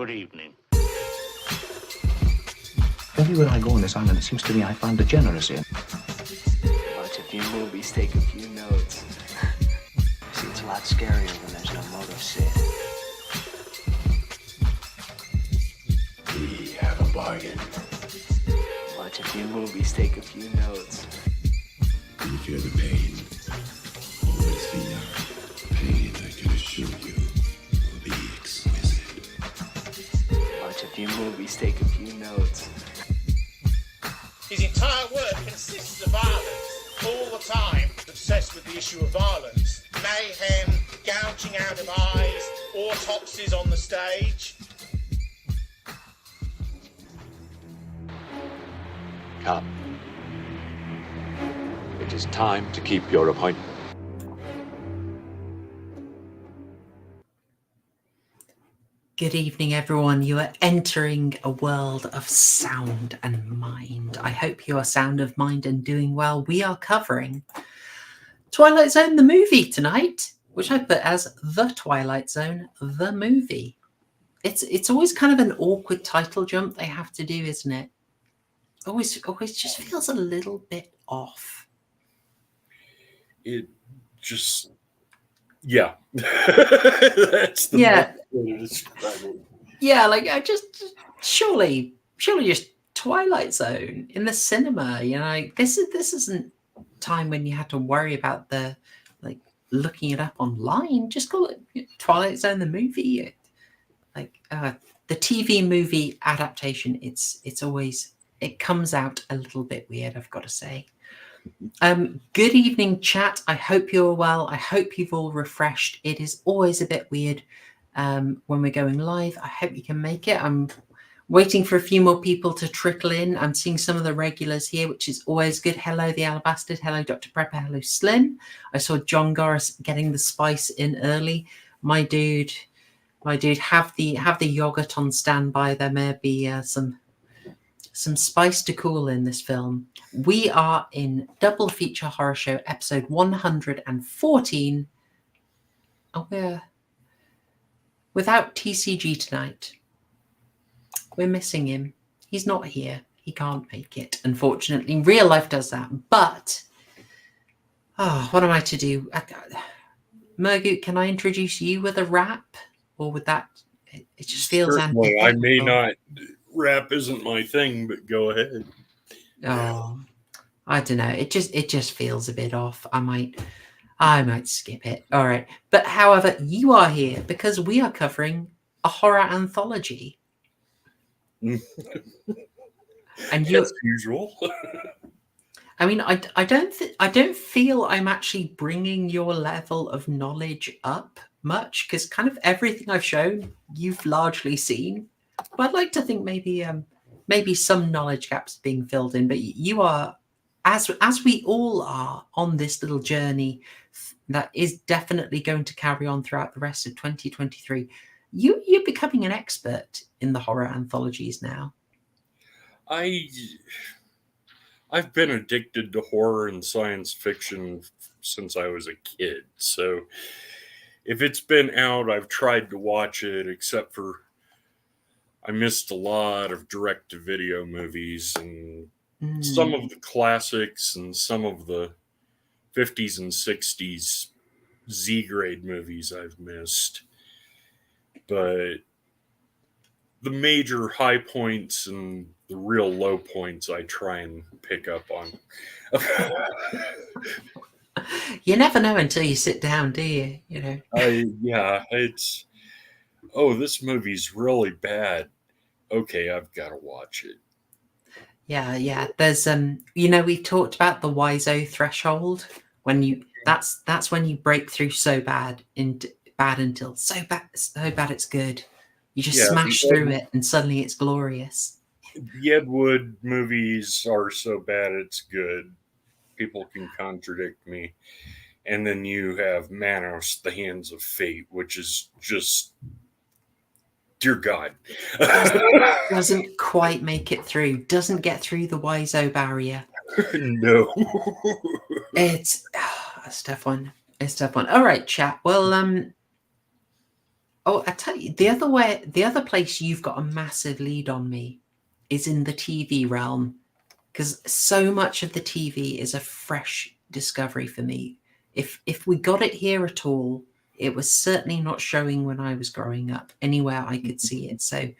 Good evening. Everywhere I go on this island, it seems to me I find degeneracy. Watch a few movies, take a few notes. See, it's a lot scarier when there's no motive, Sid. We have a bargain. Watch a few movies, take a few notes. Do you feel the pain? Well, it's the pain I can assure you will be exquisite. Watch a few movies, take a few notes. His entire work consists of violence, all the time, obsessed with the issue of violence. Mayhem, gouging out of eyes, autopsies on the stage. Come. It is time to keep your appointment. Good evening, everyone. You are entering a world of sound and mind. I hope you are sound of mind and doing well. We are covering Twilight Zone, the movie tonight, which I put as The Twilight Zone, the movie. It's always kind of an awkward title jump they have to do, isn't it? Always just feels a little bit off. It just, yeah. That's the best way to describe it. Yeah, like I just surely just Twilight Zone in the cinema. You know, like, this isn't time when you had to worry about the like looking it up online. Just call it Twilight Zone the movie. Like the TV movie adaptation. It's always, it comes out a little bit weird, I've got to say. Good evening, chat. I hope you're well. I hope you've all refreshed. It is always a bit weird when we're going live. I hope you can make it. I'm waiting for a few more people to trickle in. I'm seeing some of the regulars here, which is always good. Hello, the Alabastard. Hello, Dr. Prepper. Hello, Slim. I saw John Goris getting the spice in early. My dude, have the yogurt on standby. There may be some spice to cool in this film. We are in Double Feature Horror Show, episode 114. Oh, we're without TCG tonight. We're missing him. He's not here. He can't make it. Unfortunately, real life does that. But, what am I to do? Murgoot, can I introduce you with a rap? Or with that, it just feels antithetical. I may not. Rap isn't my thing, but go ahead. Oh, I don't know. It just feels a bit off. I might skip it. All right. But however, you are here because we are covering a horror anthology. And you, as usual. I mean, I don't feel I'm actually bringing your level of knowledge up much because kind of everything I've shown you've largely seen. But I'd like to think maybe some knowledge gaps being filled in. But you are, as we all are, on this little journey that is definitely going to carry on throughout the rest of 2023. You're becoming an expert in the horror anthologies now. I've been addicted to horror and science fiction since I was a kid. So if it's been out, I've tried to watch it, except for I missed a lot of direct-to-video movies and some of the classics and some of the 50s and 60s Z-grade movies I've missed. But the major high points and the real low points I try and pick up on. You never know until you sit down, do you? You know. It's this movie's really bad. Okay, I've got to watch it. Yeah. There's we've talked about the Wiseau threshold when that's when you break through so bad until so bad it's good. You just smash through it and suddenly it's glorious. The Ed Wood movies are so bad it's good. People can contradict me. And then you have Manos, The Hands of Fate, which is just, dear God. Doesn't quite make it through. Doesn't get through the Wiseau barrier. No. It's a tough one. It's a tough one. All right, chat. Well, Oh, I tell you, the other place you've got a massive lead on me is in the TV realm, because so much of the TV is a fresh discovery for me. If we got it here at all, it was certainly not showing when I was growing up anywhere I could see it. So,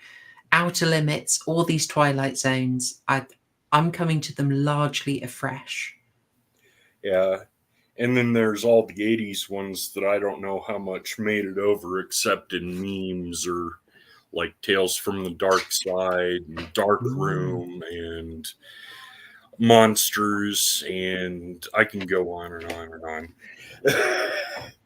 Outer Limits, all these Twilight Zones, I'm coming to them largely afresh. Yeah. And then there's all the 80s ones that I don't know how much made it over except in memes, or like Tales from the Dark Side and Dark Room and Monsters, and I can go on and on and on.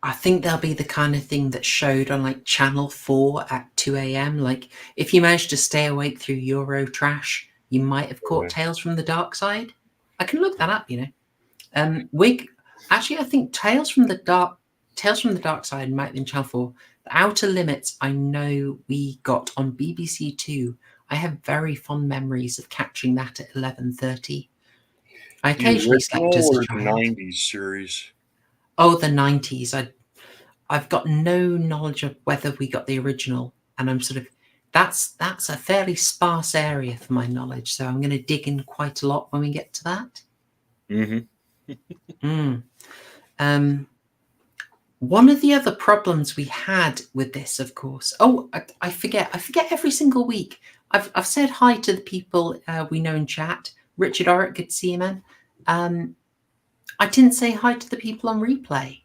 I think they'll be the kind of thing that showed on like Channel 4 at 2 a.m. Like if you managed to stay awake through Euro trash, you might have caught Tales from the Dark Side. I can look that up, you know. Actually, I think Tales from the Dark Side might have been Channel 4. The Outer Limits, I know we got on BBC Two. I have very fond memories of catching that at 11:30. I occasionally slept as a child. 90s series. Oh, the 90s. I've got no knowledge of whether we got the original, and I'm sort of that's a fairly sparse area for my knowledge. So I'm going to dig in quite a lot when we get to that. One of the other problems we had with this, of course. Oh, I forget every single week. I've said hi to the people we know in chat. Richard Orrick, good to see you, man. I didn't say hi to the people on replay.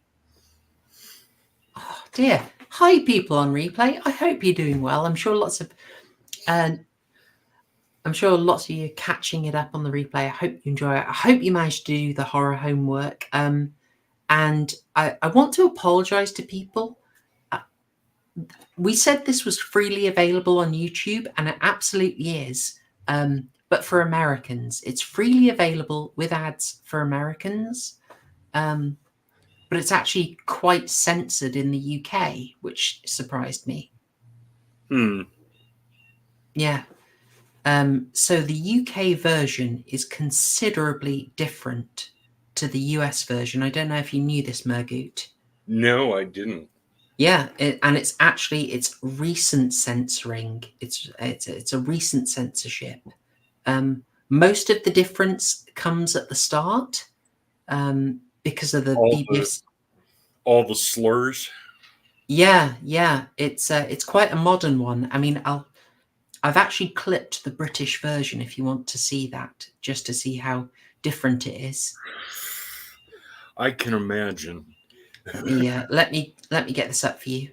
Oh dear. Hi, people on replay. I hope you're doing well. I'm sure lots of you are catching it up on the replay. I hope you enjoy it. I hope you managed to do the horror homework. And I want to apologize to people. We said this was freely available on YouTube, and it absolutely is. But for Americans, it's freely available with ads for Americans. But it's actually quite censored in the UK, which surprised me. Yeah. So the UK version is considerably different to the US version. I don't know if you knew this, Murgoot. No, I didn't. Yeah, and it's recent censoring. It's a recent censorship. Most of the difference comes at the start because of the BBS. All the slurs. Yeah, it's quite a modern one. I mean, I've actually clipped the British version if you want to see that, just to see how different it is. I can imagine. Yeah, let me get this up for you.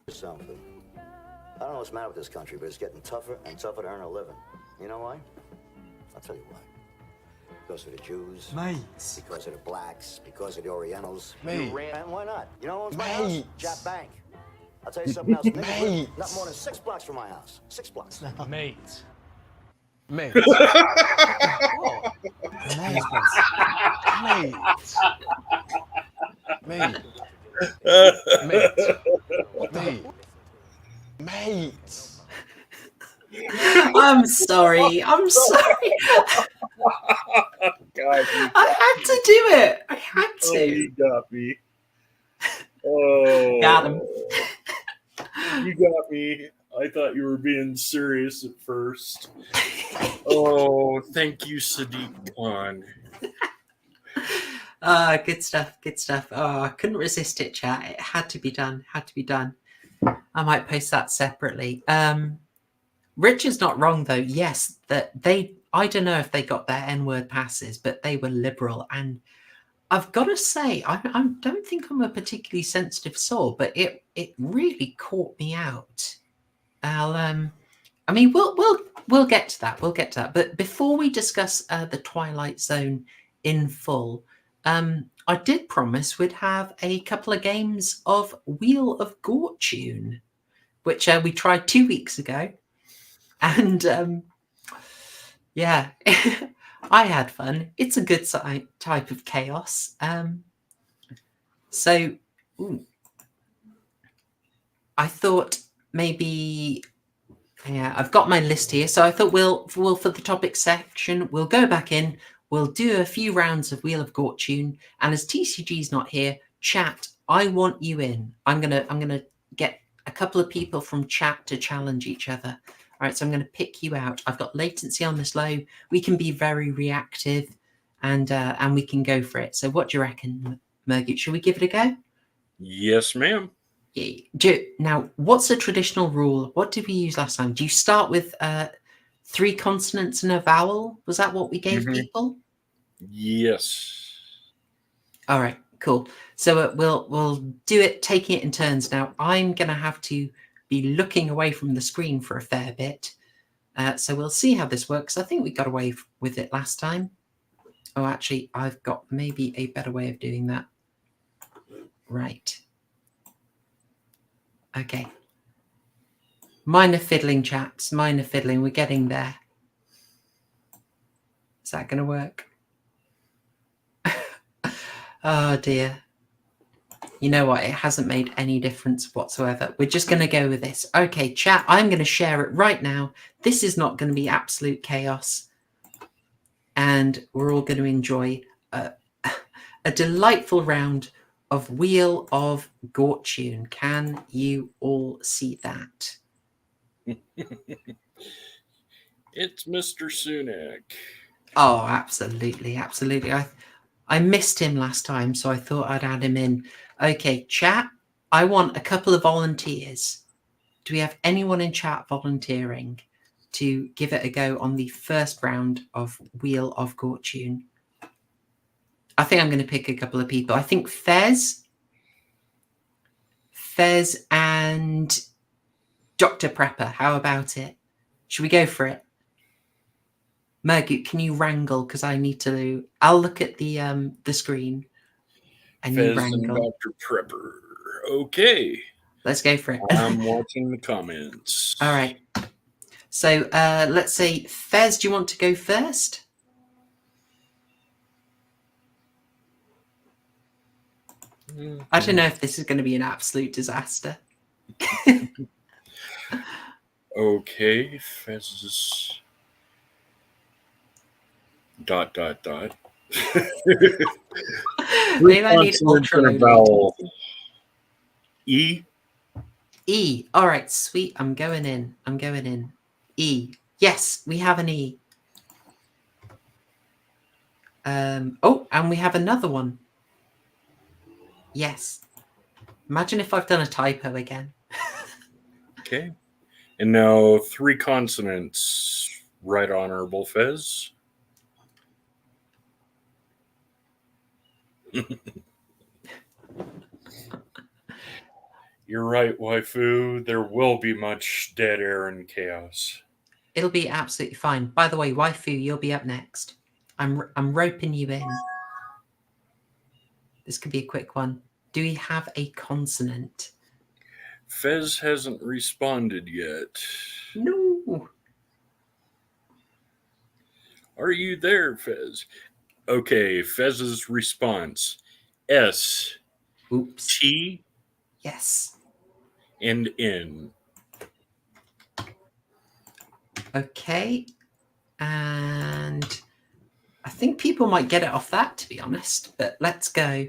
Something. I don't know what's the matter with this country, but it's getting tougher and tougher to earn a living. You know why? I'll tell you why. Because of the Jews. Mate. Because of the blacks. Because of the Orientals. Mate. And why not? You know what's my Mate. house? Jap Bank. I'll tell you something else. Mate. Not more than 6 blocks from my house. 6 blocks. Mate. Mate. Mate. Mate. Mate. Mate. I'm sorry. God, I had to do it. I had to. Oh, you got me. Oh, Got him. You got me. I thought you were being serious at first. Oh, thank you, Sadiq Khan. Good stuff. Oh, I couldn't resist it, chat. It had to be done. I might post that separately. Richard's not wrong though. Yes, that I don't know if they got their N-word passes, but they were liberal. And I've got to say, I don't think I'm a particularly sensitive soul, but it really caught me out. I mean, we'll get to that. But before we discuss the Twilight Zone in full, I did promise we'd have a couple of games of Wheel of Fortune, which we tried 2 weeks ago. And yeah, I had fun. It's a good type of chaos. So I thought maybe, yeah, I've got my list here. So I thought we'll for the topic section, we'll go back in. We'll do a few rounds of Wheel of Fortune. And as TCG's not here, chat, I want you in. I'm gonna get a couple of people from chat to challenge each other. All right, so I'm going to pick you out. I've got latency on this low. We can be very reactive, and we can go for it. So what do you reckon, Murgoot? Should we give it a go? Yes, ma'am. Now, what's a traditional rule? What did we use last time? Do you start with 3 consonants and a vowel? Was that what we gave people? Yes. All right, cool. So we'll do it, taking it in turns. Now, I'm going to have to be looking away from the screen for a fair bit. So we'll see how this works. I think we got away with it last time. Oh, actually, I've got maybe a better way of doing that. Right. Okay. Minor fiddling, chaps. Minor fiddling. We're getting there. Is that going to work? Oh, dear. You know what? It hasn't made any difference whatsoever. We're just going to go with this. Okay, chat, I'm going to share it right now. This is not going to be absolute chaos. And we're all going to enjoy a delightful round of Wheel of Fortune. Can you all see that? It's Mr. Sunak. Oh, absolutely, absolutely. I missed him last time, so I thought I'd add him in. Okay, chat, I want a couple of volunteers. Do we have anyone in chat volunteering to give it a go on the first round of Wheel of Fortune? I think I'm going to pick a couple of people. I think Fez and Dr. Prepper. How about it? Should we go for it? Murgoot, can you wrangle? Because I need to. I'll look at the screen, and Fez you wrangle. and Dr. Prepper. Okay. Let's go for it. I'm watching the comments. All right. So let's say, Fez, do you want to go first? I don't know if this is going to be an absolute disaster. Okay, Fez's... ... Maybe I need ultra low vowel. E. E. All right, sweet. I'm going in. E. Yes, we have an E. Oh, and we have another one. Yes. Imagine if I've done a typo again. Okay. And now 3 consonants. Right Honorable Fez. You're right, waifu. There will be much dead air and chaos. It'll be absolutely fine. By the way, waifu, you'll be up next. I'm roping you in. This could be a quick one. Do we have a consonant? Fez hasn't responded yet. No. Are you there, Fez? Okay, Fez's response. S. Oops. T. Yes. And N. Okay. And I think people might get it off that, to be honest. But let's go.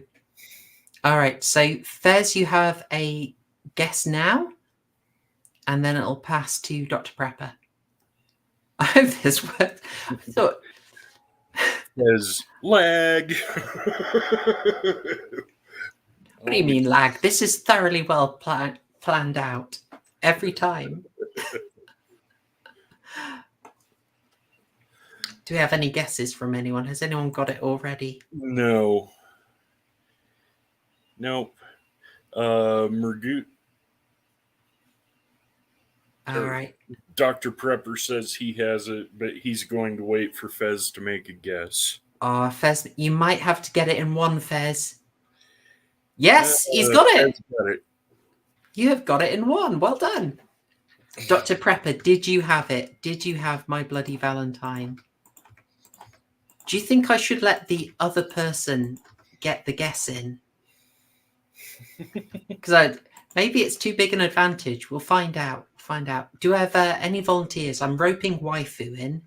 All right. So, Fez, you have a guess now. And then it'll pass to Dr. Prepper. I hope this works. I thought... There's lag. What do you mean lag? This is thoroughly well planned out every time. Do we have any guesses from anyone? Has anyone got it already? No. Nope. Murgoot. All right. Dr. Prepper says he has it, but he's going to wait for Fez to make a guess. Fez, you might have to get it in one, Fez. Yes, he's got it. Got it. You have got it in one. Well done. Dr. Prepper, did you have it? Did you have My Bloody Valentine? Do you think I should let the other person get the guess in? Because maybe it's too big an advantage. We'll find out. Do I have any volunteers? I'm roping waifu in.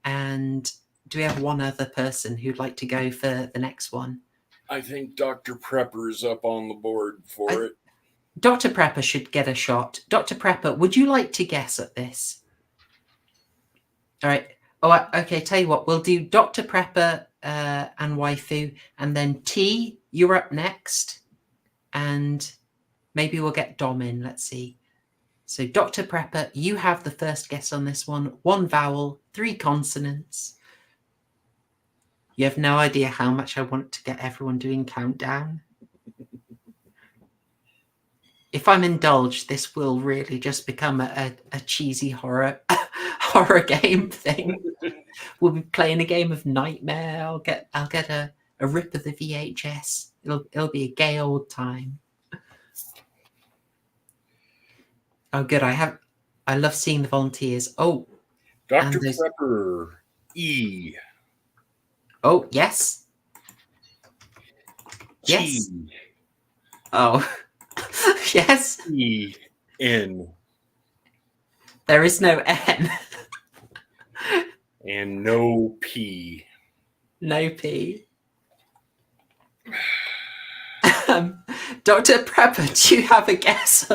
And do we have one other person who'd like to go for the next one? I think Dr. Prepper is up on the board for it. Dr. Prepper should get a shot. Dr. Prepper, would you like to guess at this? All right. Oh, okay. Tell you what, we'll do Dr. Prepper and Waifu, and then T, you're up next. And maybe we'll get Dom in. Let's see. So, Dr. Prepper, you have the first guess on this one. 1 vowel, 3 consonants. You have no idea how much I want to get everyone doing countdown. If I'm indulged, this will really just become a cheesy horror game thing. We'll be playing a game of Nightmare. I'll get a rip of the VHS. It'll be a gay old time. Oh, good. I love seeing the volunteers. Oh, Dr. Prepper, E. Oh, yes. Yes. T. Oh, yes. E. N. There is no N. And no P. No P. Dr. Prepper, do you have a guess?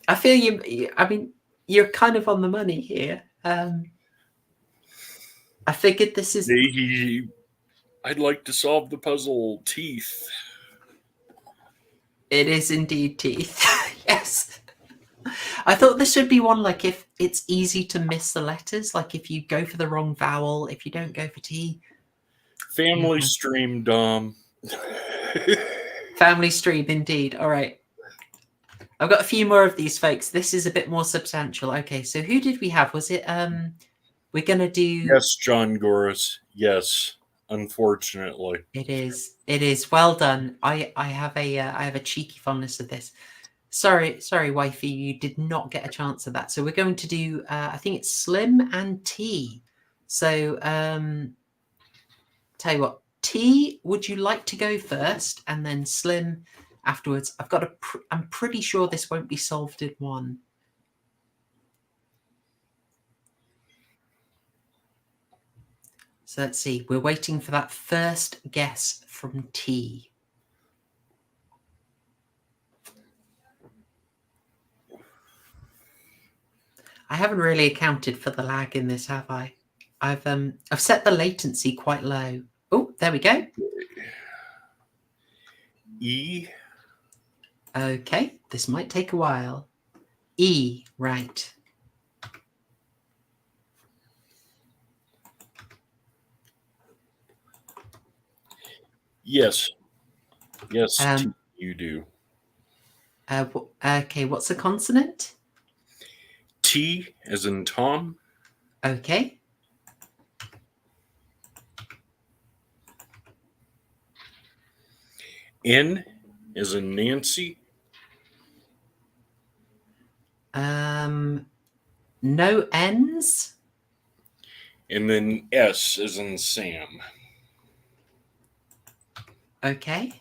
I feel you. I mean, you're kind of on the money here. I figured this is. I'd like to solve the puzzle. Teeth. It is indeed teeth. Yes. I thought this would be one like if it's easy to miss the letters, like if you go for the wrong vowel, if you don't go for T. Family stream, Dom. Family stream, indeed. All right. I've got a few more of these, folks. This is a bit more substantial. Okay, so who did we have? Was it we're gonna do? Yes, John Goris. Yes, unfortunately. It is. It is. Well done. I have a cheeky fondness of this. Sorry, wifey, you did not get a chance at that. So we're going to do I think it's Slim and T. So tell you what, T, would you like to go first, and then Slim afterwards? I'm pretty sure this won't be solved in one. So let's see. We're waiting for that first guess from T. I haven't really accounted for the lag in this, have I? I've set the latency quite low. Oh, there we go. E. Okay, this might take a while. E, right. Yes. Yes, you do. Okay, what's the consonant? T as in Tom. Okay. N as in Nancy. No N's. And then S as in Sam. Okay.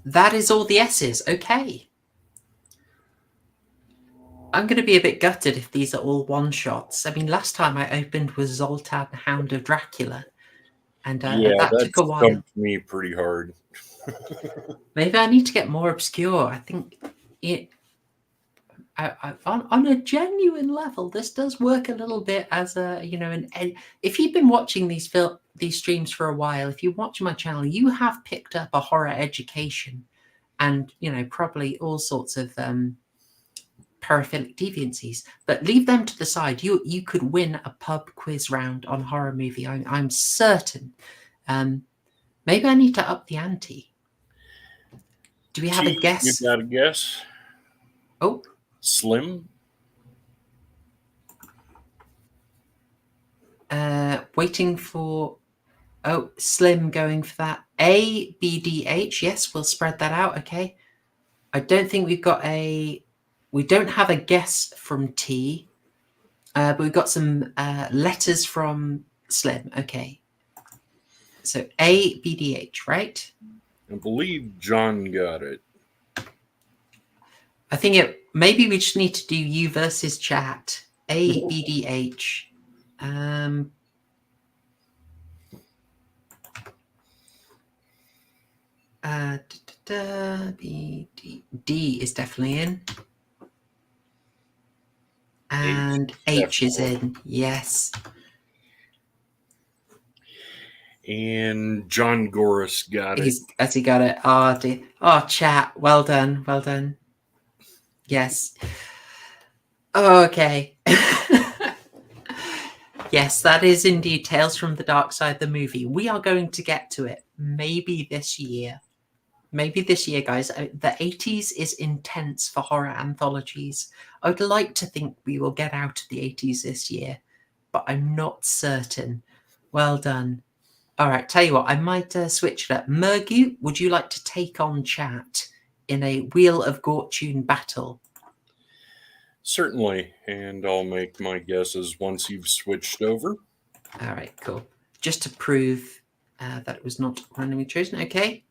That is all the S's. Okay. I'm going to be a bit gutted if these are all one-shots. I mean, last time I opened was Zoltan, Hound of Dracula. And that took a while. Stumped me pretty hard. Maybe I need to get more obscure. I think on a genuine level, this does work a little bit as a, if you've been watching these streams for a while, if you watch my channel, you have picked up a horror education and, probably all sorts of paraphilic deviancies, but leave them to the side. You could win a pub quiz round on horror movie. I'm certain. Maybe I need to up the ante. Do we have a guess? You got a guess? Oh. Slim? Waiting for... Oh, Slim going for that. A, B, D, H. Yes, we'll spread that out. Okay. I don't think we've got a... We don't have a guess from T. But we've got some letters from Slim. Okay. So A, B, D, H, right? I believe John got it. I think maybe we just need to do you versus chat. A, B, D, H. B, D. D is definitely in. And H is in. Yes. And John Goris got it. Has he got it? Oh, dear. Oh, chat. Well done. Well done. Yes. Okay. Yes, that is indeed Tales from the Dark Side, the movie. We are going to get to it maybe this year. Maybe this year, guys. The 80s is intense for horror anthologies. I would like to think we will get out of the 80s this year, but I'm not certain. Well done. All right, tell you what, I might switch it up. Murgoot, would you like to take on chat in a Wheel of Fortune battle? Certainly, and I'll make my guesses once you've switched over. All right, cool. Just to prove that it was not randomly chosen. Okay.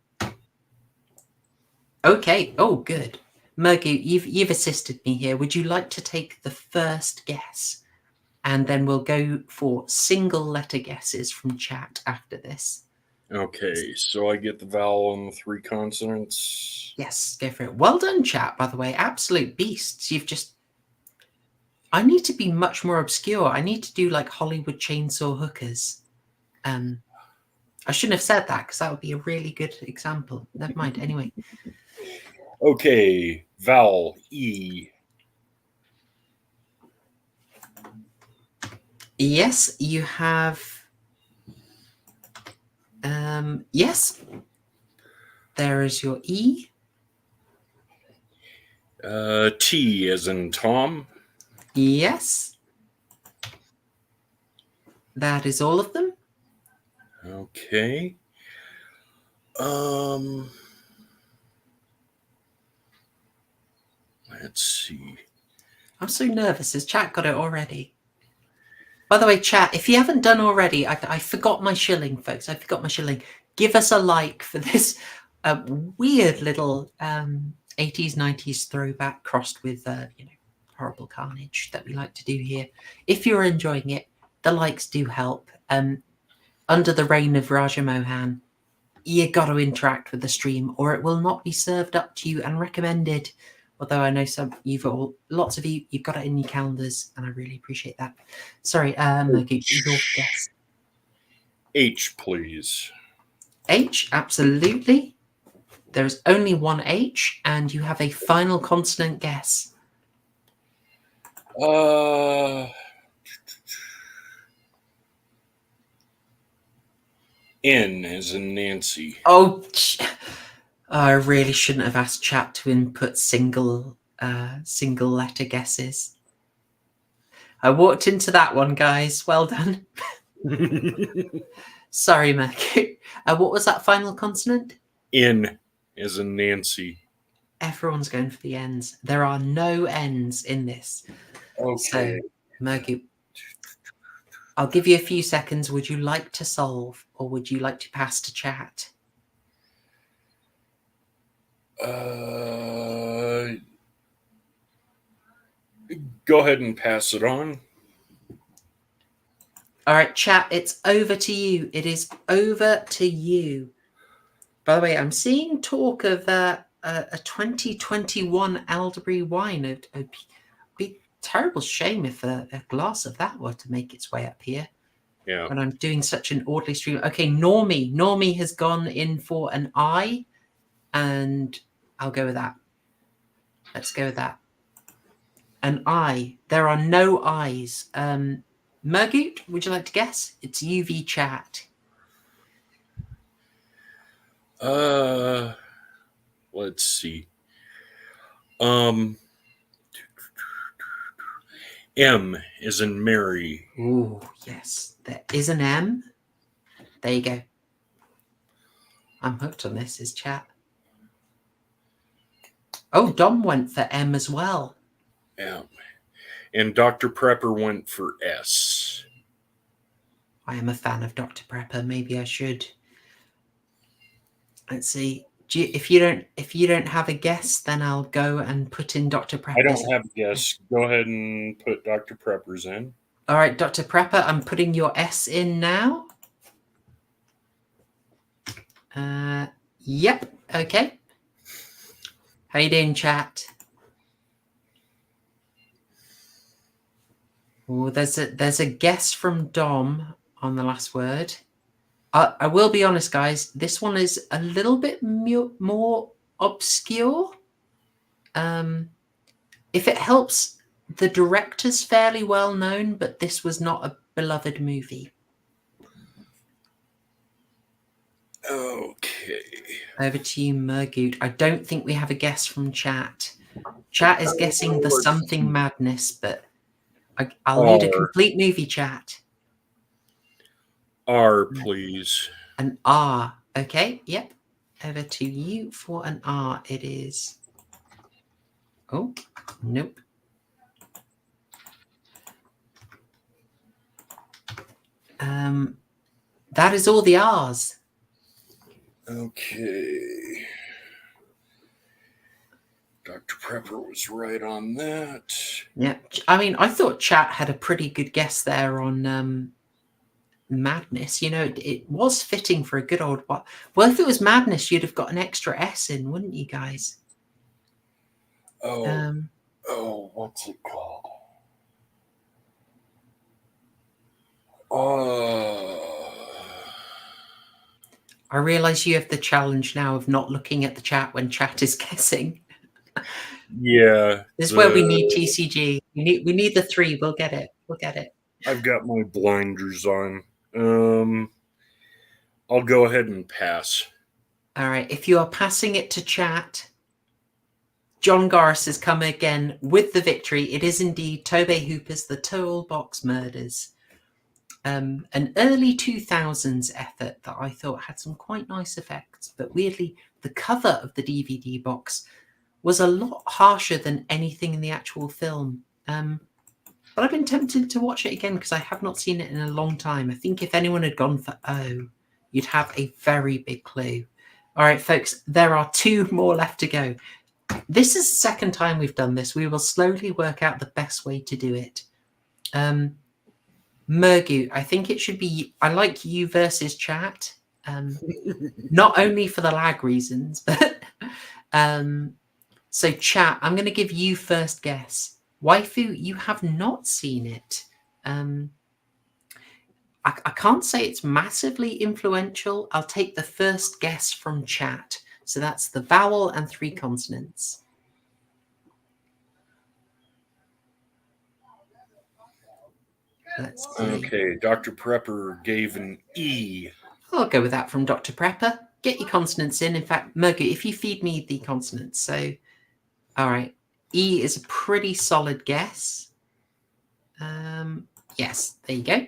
Okay. Oh, good. Murgoot, you've assisted me here. Would you like to take the first guess? And then we'll go for single letter guesses from chat after this. Okay, so I get the vowel and the 3 consonants. Yes, go for it. Well done, chat, by the way. Absolute beasts. You've just... I need to be much more obscure. I need to do like Hollywood Chainsaw Hookers. I shouldn't have said that because that would be a really good example. Never mind. Anyway. Okay, vowel E. Yes, you have. Yes. There is your E. T as in Tom. Yes. That is all of them. Okay. Let's see. I'm so nervous. Has chat got it already? By the way, chat, if you haven't done already, I forgot my shilling, folks. I forgot my shilling. Give us a like for this weird little 80s, 90s throwback crossed with, horrible carnage that we like to do here. If you're enjoying it, the likes do help. Under the reign of Raja Mohan, you got to interact with the stream or it will not be served up to you and recommended. Although I know lots of you, you've got it in your calendars, and I really appreciate that. Sorry, Murgoot, your guess. H, please. H, absolutely. There is only one H, and you have a final consonant guess. N as in Nancy. Oh, I really shouldn't have asked chat to input single letter guesses. I walked into that one, guys. Well done. Sorry, Murgoot. What was that final consonant? N as in Nancy. Everyone's going for the N's. There are no N's in this. Okay. So, Murgoot, I'll give you a few seconds. Would you like to solve or would you like to pass to chat? Go ahead and pass it on. All right, chat, it's over to you. It is over to you. By the way, I'm seeing talk of a 2021 elderberry wine. It'd be a terrible shame if a glass of that were to make its way up here. Yeah. When I'm doing such an orderly stream. Okay, Normie has gone in for an I, and I'll go with that. Let's go with that. An I. There are no I's. Murgoot, would you like to guess? It's UV chat. Let's see. M is in Mary. Ooh, yes. There is an M. There you go. I'm hooked on this, is chat. Oh, Dom went for M as well. Yeah. And Dr. Prepper went for S. I am a fan of Dr. Prepper. Maybe I should. Let's see. If you don't have a guess, then I'll go and put in Dr. Prepper. I don't have a guess. Go ahead and put Dr. Prepper's in. All right, Dr. Prepper, I'm putting your S in now. Yep. Okay. How you doing, chat? Oh, there's a guess from Dom on the last word. I will be honest, guys. This one is a little bit more obscure. If it helps, the director's fairly well known, but this was not a beloved movie. Okay. Over to you, Murgoot. I don't think we have a guess from chat. Chat is guessing the something madness, but I'll need a complete movie, chat. R, please. An R. Okay, yep. Over to you for an R. It is. Oh, nope. That is all the R's. Okay. Dr. Prepper was right on that. Yeah, I mean, I thought chat had a pretty good guess there on madness. You know, it was fitting for a good old what. Well, if it was madness, you'd have got an extra S in, wouldn't you guys? Oh, what's it called? I realize you have the challenge now of not looking at the chat when chat is guessing. Yeah. This is where we need TCG. We need the 3. We'll get it. We'll get it. I've got my blinders on. I'll go ahead and pass. All right. If you are passing it to chat, John Garris has come again with the victory. It is indeed Tobey Hooper's The Toolbox Murders. An early 2000s effort that I thought had some quite nice effects, but weirdly, the cover of the DVD box was a lot harsher than anything in the actual film. But I've been tempted to watch it again because I have not seen it in a long time. I think if anyone had gone for O, you'd have a very big clue. All right, folks, there are 2 more left to go. This is the second time we've done this. We will slowly work out the best way to do it. Murgoot, I think it should be, I like you versus chat. Not only for the lag reasons, but so chat, I'm going to give you first guess. Waifu, you have not seen it. I can't say it's massively influential. I'll take the first guess from chat. So that's the vowel and 3 consonants. Let's see. Okay, Dr. Prepper gave an E. I'll go with that from Dr. Prepper. Get your consonants in. In fact, Murgoot, if you feed me the consonants. So, all right. E is a pretty solid guess. Yes, there you go.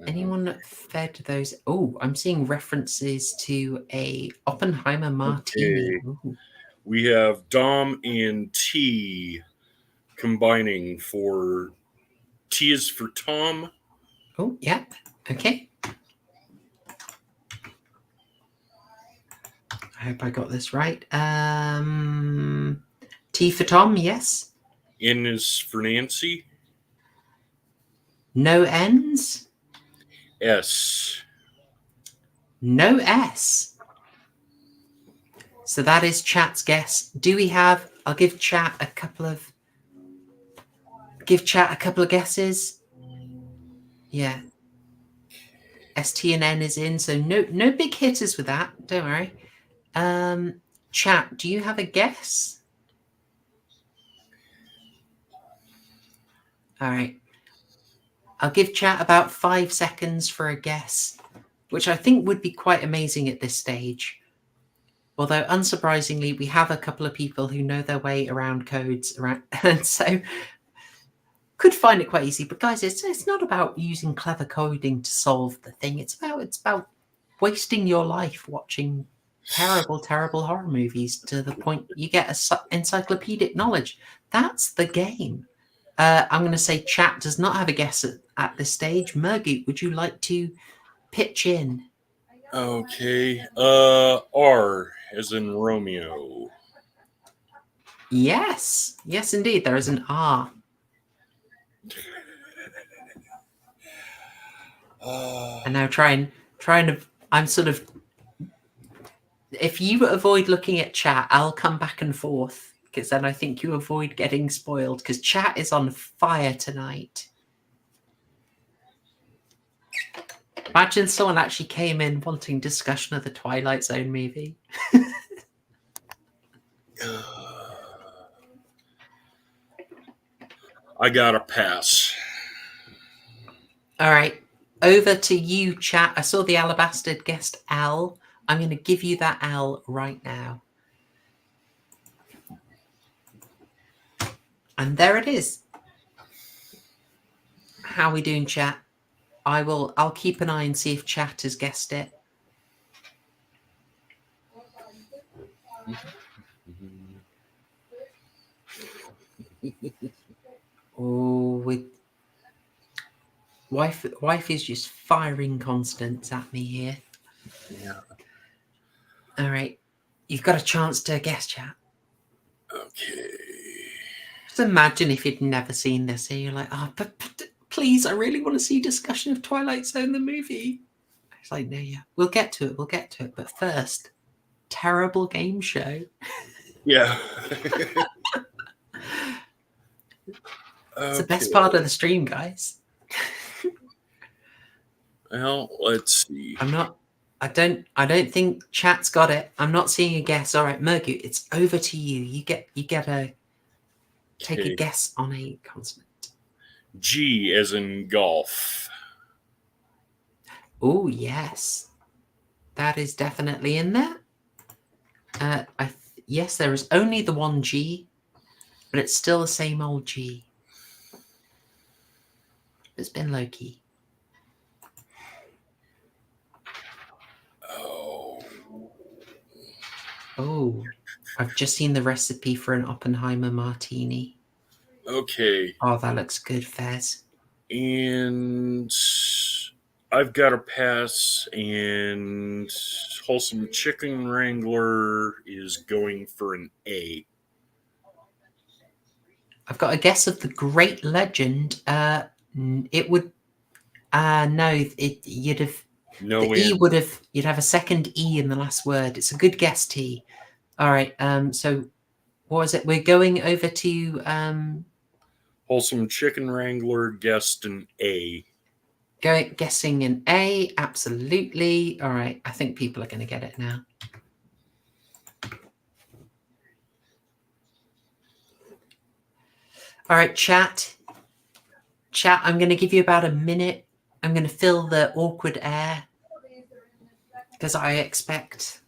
Anyone fed those? Oh, I'm seeing references to a Oppenheimer martini. Okay. We have Dom and T combining for T is for Tom. Oh, yeah. Okay. I hope I got this right. T for Tom, yes. N is for Nancy. No N's. S. No S. So that is chat's guess. Do we have? I'll give chat a couple of. Give chat a couple of guesses. Yeah. ST and N is in, so no big hitters with that. Don't worry. Chat, do you have a guess? All right. I'll give chat about 5 seconds for a guess, which I think would be quite amazing at this stage. Although, unsurprisingly, we have a couple of people who know their way around codes, and so could find it quite easy. But guys, it's not about using clever coding to solve the thing. It's about wasting your life watching terrible horror movies to the point you get encyclopedic knowledge. That's the game. I'm going to say chat does not have a guess at this stage. Murgoot, would you like to pitch in? Okay. R as in Romeo. Yes. Yes, indeed. There is an R. And now trying to I'm sort of if you avoid looking at chat, I'll come back and forth, because then I think you avoid getting spoiled, because chat is on fire tonight. Imagine someone actually came in wanting discussion of the Twilight Zone movie. I gotta pass. All right, over to you, chat. I saw the alabaster guest Al. I'm going to give you that Al right now. And there it is. How are we doing, chat? I'll keep an eye and see if chat has guessed it. Oh, with wife is just firing constants at me here. Yeah. All right, you've got a chance to guess, chat. Okay. Just imagine if you'd never seen this, and you're like, "Oh, but please, I really want to see discussion of Twilight Zone the movie." It's like, no, yeah, we'll get to it. But first, terrible game show. Yeah. It's the best part of the stream, guys. Well, let's see. I don't think chat's got it. I'm not seeing a guess. All right, Murgoot, it's over to you. You get a take a guess on a consonant. G as in golf. Oh, yes. That is definitely in there. Yes, there is only the one G, but it's still the same old G. It's been low key. Oh, I've just seen the recipe for an Oppenheimer martini. Okay. Oh, that looks good, Fez. And I've got a pass, and Wholesome Chicken Wrangler is going for an A. I've got a guess of the great legend. It would no, you'd have No, the E would have, you'd have a second E in the last word. It's a good guess, T. All right, so what was it? We're going over to Wholesome Chicken Wrangler guessed an A. guessing an A, absolutely. All right, I think people are going to get it now. All right, chat, I'm going to give you about a minute. I'm going to fill the awkward air because I expect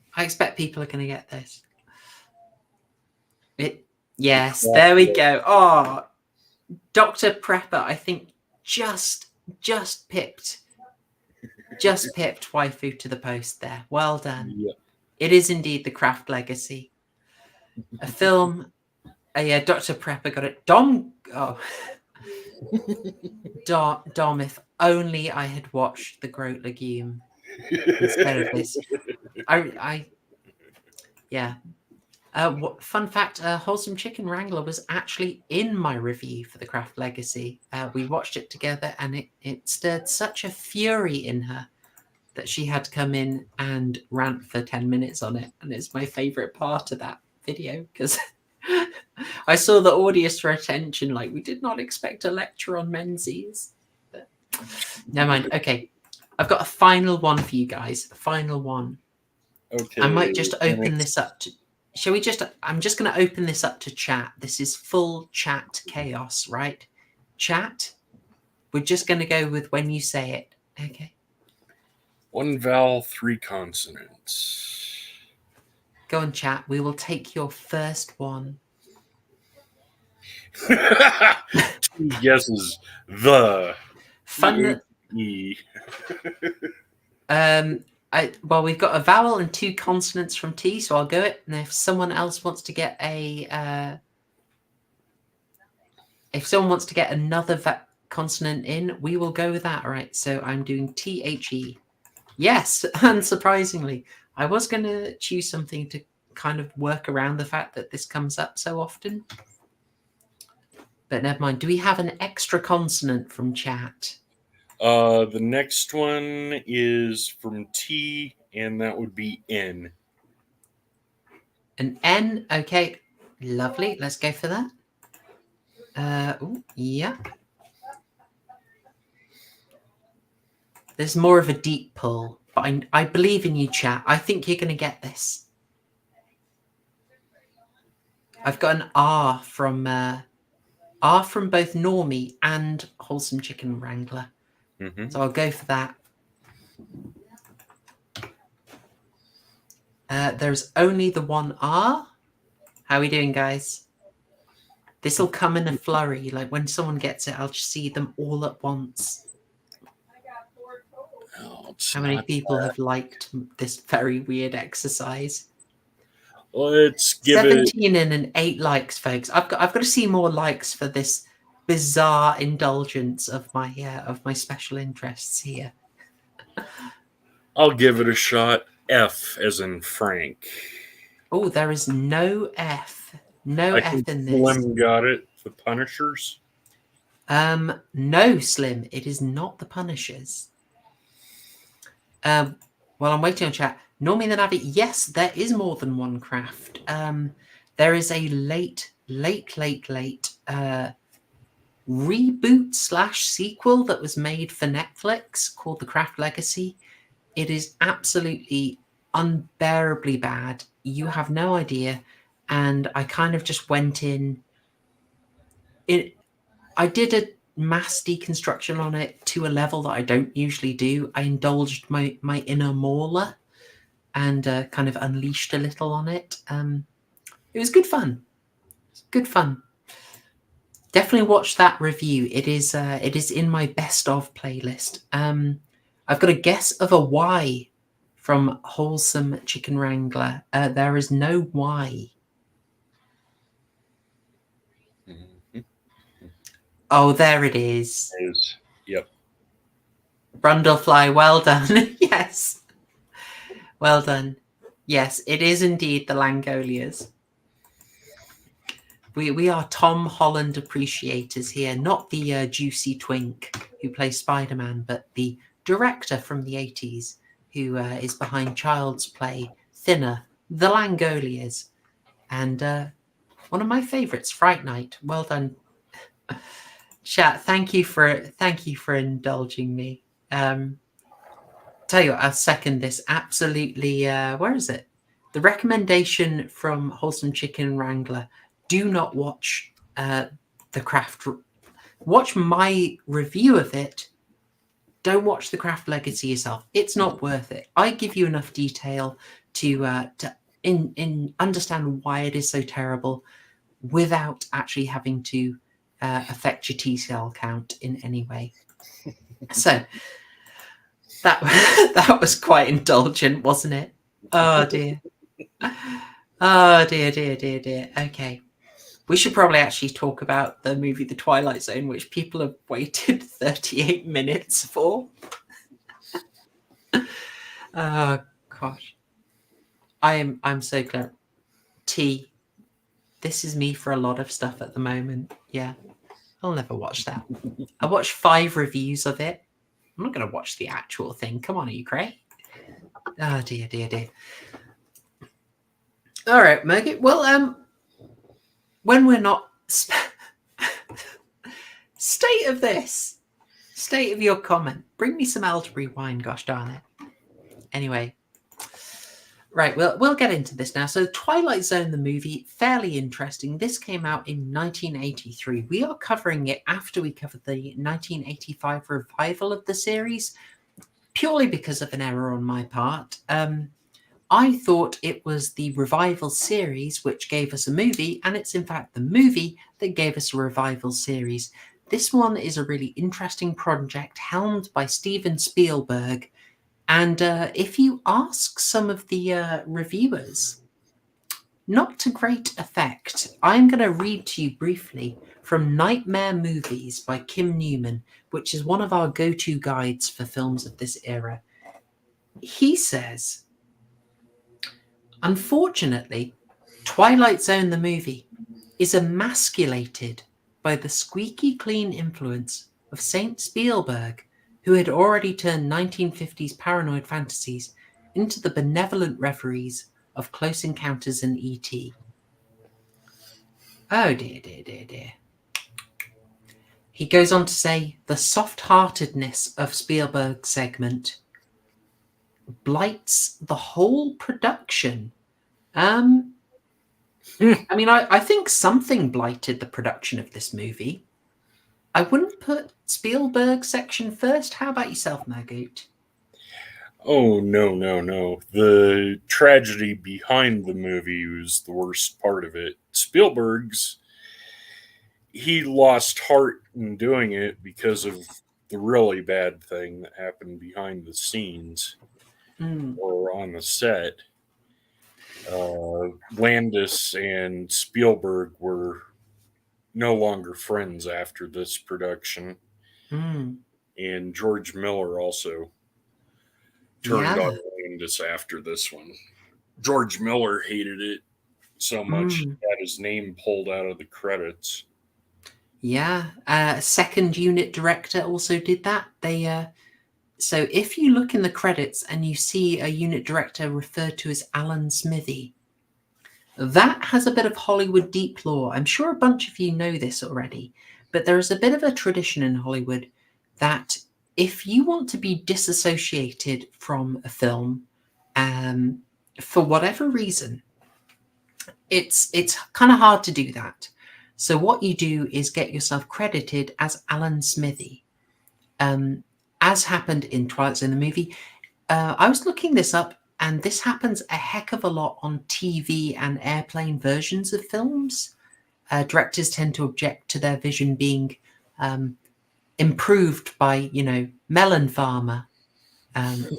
people are going to get this. Yes, there we go. Oh, Dr. Prepper, I think just pipped waifu to the post there. Well done. Yeah. It is indeed the Craft Legacy, a film. Yeah, Dr. Prepper got it. Dom, if only I had watched The Groat Legume instead of this. Yeah. Fun fact, Wholesome Chicken Wrangler was actually in my review for the Craft Legacy. We watched it together, and it stirred such a fury in her that she had to come in and rant for 10 minutes on it. And it's my favorite part of that video because I saw the audience retention, like, we did not expect a lecture on Menzies. But never mind. Okay. I've got a final one for you guys. A final one. Okay. I might just open this up to... Shall we just... I'm just going to open this up to chat. This is full chat chaos, right? Chat, we're just going to go with when you say it. Okay. 1 vowel, 3 consonants. Go on, chat. We will take your first one. 2 guesses. The. Fun. E. Well, we've got a vowel and 2 consonants from T, so I'll go it. And if someone else wants to get a, if someone wants to get another consonant in, we will go with that. All right. So I'm doing THE. Yes, unsurprisingly, I was going to choose something to kind of work around the fact that this comes up so often. But never mind. Do we have an extra consonant from chat? The next one is from T, and that would be N. An N. Okay, lovely. Let's go for that. Yeah. There's more of a deep pull, but I believe in you, chat. I think you're going to get this. I've got an R from both Normie and Wholesome Chicken Wrangler. Mm-hmm. So I'll go for that. There's only the one R. How are we doing, guys? This will come in a flurry. Like when someone gets it, I'll just see them all at once. Oh, How many people have liked this very weird exercise? Let's give 17 and 8 likes, folks. I've got to see more likes for this bizarre indulgence of my special interests here. I'll give it a shot. F as in Frank. Oh, there is no F. No I F think in this. Slim got it. The Punishers. No, Slim. It is not the Punishers. While I'm waiting on chat, Normie the Navi, yes, there is more than one craft. There is a late reboot / sequel that was made for Netflix called The Craft Legacy. It is absolutely unbearably bad. You have no idea. And I kind of just went in. I did a mass deconstruction on it to a level that I don't usually do. I indulged my inner mauler and kind of unleashed a little on it. It was good fun. Good fun. Definitely watch that review. It is in my best of playlist. I've got a guess of a Y from Wholesome Chicken Wrangler. There is no Y. Mm-hmm. Oh, there it is. Yep. Brundlefly, well done. Yes. Well done. Yes, it is indeed the Langoliers. We are Tom Holland appreciators here, not the juicy twink who plays Spider-Man, but the director from the 80s who is behind Child's Play, Thinner, The Langoliers, and one of my favourites, Fright Night. Well done, chat. Thank you for indulging me. Tell you what, I'll second this absolutely. Where is it? The recommendation from Wholesome Chicken Wrangler. Do not watch The Craft. Watch my review of it. Don't watch The Craft Legacy yourself. It's not worth it. I give you enough detail to understand why it is so terrible without actually having to affect your T-cell count in any way. So that was quite indulgent, wasn't it? Oh dear. Oh dear. Okay. We should probably actually talk about the movie The Twilight Zone, which people have waited 38 minutes for. Oh gosh. I'm so glad. T. This is me for a lot of stuff at the moment. Yeah. I'll never watch that. I watched 5 reviews of it. I'm not going to watch the actual thing. Come on, are you crazy? Oh dear. All right, Murgoot. Well, when we're not state of this, state of your comment. Bring me some elderberry wine. Gosh darn it. Anyway, right. We'll get into this now. So, Twilight Zone, the movie, fairly interesting. This came out in 1983. We are covering it after we covered the 1985 revival of the series, purely because of an error on my part. I thought it was the revival series which gave us a movie, and it's in fact the movie that gave us a revival series. This one is a really interesting project helmed by Steven Spielberg, and if you ask some of the reviewers, not to great effect. I'm going to read to you briefly from Nightmare Movies by Kim Newman, which is one of our go-to guides for films of this era. He says, unfortunately, Twilight Zone the movie is emasculated by the squeaky clean influence of Saint Spielberg, who had already turned 1950s paranoid fantasies into the benevolent reveries of Close Encounters in E.T. Oh dear, dear, dear, dear. He goes on to say, the soft-heartedness of Spielberg's segment blights the whole production. I mean, I think something blighted the production of this movie. I wouldn't put Spielberg's section first. How about yourself, Murgoot? Oh, no, no, no. The tragedy behind the movie was the worst part of it. Spielberg's, he lost heart in doing it because of the really bad thing that happened behind the scenes or on the set. Landis and Spielberg were no longer friends after this production. And George Miller also turned on Landis after this one. George Miller hated it so much he had his name pulled out of the credits. Yeah, a second unit director also did that. They so if you look in the credits and you see a unit director referred to as Alan Smithy, that has a bit of Hollywood deep lore. I'm sure a bunch of you know this already, but there is a bit of a tradition in Hollywood that if you want to be disassociated from a film, for whatever reason, it's kind of hard to do that. So what you do is get yourself credited as Alan Smithy, as happened in Twilight Zone, the movie. I was looking this up, and this happens a heck of a lot on TV and airplane versions of films. Directors tend to object to their vision being improved by, Melon Farmer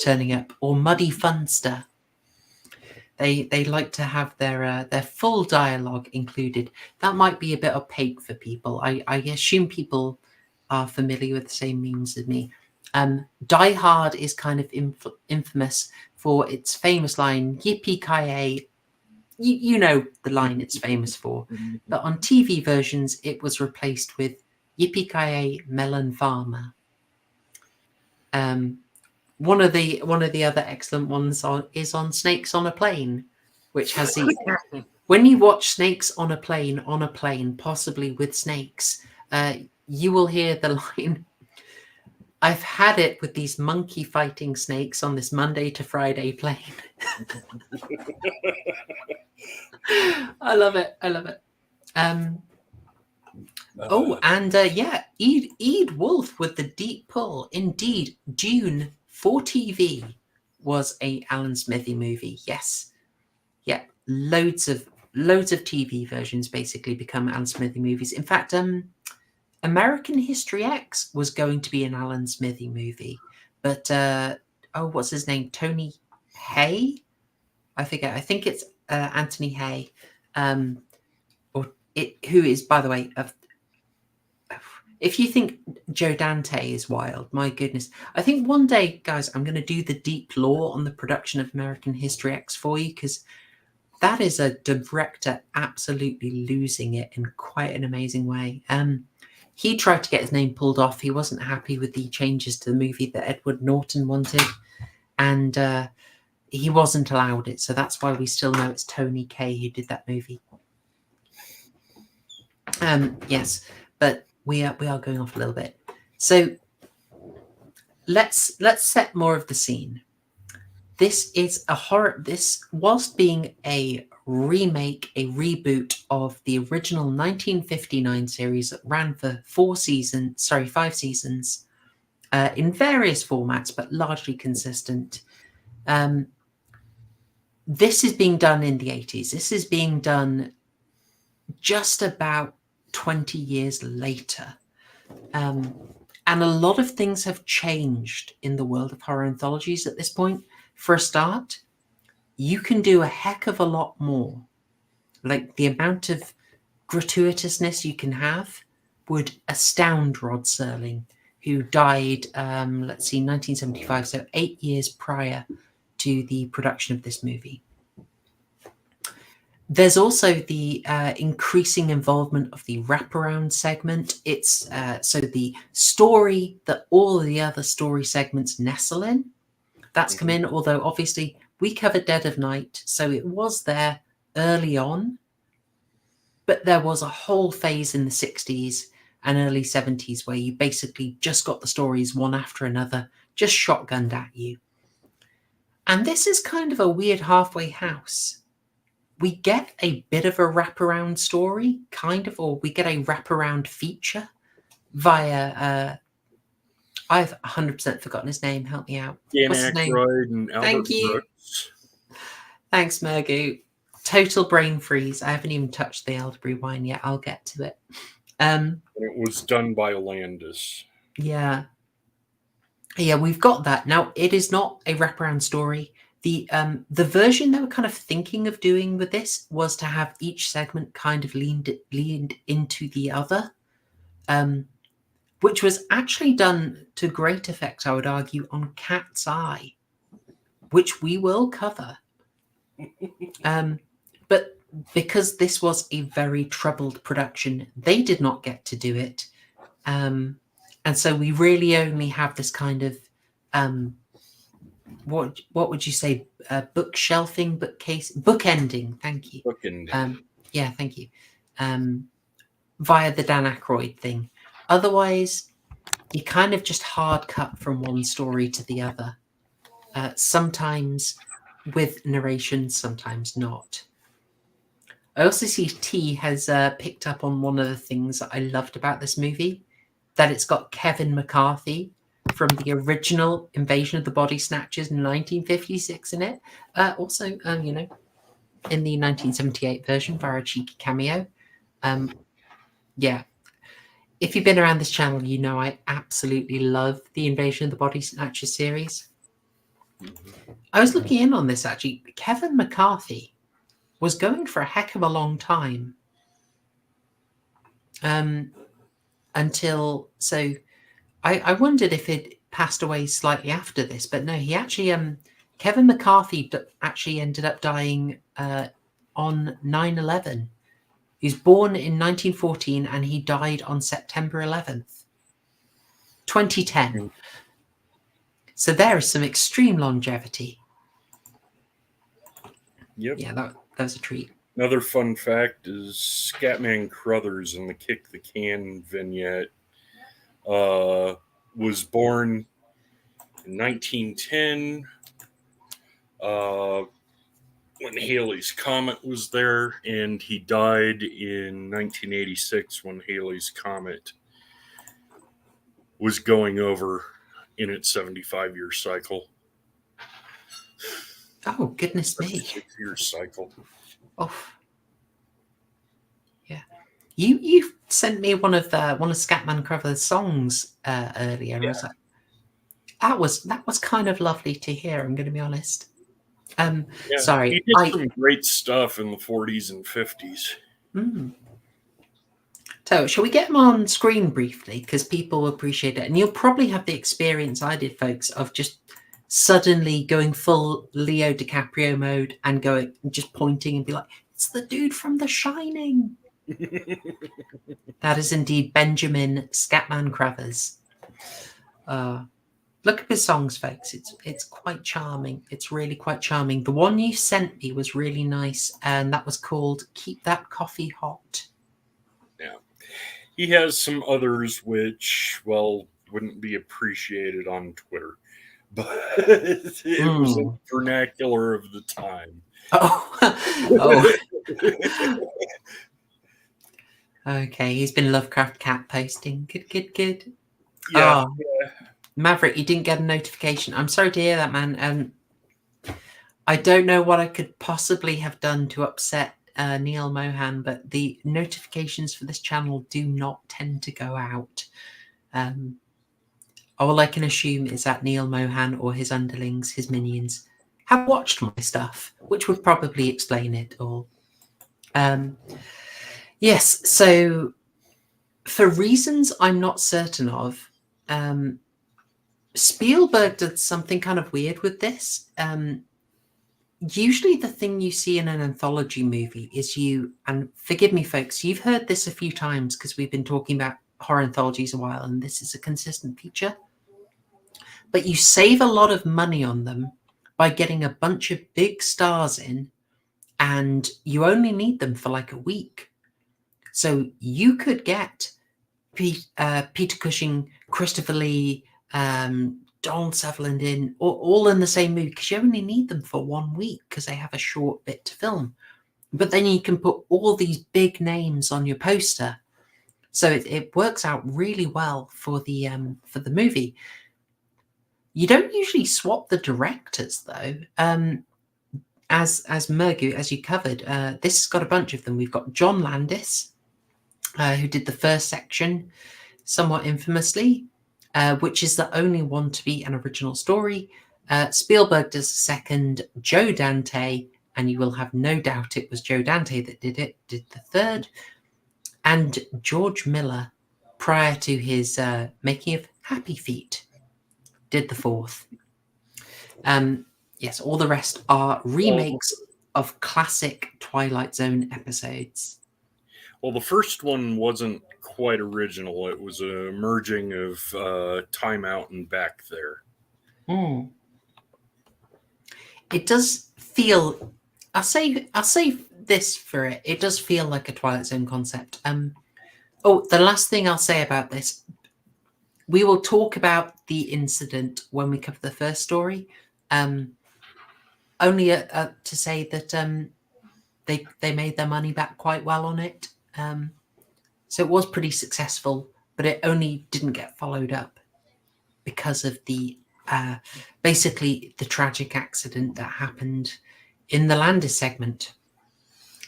turning up, or Muddy Funster. They like to have their full dialogue included. That might be a bit opaque for people. I assume people are familiar with the same memes as me. Die Hard is kind of infamous for its famous line, "Yippee-ki-yay." You know the line it's famous for. But on TV versions, it was replaced with "Yippee-ki-yay, Melon Farmer." One of the other excellent ones is on Snakes on a Plane, which has the when you watch Snakes on a plane, possibly with snakes, you will hear the line, "I've had it with these monkey fighting snakes on this Monday to Friday plane." I love it. Eid Wolf with the deep pull. Indeed, Dune for TV was a Alan Smithy movie. Yes. Yeah. Loads of TV versions basically become Alan Smithy movies. In fact, American History X was going to be an Alan Smithy movie, but what's his name? Tony Hay? I forget. I think it's Anthony Hay, who is, by the way, if you think Joe Dante is wild, my goodness. I think one day, guys, I'm going to do the deep lore on the production of American History X for you, because that is a director absolutely losing it in quite an amazing way. He tried to get his name pulled off. He wasn't happy with the changes to the movie that Edward Norton wanted, and he wasn't allowed it. So that's why we still know it's Tony Kaye who did that movie. Yes, but we are going off a little bit. So let's set more of the scene. This is a horror. This, whilst being a remake, a reboot of the original 1959 series that ran for 5 seasons, in various formats, but largely consistent. This is being done in the 80s. This is being done just about 20 years later. And a lot of things have changed in the world of horror anthologies at this point. For a start, you can do a heck of a lot more. Like, the amount of gratuitousness you can have would astound Rod Serling, who died, 1975, so 8 years prior to the production of this movie. There's also the increasing involvement of the wraparound segment. It's so the story that all of the other story segments nestle in, that's come in, although obviously we covered Dead of Night, so it was there early on, but there was a whole phase in the 60s and early 70s where you basically just got the stories one after another, just shotgunned at you. And this is kind of a weird halfway house. We get a bit of a wraparound story, kind of, or we get a wraparound feature via, I've 100% forgotten his name, help me out. Dan What's his name? Aykroyd and Albert Thank you. Brooks. Thanks, Murgoot. Total brain freeze. I haven't even touched the elderberry wine yet. I'll get to it. And it was done by Landis. Yeah, we've got that. Now, it is not a wraparound story. The version they were kind of thinking of doing with this was to have each segment kind of leaned into the other, which was actually done to great effect, I would argue, on Cat's Eye, which we will cover. But because this was a very troubled production, they did not get to do it. And so we really only have this kind of, what would you say, bookshelving, bookending, thank you. Bookending. Yeah, thank you. Via the Dan Aykroyd thing. Otherwise, you kind of just hard cut from one story to the other. Sometimes with narration, sometimes not. I also see T has picked up on one of the things that I loved about this movie, that it's got Kevin McCarthy from the original Invasion of the Body Snatchers in 1956 in it. Also, in the 1978 version via a cheeky cameo. Yeah. If you've been around this channel, you know I absolutely love the Invasion of the Body Snatchers series. I was looking in on this, actually. Kevin McCarthy was going for a heck of a long time. Until, so I wondered if it passed away slightly after this, but no, he actually, Kevin McCarthy actually ended up dying on 9/11. He was born in 1914 and he died on September 11th, 2010. So there is some extreme longevity. Yep. Yeah, that was a treat. Another fun fact is Scatman Crothers in the Kick the Can vignette was born in 1910 when Halley's Comet was there, and he died in 1986 when Halley's Comet was going over in its 75-year cycle. Oh, goodness me. 6-year cycle. Oh, yeah. You sent me one of Scatman Crothers' songs earlier. Yeah. I was like, that was kind of lovely to hear. I'm going to be honest. Yeah, Sorry, he did some great stuff in the 40s and 50s. So, shall we get him on screen briefly, because people appreciate it, and you'll probably have the experience I did, folks, of just suddenly going full Leo DiCaprio mode and going just pointing and be like, "It's the dude from The Shining." That is indeed Benjamin Scatman Crothers. Look at his songs, folks. It's quite charming. It's really quite charming. The one you sent me was really nice, and that was called "Keep That Coffee Hot." Yeah. He has some others which, well, wouldn't be appreciated on Twitter. But it was the vernacular of the time. Oh. Okay, he's been Lovecraft Cat posting. Good. Yeah. Maverick, you didn't get a notification. I'm sorry to hear that, man. I don't know what I could possibly have done to upset Neil Mohan, but the notifications for this channel do not tend to go out. All I can assume is that Neil Mohan or his underlings, his minions, have watched my stuff, which would probably explain it all. Yes, so for reasons I'm not certain of, Spielberg did something kind of weird with this. Usually the thing you see in an anthology movie is and forgive me, folks, you've heard this a few times because we've been talking about horror anthologies a while, and this is a consistent feature. But you save a lot of money on them by getting a bunch of big stars in, and you only need them for like a week. So you could get Peter Cushing, Christopher Lee, Donald Sutherland in, all in the same movie, because you only need them for 1 week because they have a short bit to film. But then you can put all these big names on your poster, so it works out really well for the movie. You don't usually swap the directors though. As Murgoot, as you covered, this has got a bunch of them. We've got John Landis, who did the first section, somewhat infamously, which is the only one to be an original story. Spielberg does the second. Joe Dante, and you will have no doubt it was Joe Dante that did the third. And George Miller, prior to his making of Happy Feet, did the fourth. Yes, all the rest are remakes of classic Twilight Zone episodes. Well, the first one wasn't quite original. It was a merging of Time Out and Back There. It does feel. I'll say this for it. It does feel like a Twilight Zone concept. The last thing I'll say about this, we will talk about the incident when we cover the first story. Only to say that they made their money back quite well on it. So it was pretty successful, but it only didn't get followed up because of the basically the tragic accident that happened in the Landis segment.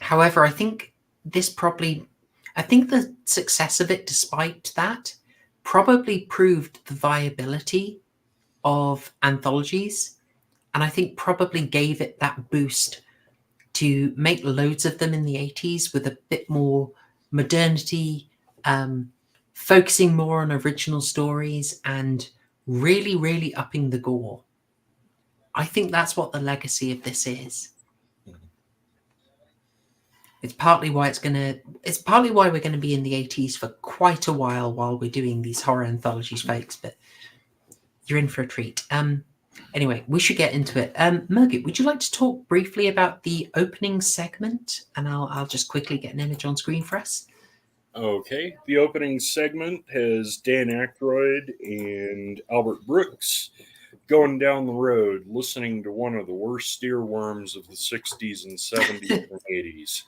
However, I think the success of it, despite that, probably proved the viability of anthologies, and I think probably gave it that boost to make loads of them in the 80s with a bit more modernity, focusing more on original stories and really, really upping the gore. I think that's what the legacy of this is. It's partly why we're going to be in the 80s for quite a while we're doing these horror anthologies, folks, but you're in for a treat. Anyway, we should get into it. Murgoot, would you like to talk briefly about the opening segment? And I'll just quickly get an image on screen for us. Okay. The opening segment has Dan Aykroyd and Albert Brooks going down the road, listening to one of the worst earworms of the 60s and 70s and 80s,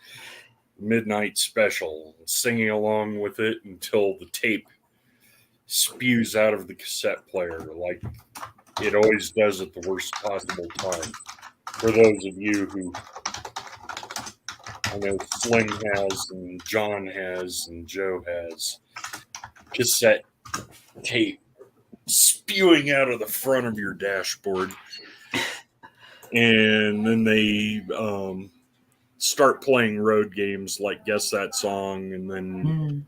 Midnight Special, singing along with it until the tape spews out of the cassette player like it always does at the worst possible time. For those of you who, I know Sling has and John has and Joe has, cassette tape spewing out of the front of your dashboard. And then they start playing road games like Guess That Song, and then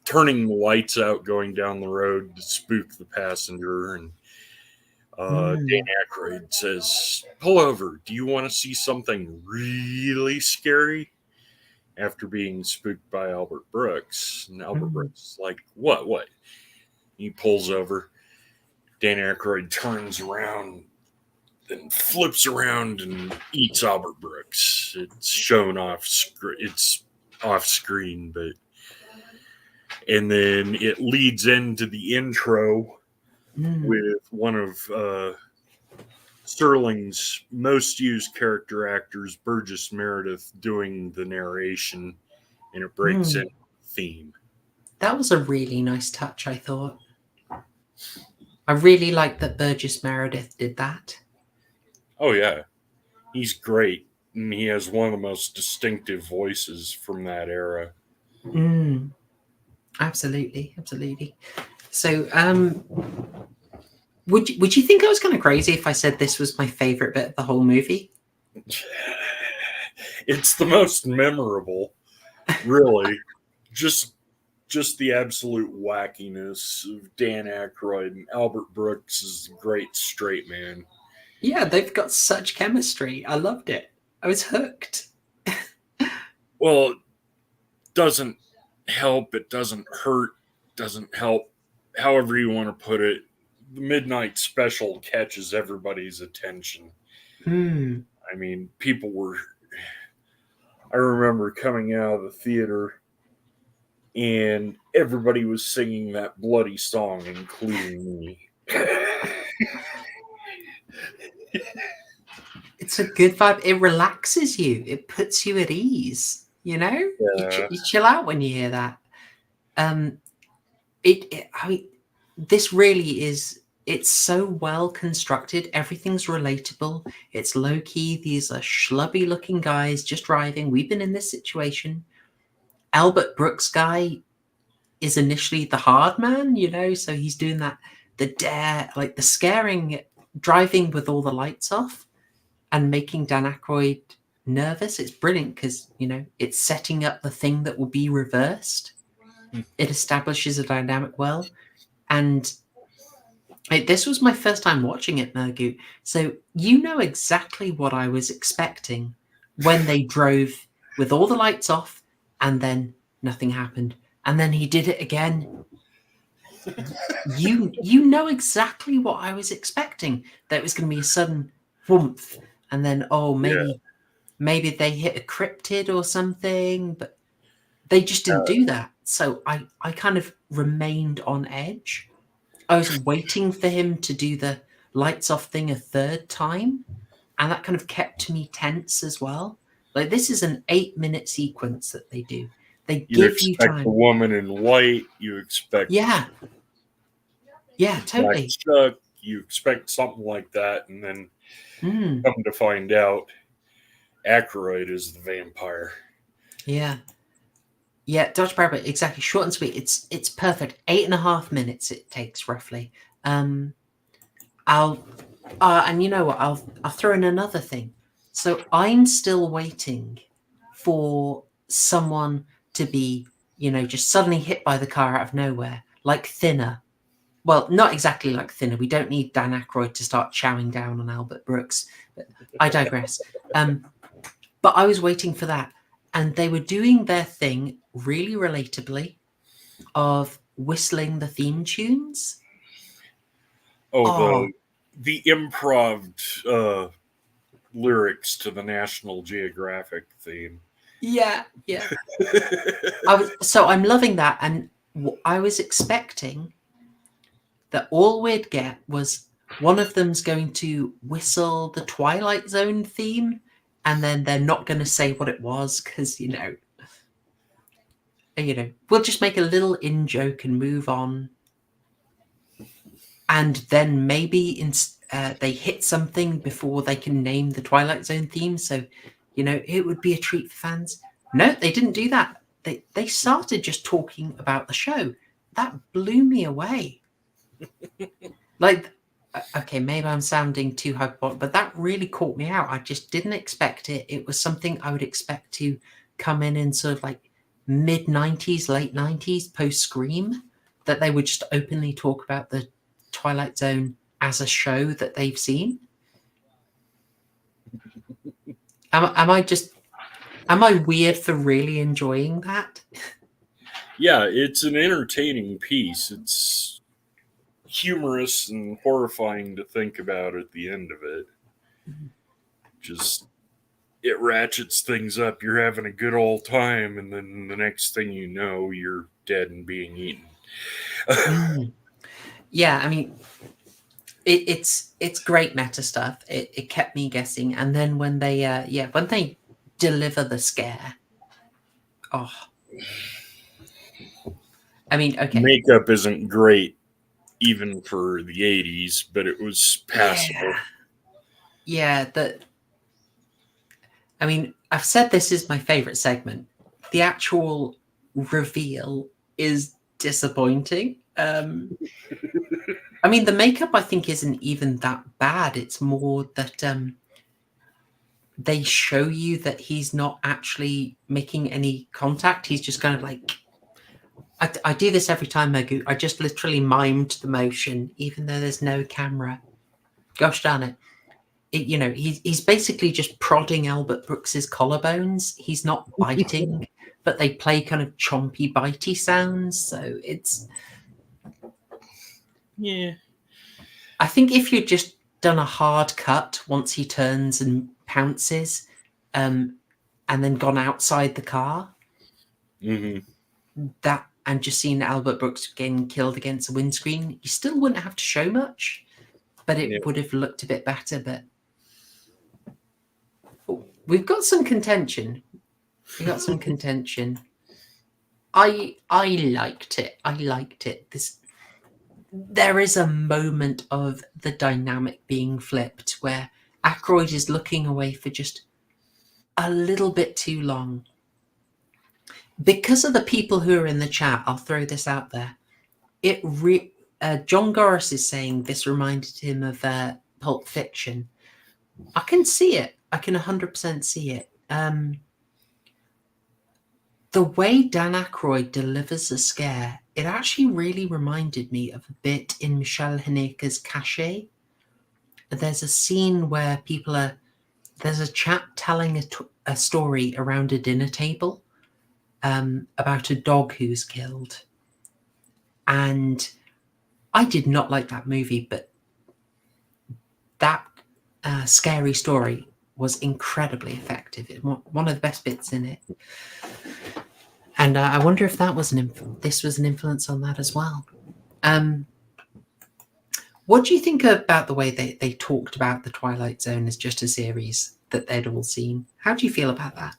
turning the lights out going down the road to spook the passenger. And Dan Aykroyd says, "Pull over. Do you want to see something really scary?" After being spooked by Albert Brooks. And Albert Brooks is like, What? He pulls over. Dan Aykroyd turns around, then flips around and eats Albert Brooks. It's shown off. It's off screen, but and then it leads into the intro with one of Serling's most used character actors, Burgess Meredith, doing the narration, and it breaks in theme. That was a really nice touch, I thought. I really like that Burgess Meredith did that. Oh, yeah. He's great. And he has one of the most distinctive voices from that era. Absolutely. So, would you think I was kind of crazy if I said this was my favorite bit of the whole movie? It's the most memorable, really. Just the absolute wackiness of Dan Aykroyd, and Albert Brooks is a great straight man. Yeah, they've got such chemistry. I loved it. I was hooked. Well, it doesn't help. It doesn't hurt. Doesn't help. However you want to put it. the midnight special catches everybody's attention. I mean, people were. I remember coming out of the theater and everybody was singing that bloody song, including me. It's a good vibe. It relaxes you. It puts you at ease. You know, Yeah. you chill out when you hear that. I mean, this really is. It's so well constructed. Everything's relatable. It's low key. These are schlubby looking guys just driving. We've been in this situation. Albert Brooks guy is initially the hard man, you know, so he's doing that, the dare, like the scaring, driving with all the lights off and making Dan Aykroyd nervous. It's brilliant because, you know, it's setting up the thing that will be reversed. It establishes a dynamic well. And this was my first time watching it, Murgoot. So you know exactly what I was expecting when they drove with all the lights off and then nothing happened. And then he did it again. You know exactly what I was expecting. That it was going to be a sudden whoomph. And then, maybe they hit a cryptid or something. But they just didn't do that. So I kind of remained on edge. I was waiting for him to do the lights off thing a third time. And that kind of kept me tense as well. Like, this is an 8-minute sequence that they do. They give you time. The woman in white. You expect. Yeah, totally. Chuck, you expect something like that. And then come to find out, Aykroyd is the vampire. Yeah, Dr. Barber, exactly. Short and sweet. It's perfect. 8.5 minutes it takes roughly. And you know what? I'll throw in another thing. So I'm still waiting for someone to be, you know, just suddenly hit by the car out of nowhere, like Thinner. Well, not exactly like Thinner. We don't need Dan Aykroyd to start chowing down on Albert Brooks. But I digress. But I was waiting for that. And they were doing their thing really relatably of whistling the theme tunes. The improv lyrics to the National Geographic theme. Yeah. I'm loving that. And I was expecting that all we'd get was one of them's going to whistle the Twilight Zone theme, and then they're not going to say what it was because, you know, we'll just make a little in-joke and move on. And then maybe they hit something before they can name the Twilight Zone theme. So, you know, it would be a treat for fans. No, they didn't do that. They started just talking about the show. That blew me away. Like, okay, maybe I'm sounding too hyperbolic, but that really caught me out. I just didn't expect it. It was something I would expect to come in sort of like mid-90s, late 90s, post-Scream, that they would just openly talk about the Twilight Zone as a show that they've seen. Am I weird for really enjoying that? Yeah, it's an entertaining piece. It's humorous and horrifying to think about at the end of it. Just, it ratchets things up. You're having a good old time, and then the next thing you know, you're dead and being eaten. Yeah, I mean, it's great meta stuff. It kept me guessing, and then when they deliver the scare, I mean, okay, Makeup isn't great even for the 80s, but it was passable. Yeah, I mean, I've said this is my favorite segment. The actual reveal is disappointing. I mean, the makeup I think isn't even that bad. It's more that they show you that he's not actually making any contact. He's just kind of like, I do this every time, Murgoot. I just literally mimed the motion, even though there's no camera. Gosh darn it. You know, he's basically just prodding Albert Brooks's collarbones. He's not biting, but they play kind of chompy, bitey sounds. So it's... Yeah. I think if you'd just done a hard cut once he turns and pounces, and then gone outside the car, that and just seen Albert Brooks getting killed against the windscreen, you still wouldn't have to show much, but it would have looked a bit better. But we've got some contention. I liked it. There is a moment of the dynamic being flipped where Aykroyd is looking away for just a little bit too long. Because of the people who are in the chat, I'll throw this out there. John Gorris is saying this reminded him of Pulp Fiction. I can see it. I can 100% see it. The way Dan Aykroyd delivers a scare, it actually really reminded me of a bit in Michel Haneke's Cachet. There's a scene where there's a chap telling a story around a dinner table about a dog who's killed. And I did not like that movie, but that scary story was incredibly effective. One of the best bits in it. And I wonder if that was this was an influence on that as well. What do you think about the way they talked about the Twilight Zone as just a series that they'd all seen? How do you feel about that?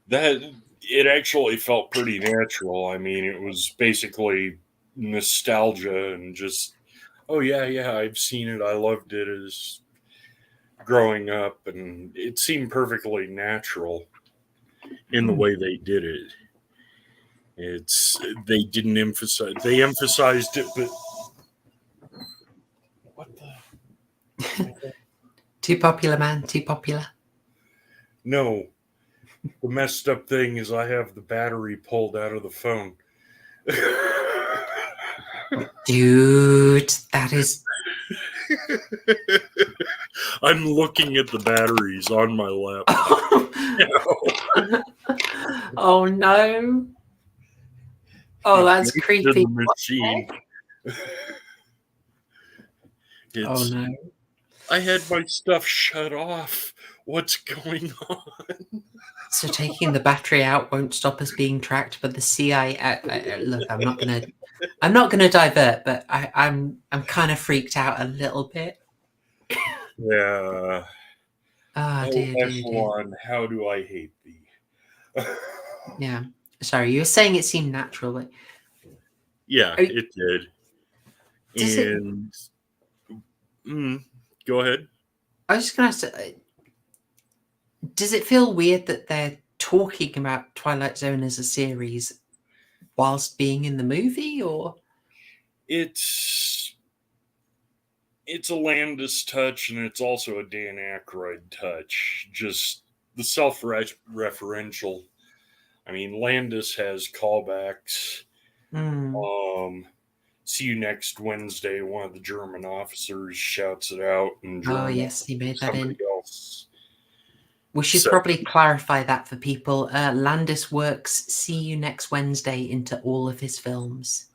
That it actually felt pretty natural. I mean, it was basically nostalgia and just, oh yeah, I've seen it. I loved it as growing up, and it seemed perfectly natural in the way they did it. They didn't emphasize. They emphasized it, but what the? Too popular, man. Too popular. No. The messed up thing is I have the battery pulled out of the phone. Dude, that is... I'm looking at the batteries on my laptop. Oh, no. Oh, that's creepy. Machine. Oh, no. I had my stuff shut off. What's going on? So taking the battery out won't stop us being tracked, but the CIA. Look, I'm not gonna divert, but I'm kind of freaked out a little bit. Yeah. Dear. How do I hate thee? Yeah. Sorry, you were saying it seemed natural. But... Yeah, it did. Go ahead. I was just gonna ask. Does it feel weird that they're talking about Twilight Zone as a series whilst being in the movie, or it's a Landis touch and it's also a Dan Aykroyd touch, just the self-referential. I mean, Landis has callbacks. See you next Wednesday. One of the German officers shouts it out in German. Oh yes, he made that in. Else. We should probably clarify that for people. Landis works "See You Next Wednesday" into all of his films.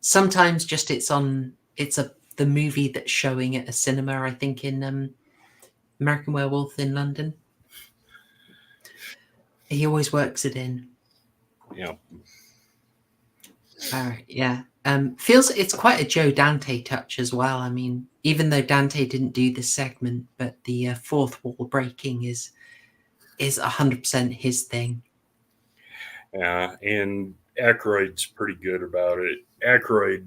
Sometimes just the movie that's showing at a cinema. I think in American Werewolf in London. He always works it in. Yeah. Yeah. Feels it's quite a Joe Dante touch as well. I mean, even though Dante didn't do this segment, but the fourth wall breaking is 100% his thing. Yeah, and Aykroyd's pretty good about it. Aykroyd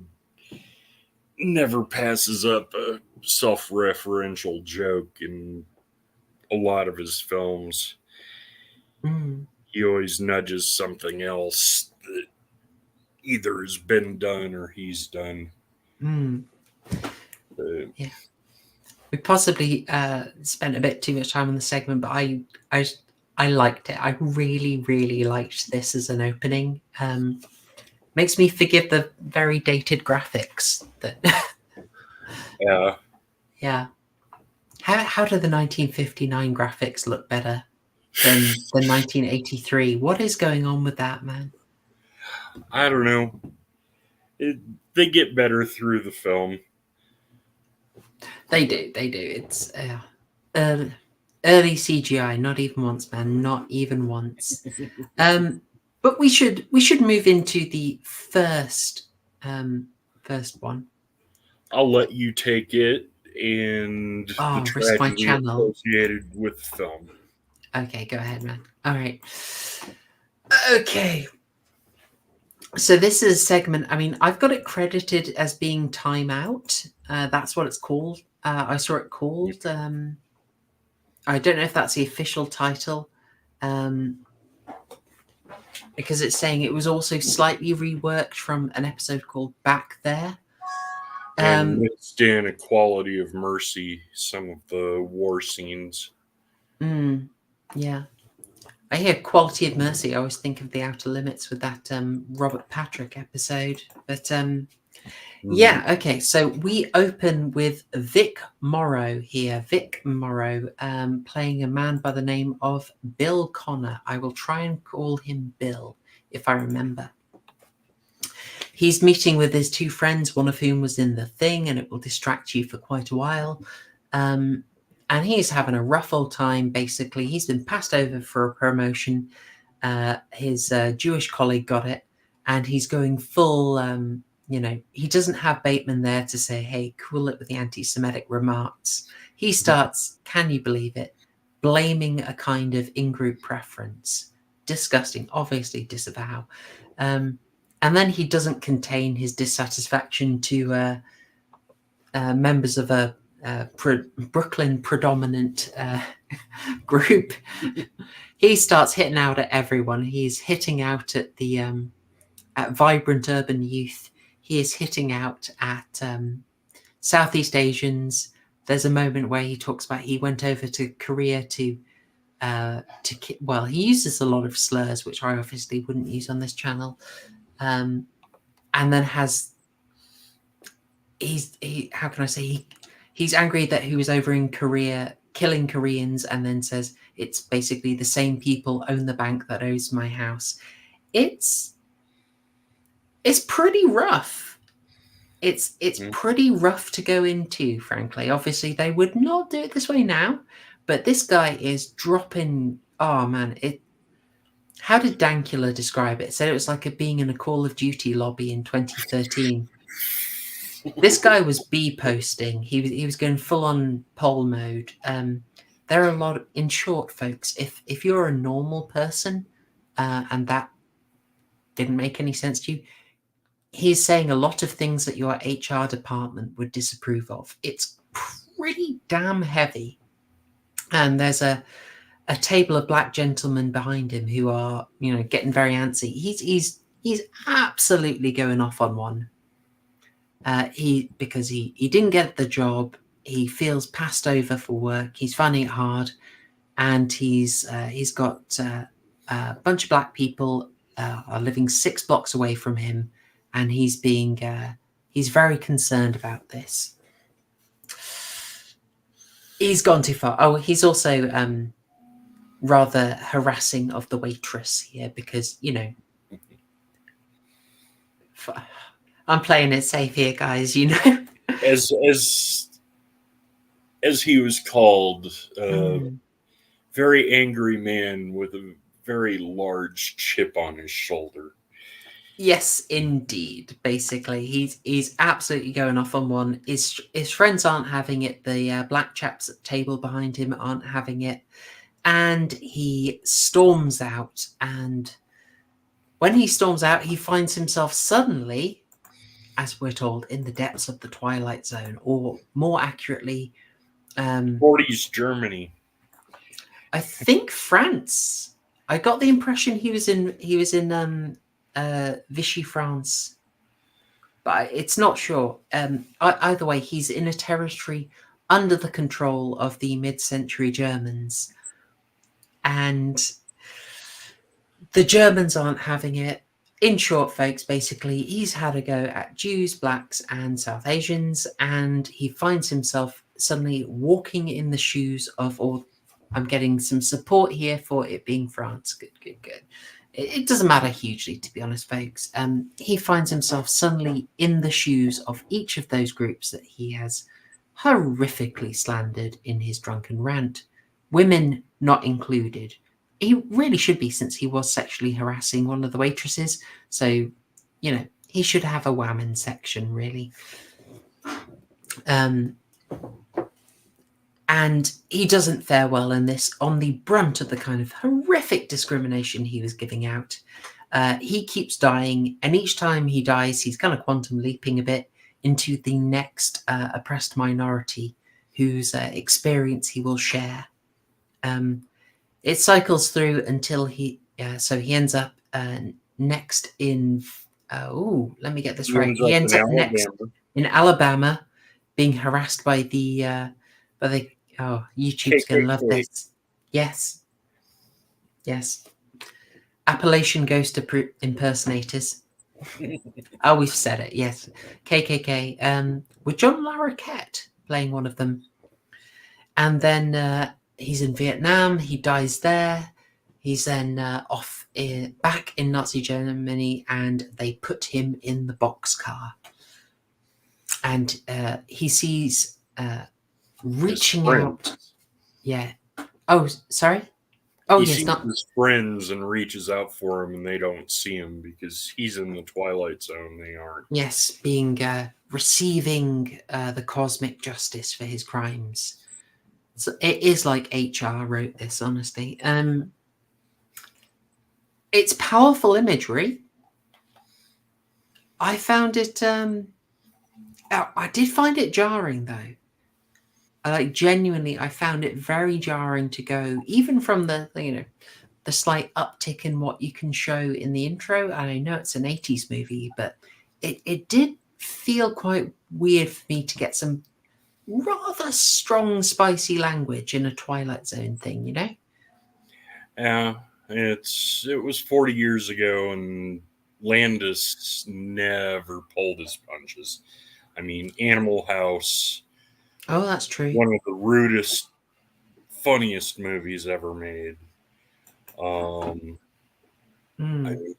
never passes up a self-referential joke in a lot of his films. He always nudges something else that either has been done or he's done. Yeah, we possibly spent a bit too much time on the segment, but I liked it. I really, really liked this as an opening. Makes me forgive the very dated graphics. That yeah. How do the 1959 graphics look better than the 1983? What is going on with that, man? I don't know. They get better through the film. They do. It's early CGI. Not even once, man. Not even once. But we should move into the first one. I'll let you take it and Oh, the risk my tragedy channel. associated with the film. Okay, go ahead, man. All right. Okay. So this is a segment. I mean, I've got it credited as being Time Out. That's what it's called. I saw it called. I don't know if that's the official title, because it's saying it was also slightly reworked from an episode called Back There. And mixed in a Quality of Mercy, some of the war scenes. Yeah. I hear Quality of Mercy. I always think of The Outer Limits with that Robert Patrick episode. But yeah, okay. So we open with Vic Morrow here. Vic Morrow playing a man by the name of Bill Connor. I will try and call him Bill if I remember. He's meeting with his two friends, one of whom was in The Thing, and it will distract you for quite a while. And he's having a rough old time, basically. He's been passed over for a promotion. His Jewish colleague got it, and he's going full, he doesn't have Bateman there to say, hey, cool it with the anti-Semitic remarks. He starts, can you believe it, blaming a kind of in-group preference. Disgusting, obviously disavow. And then he doesn't contain his dissatisfaction to members of a Brooklyn predominant group. He starts hitting out at everyone. He's hitting out at the at vibrant urban youth. He is hitting out at Southeast Asians. There's a moment where he talks about he went over to Korea to he uses a lot of slurs, which I obviously wouldn't use on this channel. And then how can I say, he's angry that he was over in Korea killing Koreans, and then says it's basically the same people own the bank that owns my house. It's pretty rough. It's pretty rough to go into, frankly. Obviously, they would not do it this way now, but this guy is dropping. Oh man, how did Dankula describe it? Said it was like being in a Call of Duty lobby in 2013. This guy was B-posting. He was going full on poll mode. There are a lot in short, folks. If you're a normal person, and that didn't make any sense to you, he's saying a lot of things that your HR department would disapprove of. It's pretty damn heavy. And there's a table of black gentlemen behind him who are, getting very antsy. He's absolutely going off on one. Because he didn't get the job, he feels passed over for work. He's finding it hard, and he's got a bunch of black people are living 6 blocks away from him, and he's very concerned about this. He's gone too far. Oh, he's also rather harassing of the waitress here because I'm playing it safe here, guys. As he was called, very angry man with a very large chip on his shoulder. Yes, indeed. Basically, he's absolutely going off on one. His friends aren't having it. The black chaps at the table behind him aren't having it, and he storms out. And when he storms out, he finds himself suddenly, as we're told, in the depths of the Twilight Zone, or more accurately, 40s Germany. I think France. I got the impression he was in Vichy France, but it's not sure. Either way, he's in a territory under the control of the mid-century Germans, and the Germans aren't having it. In short, folks, basically, he's had a go at Jews, blacks, and South Asians, and he finds himself suddenly walking in the shoes of, or I'm getting some support here for it being France. Good. it doesn't matter hugely, to be honest, folks. He finds himself suddenly in the shoes of each of those groups that he has horrifically slandered in his drunken rant, women not included. He really should be, since he was sexually harassing one of the waitresses. So, he should have a women section, really. And he doesn't fare well in this, on the brunt of the kind of horrific discrimination he was giving out. He keeps dying, and each time he dies, he's kind of quantum leaping a bit into the next oppressed minority whose experience he will share. It cycles through until he ends up next in... let me get this right. He ends up next in Alabama, being harassed by the YouTube's gonna love this. Yes. Appalachian Ghost impersonators. Oh, we've said it. Yes, KKK. With John Larroquette playing one of them, and then he's in Vietnam. He dies there. He's then back in Nazi Germany, and they put him in the boxcar, and he sees reaching out. Yeah. Oh, sorry. Oh, he yes. sees Not his friends and reaches out for him, and they don't see him because he's in the Twilight Zone. They aren't. Yes, being receiving the cosmic justice for his crimes. So it is like HR wrote this, honestly. It's powerful imagery. I found it. I did find it jarring, though. Genuinely, I found it very jarring to go, even from the slight uptick in what you can show in the intro. And I know it's an 80s movie, but it did feel quite weird for me to get some rather strong, spicy language in a Twilight Zone thing, Yeah, it was 40 years ago, and Landis never pulled his punches. I mean, Animal House. Oh, that's true. One of the rudest, funniest movies ever made. I mean,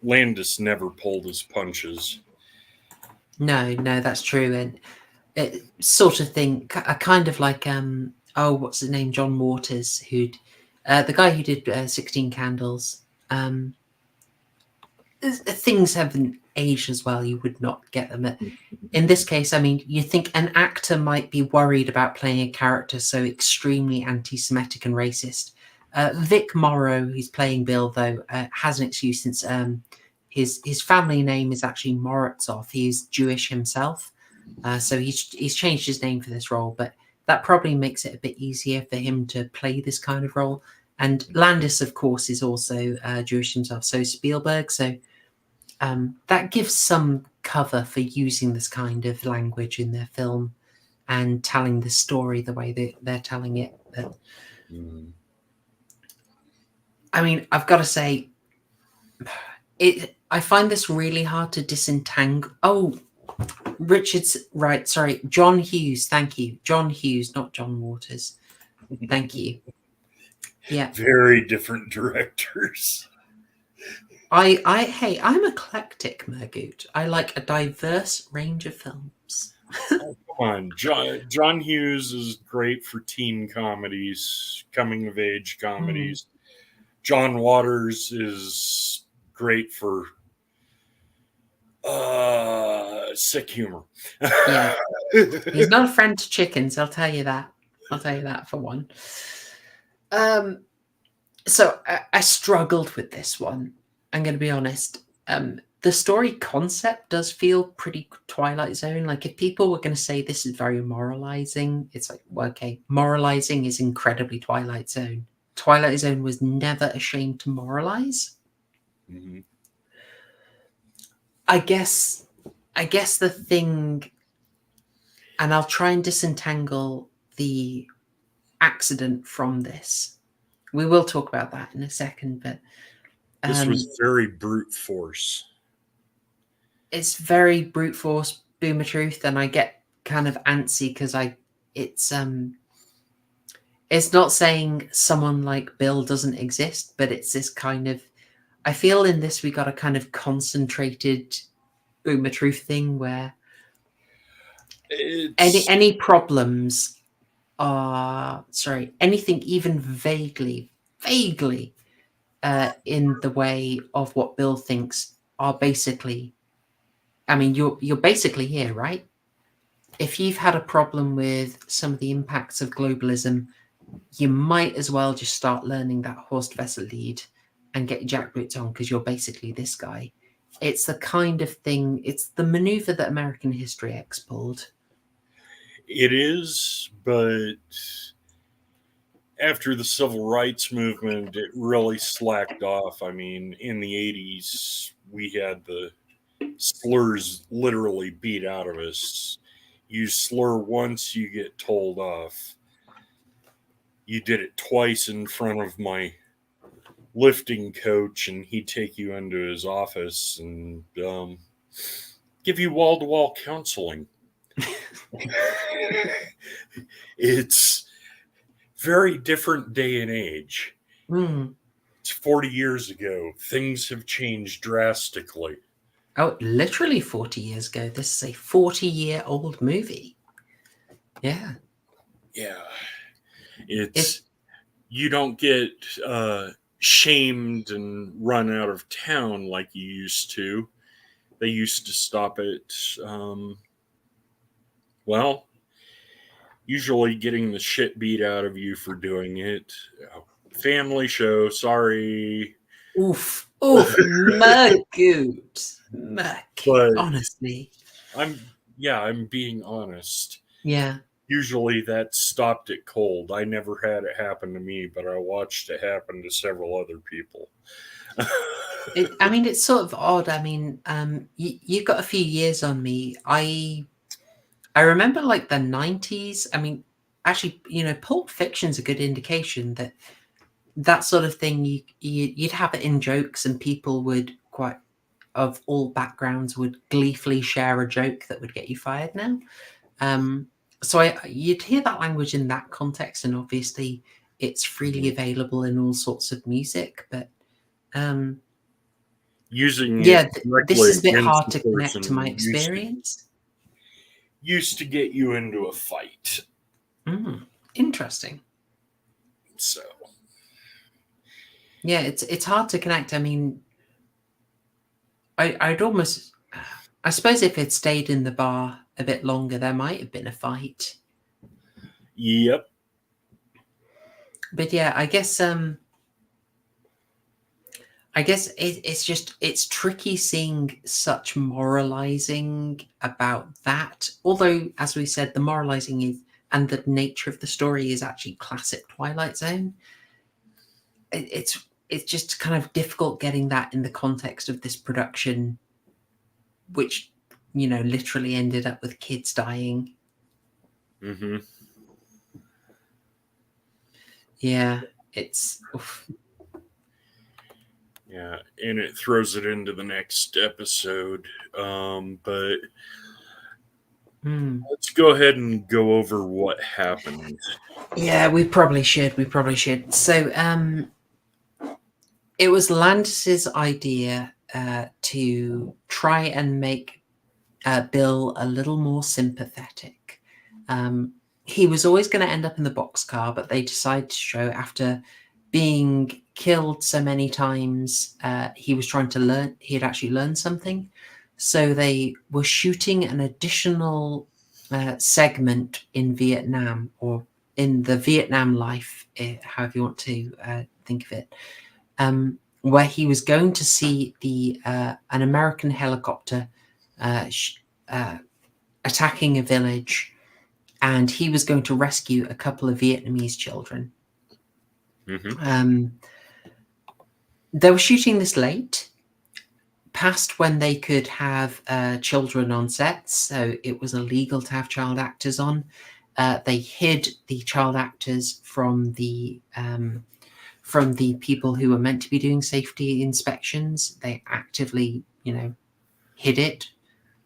Landis never pulled his punches. No, that's true. And it sort of thing, kind of like, what's his name? John Waters, the guy who did 16 Candles. Things haven't aged as well. You would not get them. In this case, I mean, you think an actor might be worried about playing a character so extremely anti-Semitic and racist. Vic Morrow, who's playing Bill, though, has an excuse, since his family name is actually Morozov. He's Jewish himself, so he's changed his name for this role. But that probably makes it a bit easier for him to play this kind of role. And Landis, of course, is also Jewish himself. So is Spielberg. So that gives some cover for using this kind of language in their film and telling the story the way they're telling it. But, I mean, I've got to say, I find this really hard to disentangle. Oh, Richard's right. Sorry, John Hughes. Thank you, John Hughes, not John Waters. Thank you. Yeah, very different directors. I'm eclectic, Murgoot. I like a diverse range of films. Oh, come on, John Hughes is great for teen comedies, coming of age comedies. John Waters is great for sick humor. Yeah, he's not a friend to chickens. I'll tell you that. For one. So I struggled with this one. I'm going to be honest. The story concept does feel pretty Twilight Zone. Like, if people were going to say this is very moralizing, it's like, well, okay, moralizing is incredibly Twilight Zone. Twilight Zone was never ashamed to moralize. Mm-hmm. I guess the thing, and I'll try and disentangle the accident from this. We will talk about that in a second, but this was very brute force. It's very brute force, Boomer Truth, and I get kind of antsy because it's it's not saying someone like Bill doesn't exist, but it's this kind of, I feel in this we got a kind of concentrated Uma Truth thing where any problems are, sorry, anything even vaguely in the way of what Bill thinks are basically, I mean, you're basically here, right? If you've had a problem with some of the impacts of globalism, you might as well just start learning that Horst Wessel lead and get your jackboots on, because you're basically this guy. It's the kind of thing, it's the maneuver that American History X pulled. It is, but after the civil rights movement, it really slacked off. I mean, in the 80s, we had the slurs literally beat out of us. You slur once, you get told off. You did it twice in front of my lifting coach, and he'd take you into his office and give you wall-to-wall counseling. It's very different day and age. It's 40 years ago. Things have changed drastically. Oh, literally 40 years ago. This is a 40-year-old movie. Yeah. Yeah. It's you don't get shamed and run out of town like you used to. They used to stop at, well, usually getting the shit beat out of you for doing it. Family show, sorry. Oof, Murgoot. But honestly. I'm being honest. Yeah. Usually that stopped it cold. I never had it happen to me, but I watched it happen to several other people. I mean, it's sort of odd. I mean, you've got a few years on me. I remember like the 90s. I mean, actually, Pulp Fiction's a good indication that sort of thing, you'd have it in jokes, and people would quite, of all backgrounds, would gleefully share a joke that would get you fired now. So you'd hear that language in that context, and obviously it's freely available in all sorts of music, but using this is a bit hard to connect to my experience. Used to get you into a fight. Interesting. So yeah, it's hard to connect. I mean, I'd almost, I suppose if it stayed in the bar a bit longer, there might have been a fight. Yep. But yeah, I guess it's tricky seeing such moralizing about that. Although, as we said, the moralizing is, and the nature of the story is actually classic Twilight Zone. It's just kind of difficult getting that in the context of this production, which, literally ended up with kids dying. Mm-hmm. Yeah, it's... Oof. Yeah, and it throws it into the next episode. But let's go ahead and go over what happened. Yeah, we probably should. So, it was Landis's idea to try and make Bill a little more sympathetic. He was always going to end up in the boxcar, but they decided to show, after being killed so many times, he was trying to learn. He had actually learned something. So they were shooting an additional segment in Vietnam, or in the Vietnam life, however you want to think of it, where he was going to see an American helicopter attacking a village, and he was going to rescue a couple of Vietnamese children. Mm-hmm. They were shooting this late, past when they could have children on sets, so it was illegal to have child actors on. They hid the child actors from the people who were meant to be doing safety inspections. They actively, hid it.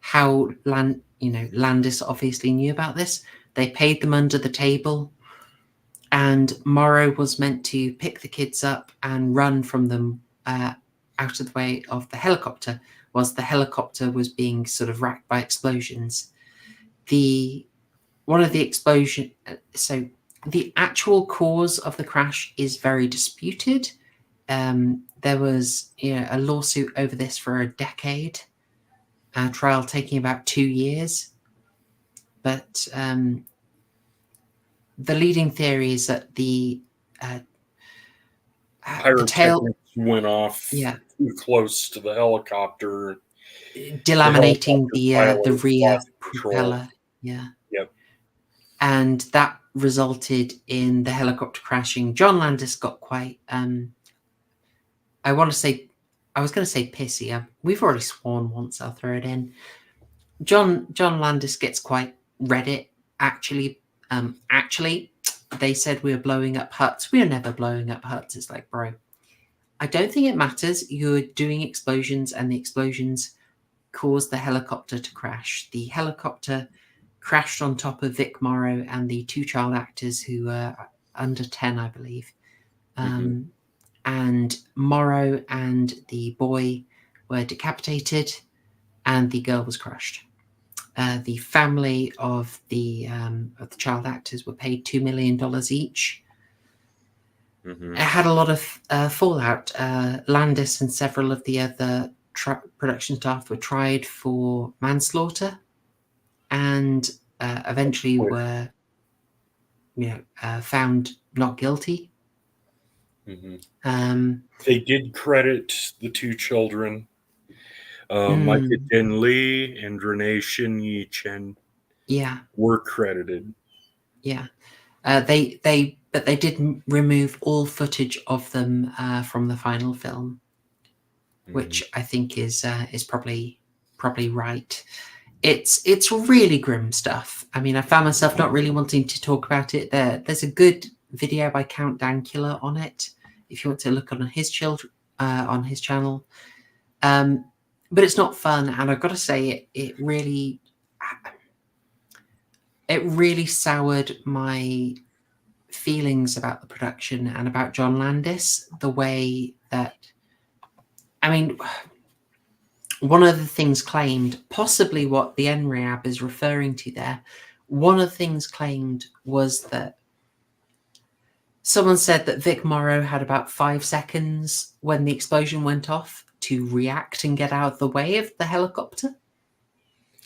How Landis obviously knew about this. They paid them under the table. and Morrow was meant to pick the kids up and run from them out of the way of the helicopter, whilst the helicopter was being sort of racked by explosions. One of the explosion, so the actual cause of the crash is very disputed. There was a lawsuit over this for a decade, a trial taking about 2 years. But the leading theory is that the tail went off too close to the helicopter, delaminating the rear propeller. Yep. And that resulted in the helicopter crashing. John Landis got quite I was going to say pissy. We've already sworn once, I'll throw it in. John Landis gets quite Reddit. Actually, they said we were blowing up huts. We are never blowing up huts. It's like, bro, I don't think it matters. You're doing explosions, and the explosions caused the helicopter to crash. The helicopter crashed on top of Vic Morrow and the 2 child actors who were under 10, I believe. And Morrow and the boy were decapitated, and the girl was crushed. The family of the child actors were paid $2 million each. It had a lot of fallout. Landis and several of the other production staff were tried for manslaughter, and eventually were, found not guilty. They did credit the 2 children. Micah Den Lee and Renee Shin Yi Chen were credited. But they did remove all footage of them from the final film, which I think is probably right. It's really grim stuff. I mean, I found myself not really wanting to talk about it. There's a good video by Count Dankula on it if you want to look on his channel. But it's not fun, and I've got to say it really soured my feelings about the production and about John Landis. The way that, I mean, one of the things claimed, possibly what the NREAB is referring to there, one of the things claimed was that someone said that Vic Morrow had about 5 seconds when the explosion went off to react and get out of the way of the helicopter.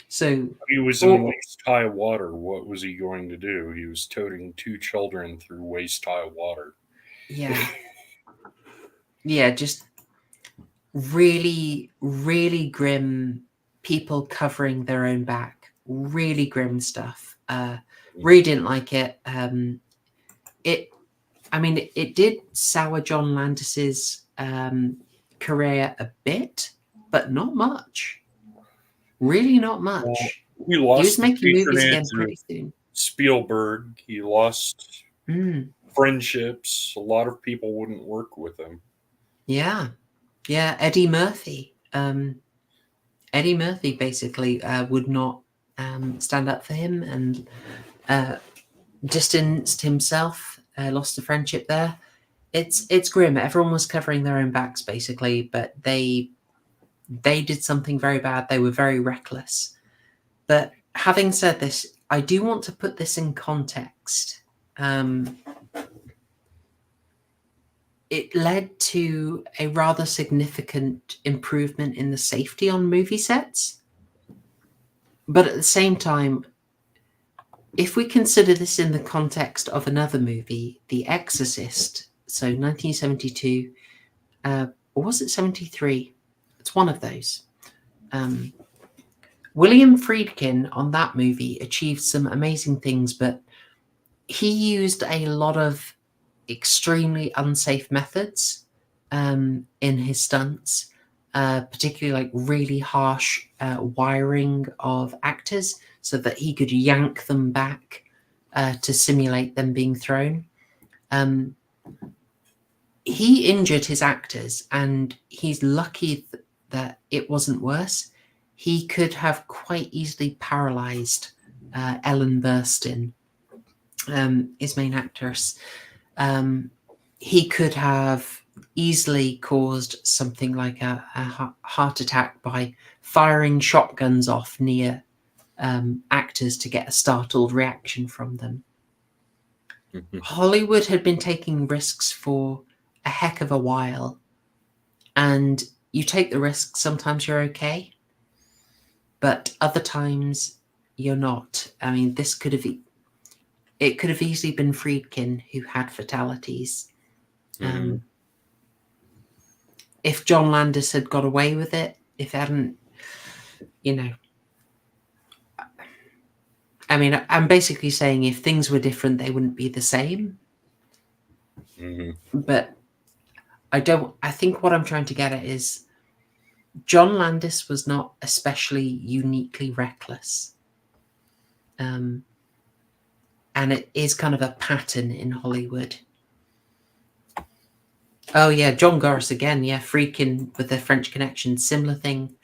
So he was in waist-high water. What was he going to do? He was toting 2 children through waist-high water. Just really, really grim people covering their own back. Really grim stuff. Really didn't like it. It did sour John Landis's career a bit, but not much. Really not much. Well, he was making movies again pretty soon. Spielberg. He lost friendships. A lot of people wouldn't work with him. Yeah. Eddie Murphy. Eddie Murphy basically would not stand up for him and distanced himself. Lost a friendship there. It's grim. Everyone was covering their own backs basically, but they did something very bad. They were very reckless. But having said this, I do want to put this in context. It led to a rather significant improvement in the safety on movie sets. But at the same time, if we consider this in the context of another movie, The Exorcist, so 1972, or was it 73? It's one of those. William Friedkin on that movie achieved some amazing things, but he used a lot of extremely unsafe methods in his stunts, particularly like really harsh wiring of actors so that he could yank them back to simulate them being thrown. He injured his actors, and he's lucky that it wasn't worse. He could have quite easily paralyzed Ellen Burstyn his main actress, he could have easily caused something like a heart attack by firing shotguns off near actors to get a startled reaction from them. Hollywood had been taking risks for a heck of a while, and you take the risk, sometimes you're okay, but other times you're not. I mean, this could have easily been Friedkin who had fatalities. If John Landis had got away with it, if it hadn't, I mean, I'm basically saying if things were different, they wouldn't be the same. But I think what I'm trying to get at is John Landis was not especially uniquely reckless. And it is kind of a pattern in Hollywood. Oh, yeah, John Gores again. Yeah, Friedkin with the French Connection, similar thing.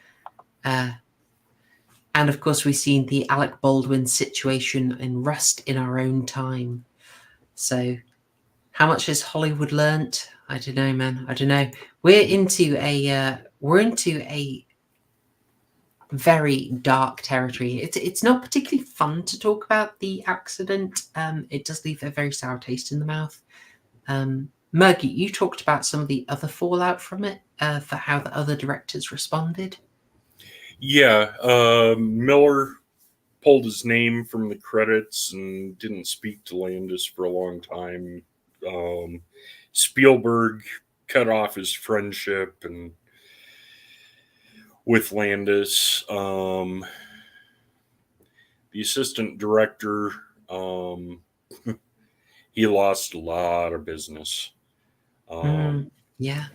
And, of course, we've seen the Alec Baldwin situation in Rust in our own time. So how much has Hollywood learnt? I don't know, man. I don't know. We're into a very dark territory. It's not particularly fun to talk about the accident. It does leave a very sour taste in the mouth. Murgoot, you talked about some of the other fallout from it, for how the other directors responded. Yeah, Miller pulled his name from the credits and didn't speak to Landis for a long time. Spielberg cut off his friendship and with Landis. The assistant director, he lost a lot of business. Yeah.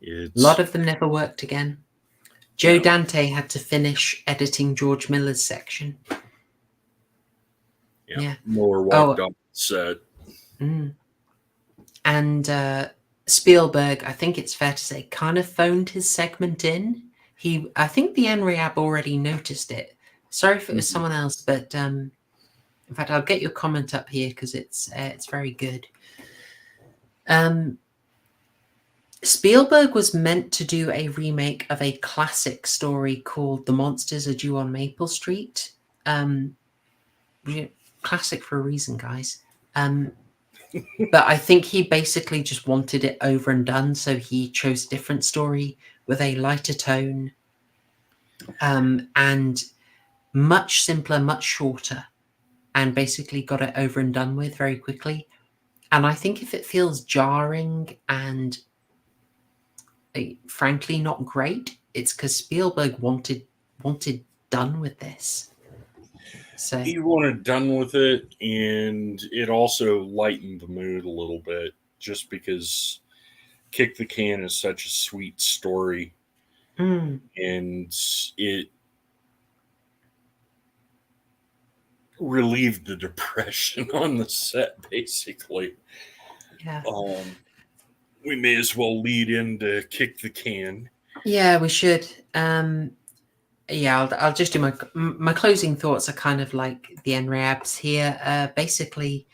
A lot of them never worked again. Joe Dante had to finish editing George Miller's section. Yeah. Miller walked off the set. And Spielberg, I think it's fair to say, kind of phoned his segment in. I think the NREAB already noticed it. Sorry if it was someone else, but in fact, I'll get your comment up here because it's very good. Spielberg was meant to do a remake of a classic story called The Monsters Are Due on Maple Street. Classic for a reason, guys. But I think he basically just wanted it over and done, so he chose a different story with a lighter tone, and much simpler, much shorter, and basically got it over and done with very quickly. And I think if it feels jarring and frankly not great, it's because Spielberg wanted done with this. So he wanted done with it, and it also lightened the mood a little bit, just because Kick the Can is such a sweet story, and it relieved the depression on the set, basically. Yeah. We may as well lead into Kick the Can. Yeah, we should. I'll just do my closing thoughts are kind of like the NREABs here. Basically,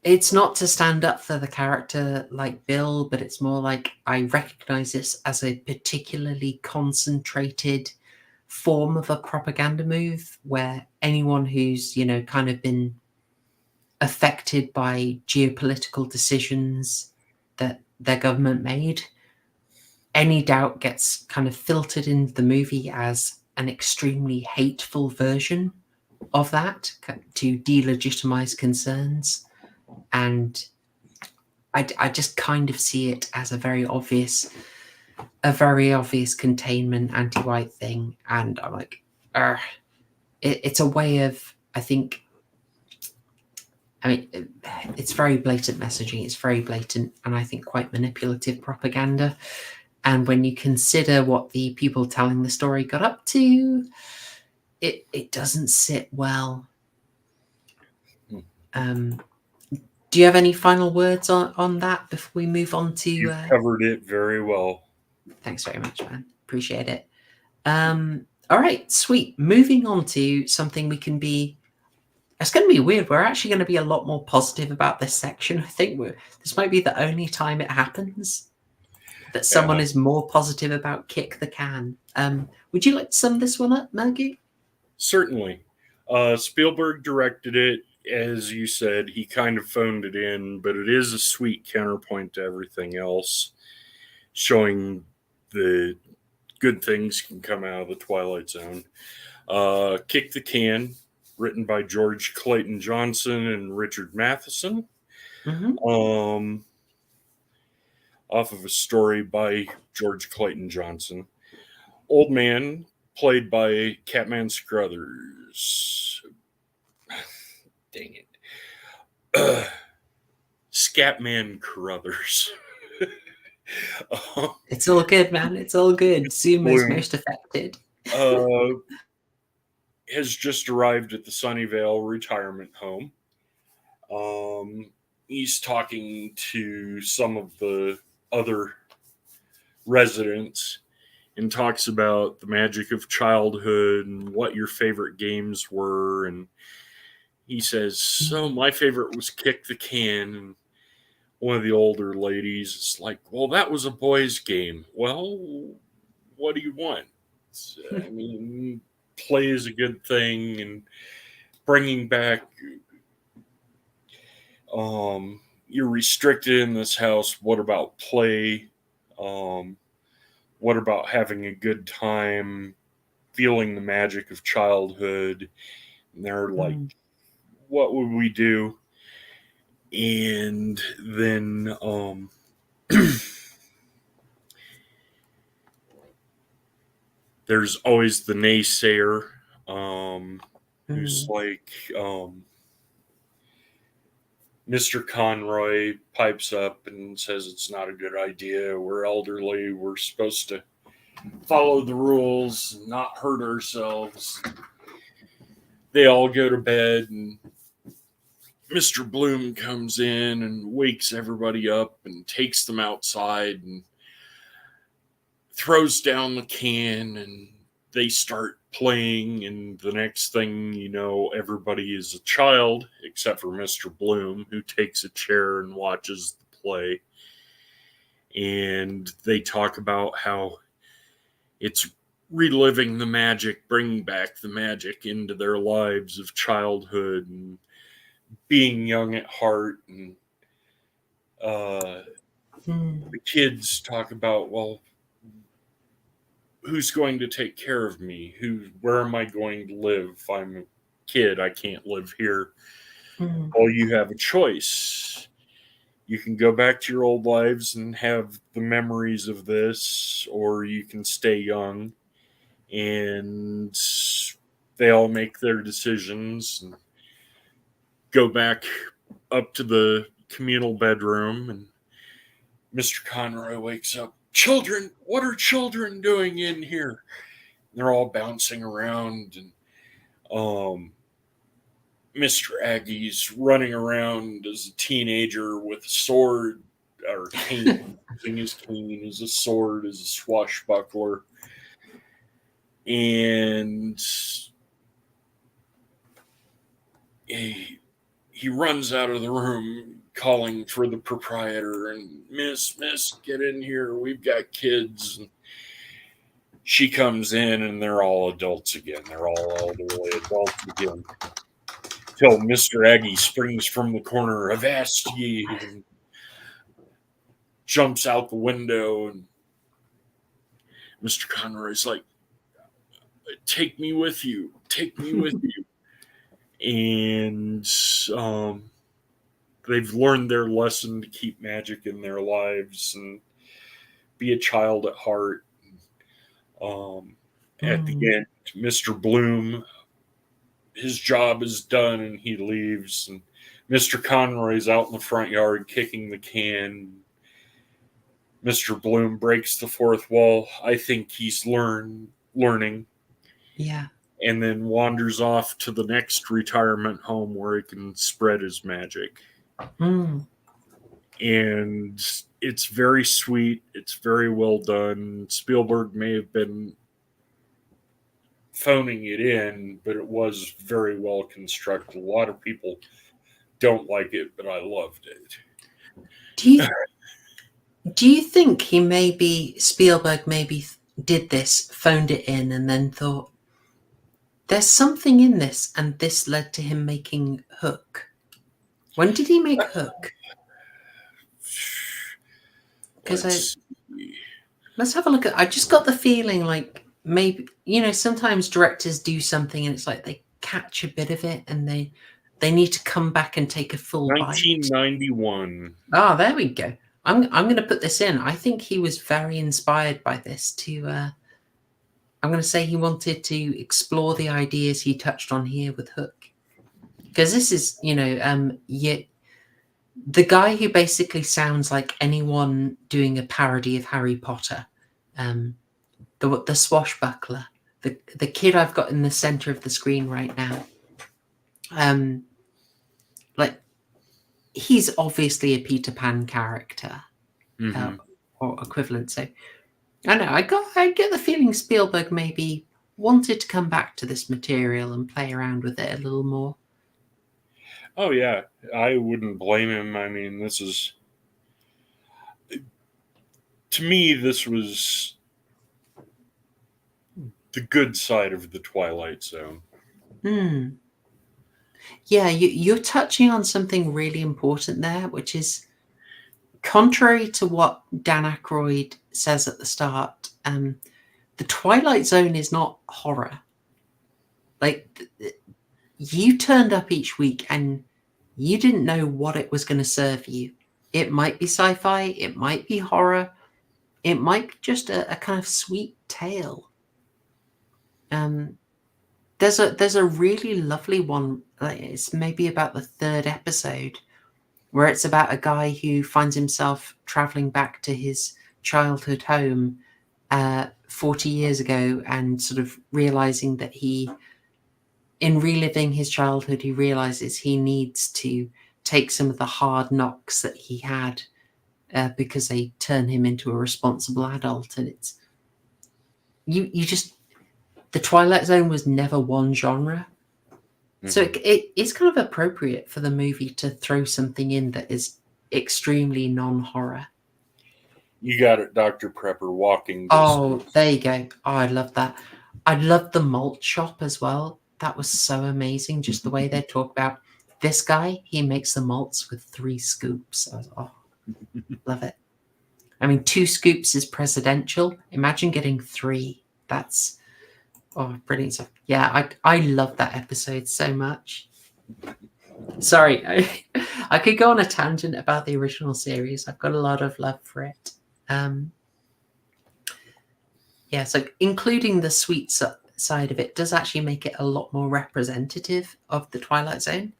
it's not to stand up for the character like Bill, but it's more like I recognize this as a particularly concentrated form of a propaganda move where anyone who's, kind of been affected by geopolitical decisions that their government made, any doubt gets kind of filtered into the movie as an extremely hateful version of that to delegitimize concerns. And I just kind of see it as a very obvious containment anti-white thing. And I'm like, it's a way of, it's very blatant messaging. It's very blatant and I think quite manipulative propaganda. And when you consider what the people telling the story got up to, it doesn't sit well. Do you have any final words on that before we move on to... You covered it very well. Thanks very much, man. Appreciate it. All right, sweet. Moving on to something we can be. It's going to be weird. We're actually going to be a lot more positive about this section. I think this might be the only time it happens that someone is more positive about Kick the Can. Would you like to sum this one up, Murgoot? Certainly. Spielberg directed it. As you said, he kind of phoned it in, but it is a sweet counterpoint to everything else, showing the good things can come out of the Twilight Zone. Kick the Can, written by George Clayton Johnson and Richard Matheson. Mm-hmm. Off of a story by George Clayton Johnson. Old Man, played by Catman Scruthers. Dang it. Scatman Carruthers. It's all good, man. It's all good. Sumo's most affected. Has just arrived at the Sunnyvale retirement home. He's talking to some of the other residents and talks about the magic of childhood and what your favorite games were. And he says, so my favorite was Kick the Can. And one of the older ladies is like, well, that was a boy's game. Well, what do you want? I mean, play is a good thing, and bringing back you're restricted in this house. What about play? What about having a good time, feeling the magic of childhood? And they're like, what would we do? And then there's always the naysayer who's like, Mr. Conroy pipes up and says it's not a good idea. We're elderly. We're supposed to follow the rules and not hurt ourselves. They all go to bed, and Mr. Bloom comes in and wakes everybody up and takes them outside and throws down the can, and they start playing, and the next thing you know, everybody is a child except for Mr. Bloom, who takes a chair and watches the play. And they talk about how it's reliving the magic, bringing back the magic into their lives of childhood and being young at heart. And the kids talk about, well, who's going to take care of me? Where am I going to live? If I'm a kid, I can't live here. Well, you have a choice. You can go back to your old lives and have the memories of this, or you can stay young. And they all make their decisions and go back up to the communal bedroom, and Mr. Conroy wakes up. Children, what are children doing in here? They're all bouncing around, and Mr. Aggie's running around as a teenager with a sword or cane, using his cane as a sword, as a swashbuckler. And he runs out of the room calling for the proprietor, and miss, get in here, we've got kids. And she comes in, and they're all adults again. They're all elderly adults again. Till Mr. Aggie springs from the corner, avast ye, and jumps out the window. And Mr. Conroy's like, take me with you. Take me with you. And they've learned their lesson to keep magic in their lives and be a child at heart. At the end, Mr. Bloom, his job is done, and he leaves. And Mr. Conroy's out in the front yard kicking the can. Mr. Bloom breaks the fourth wall. I think he's learning. Yeah. And then wanders off to the next retirement home where he can spread his magic. And it's very sweet. It's very well done. Spielberg may have been phoning it in, but it was very well constructed. A lot of people don't like it, but I loved it. Do you think Spielberg maybe did this, phoned it in, and then thought, there's something in this, and this led to him making Hook? When did he make Hook? Because let's have a look at. I just got the feeling like maybe, sometimes directors do something and it's like they catch a bit of it and they need to come back and take a full 1991. Oh, there we go. I'm going to put this in. I think he was very inspired by this to. I'm going to say he wanted to explore the ideas he touched on here with Hook, because this is, the guy who basically sounds like anyone doing a parody of Harry Potter, the swashbuckler, the kid I've got in the center of the screen right now. Like, he's obviously a Peter Pan character, or equivalent. So I know I get the feeling Spielberg maybe wanted to come back to this material and play around with it a little more. Oh yeah, I wouldn't blame him. I mean, this was the good side of the Twilight Zone. Yeah, you're touching on something really important there, which is contrary to what Dan Aykroyd says at the start. The Twilight Zone is not horror. Like, you turned up each week and you didn't know what it was going to serve you. It might be sci-fi, it might be horror, it might be just a kind of sweet tale. There's a really lovely one. It's maybe about the third episode, where it's about a guy who finds himself traveling back to his childhood home 40 years ago, and sort of realizing that in reliving his childhood, he realizes he needs to take some of the hard knocks that he had because they turn him into a responsible adult. And it's the Twilight Zone was never one genre. So it is kind of appropriate for the movie to throw something in that is extremely non-horror. You got it, Dr. Prepper walking. Oh, there you go. Oh, I love that. I love the malt shop as well. That was so amazing. Just the way they talk about this guy, he makes the malts with 3 scoops. Love it. I mean, 2 scoops is presidential. Imagine getting 3. That's brilliant stuff. Yeah, I love that episode so much. Sorry, I could go on a tangent about the original series. I've got a lot of love for it. Yeah, so including the sweet side of it does actually make it a lot more representative of the Twilight Zone.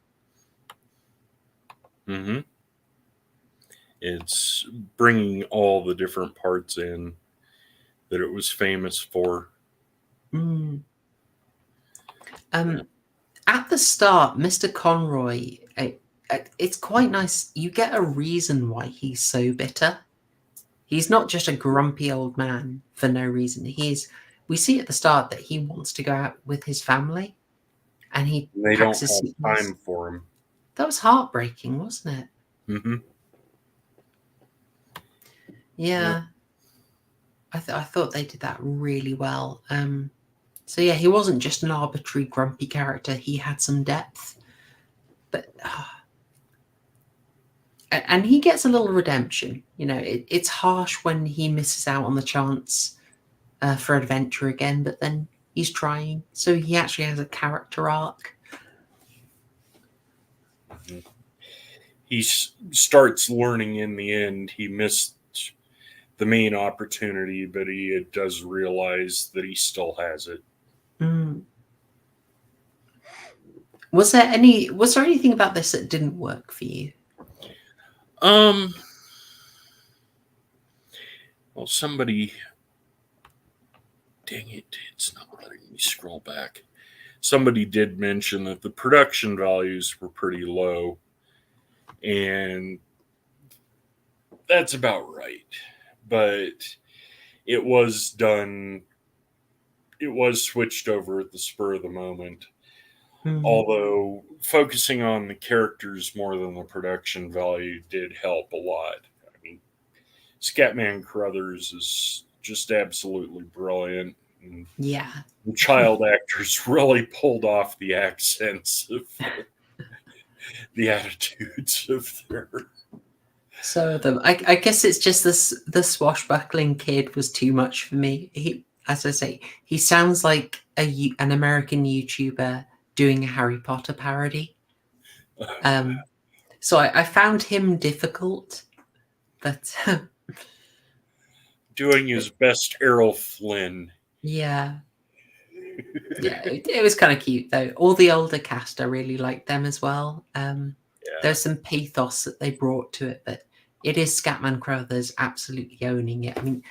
It's bringing all the different parts in that it was famous for. At the start, Mr. Conroy, it's quite nice. You get a reason why he's so bitter. He's not just a grumpy old man for no reason. We see at the start that he wants to go out with his family, and they don't have time for him. That was heartbreaking, wasn't it? Yeah. I thought they did that really well. So yeah, he wasn't just an arbitrary grumpy character. He had some depth, but and he gets a little redemption. It's harsh when he misses out on the chance for adventure again, but then he's trying. So he actually has a character arc. He starts learning in the end. He missed the main opportunity, but he does realize that he still has it. Was there anything about this that didn't work for you? Well, somebody, dang it, it's not letting me scroll back. Somebody did mention that the production values were pretty low, and that's about right. But it was done it was switched over at the spur of the moment. Hmm. Although focusing on the characters more than the production value did help a lot. I mean, Scatman Crothers is just absolutely brilliant. And Yeah. the child actors really pulled off the accents of the attitudes of their. So I guess it's just this the swashbuckling kid was too much for me. He, as I say, he sounds like an American YouTuber doing a Harry Potter parody. So I found him difficult, but Doing his best Errol Flynn. yeah, it was kind of cute though. All the older cast, I really liked them as well. There's some pathos that they brought to it, but it is Scatman Crothers absolutely owning it. I mean,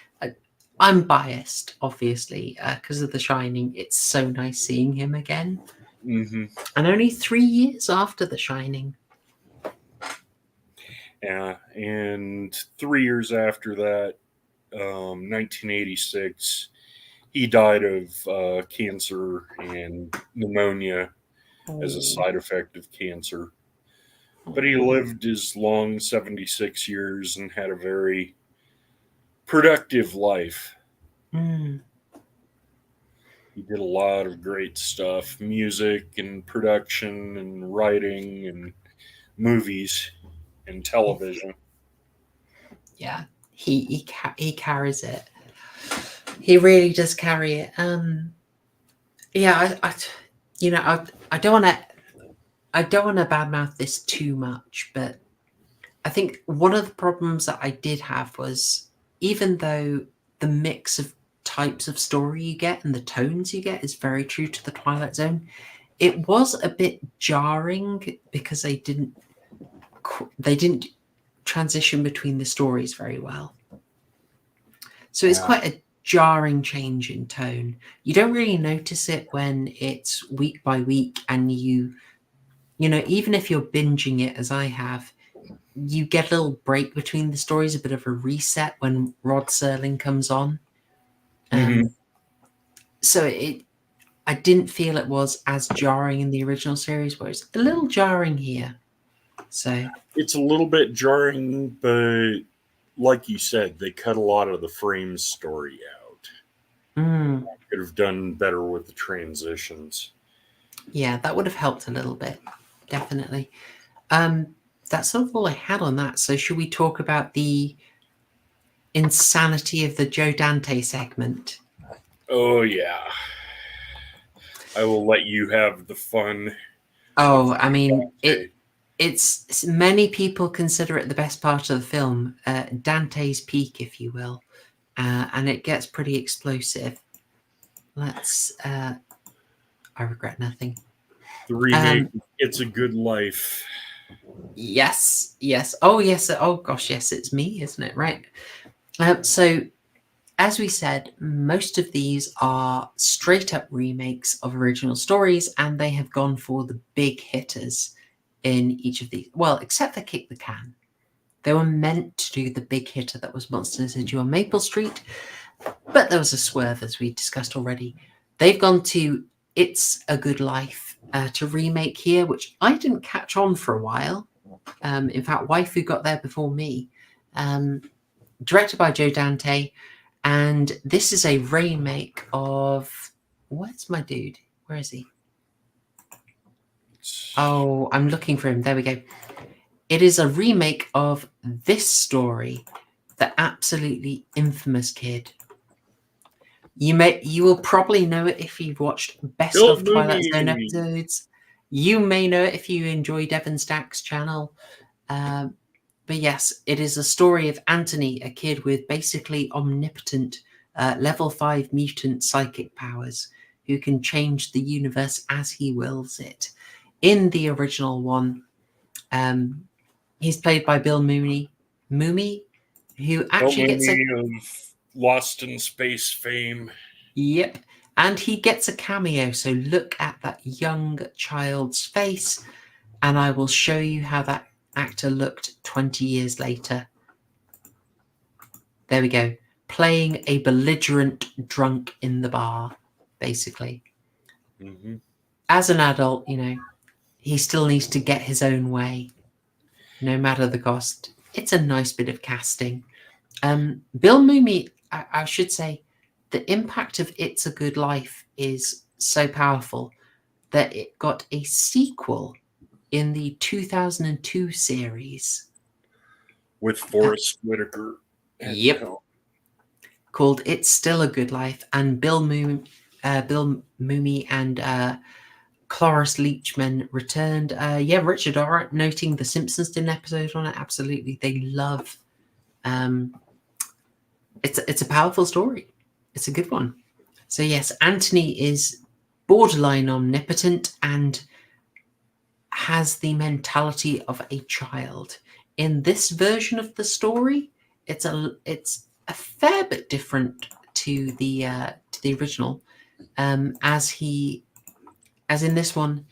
I'm biased, obviously, because of The Shining. It's so nice seeing him again. Mm-hmm. And only 3 years after The Shining. Yeah, and 3 years after that, 1986, he died of cancer and pneumonia as a side effect of cancer. But he lived his long 76 years and had a very productive life. Mm. He did a lot of great stuff, music and production and writing and movies and television. Yeah, he carries it. He really does carry it. Yeah, I don't want to badmouth this too much, but I think one of the problems that I did have was, even though the mix of types of story you get and the tones you get is very true to the Twilight Zone, it was a bit jarring because they didn't transition between the stories very well. So it's quite a jarring change in tone. You don't really notice it when it's week by week, and you know, even if you're binging it as I have, you get a little break between the stories, a bit of a reset when Rod Serling comes on. So I didn't feel it was as jarring in the original series, where it's a little jarring here. So it's a little bit jarring, but like you said, they cut a lot of the Frames story out. Could have done better with the transitions. Yeah, that would have helped a little bit, definitely. That's sort of all I had on that. So should we talk about the insanity of the Joe Dante segment? Oh yeah, I will let you have the fun. Oh, I mean, it's many people consider it the best part of the film, Dante's peak, if you will, and it gets pretty explosive. Let's. I regret nothing. The remake, It's a Good Life. Yes. Oh, yes. Oh, gosh, yes, it's me, isn't it? Right. So, as we said, most of these are straight up remakes of original stories, and they have gone for the big hitters in each of these. Well, except for Kick the Can. They were meant to do the big hitter that was Monsters Into on Maple Street, but there was a swerve, as we discussed already. They've gone to It's a Good Life to remake here, which I didn't catch on for a while. In fact, Waifu got there before me. Directed by Joe Dante, and this is a remake of... Where's my dude? Where is he? Oh, I'm looking for him. There we go. It is a remake of this story, The Absolutely Infamous Kid. You will probably know it if you've watched Best of Twilight Zone episodes. You may know it if you enjoy Devon Stack's channel. But yes, it is a story of Anthony, a kid with basically omnipotent level 5 mutant psychic powers who can change the universe as he wills it. In the original one, he's played by Bill Mooney, who actually gets of Lost in Space fame. Yep. And he gets a cameo. So look at that young child's face, and I will show you how that actor looked 20 years later. There we go. Playing a belligerent drunk in the bar. basically. Mm-hmm. As an adult, he still needs to get his own way, no matter the cost. It's a nice bit of casting. Bill Mumy, I should say, the impact of It's a Good Life is so powerful that it got a sequel in the 2002 series. With Forrest Whitaker. Yep. Called It's Still a Good Life, and Bill Mumy and Cloris Leachman returned. Richard R. noting the Simpsons did an episode on it. Absolutely, they love. It's a powerful story. It's a good one. So yes, Anthony is borderline omnipotent and has the mentality of a child. In this version of the story, it's a fair bit different to the original. As in this one,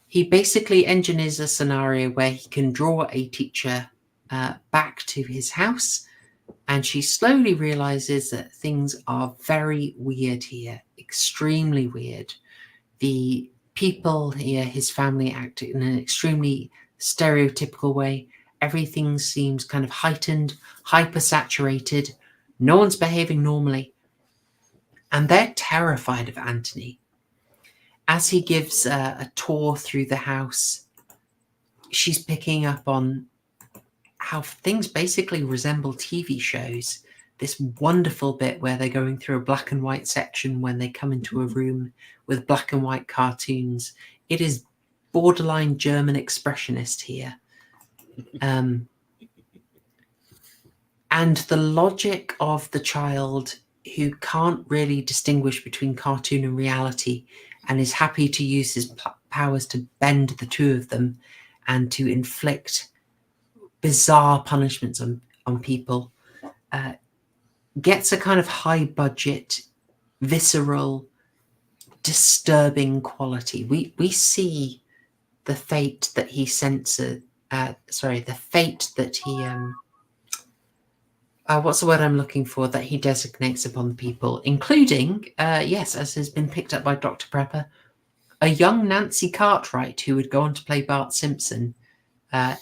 he basically engineers a scenario where he can draw a teacher back to his house, and she slowly realizes that things are very weird here, extremely weird. The people here, his family, act in an extremely stereotypical way. Everything seems kind of heightened, hyper-saturated. No one's behaving normally. And they're terrified of Anthony. As he gives a tour through the house, she's picking up on how things basically resemble TV shows. This wonderful bit where they're going through a black and white section when they come into a room with black and white cartoons. It is borderline German expressionist here. And the logic of the child who can't really distinguish between cartoon and reality and is happy to use his powers to bend the two of them and to inflict bizarre punishments on people, gets a kind of high budget, visceral, disturbing quality. We see the fate that he censored. The fate that he what's the word I'm looking for? That he designates upon people, including yes, as has been picked up by Dr. Prepper, a young Nancy Cartwright who would go on to play Bart Simpson. A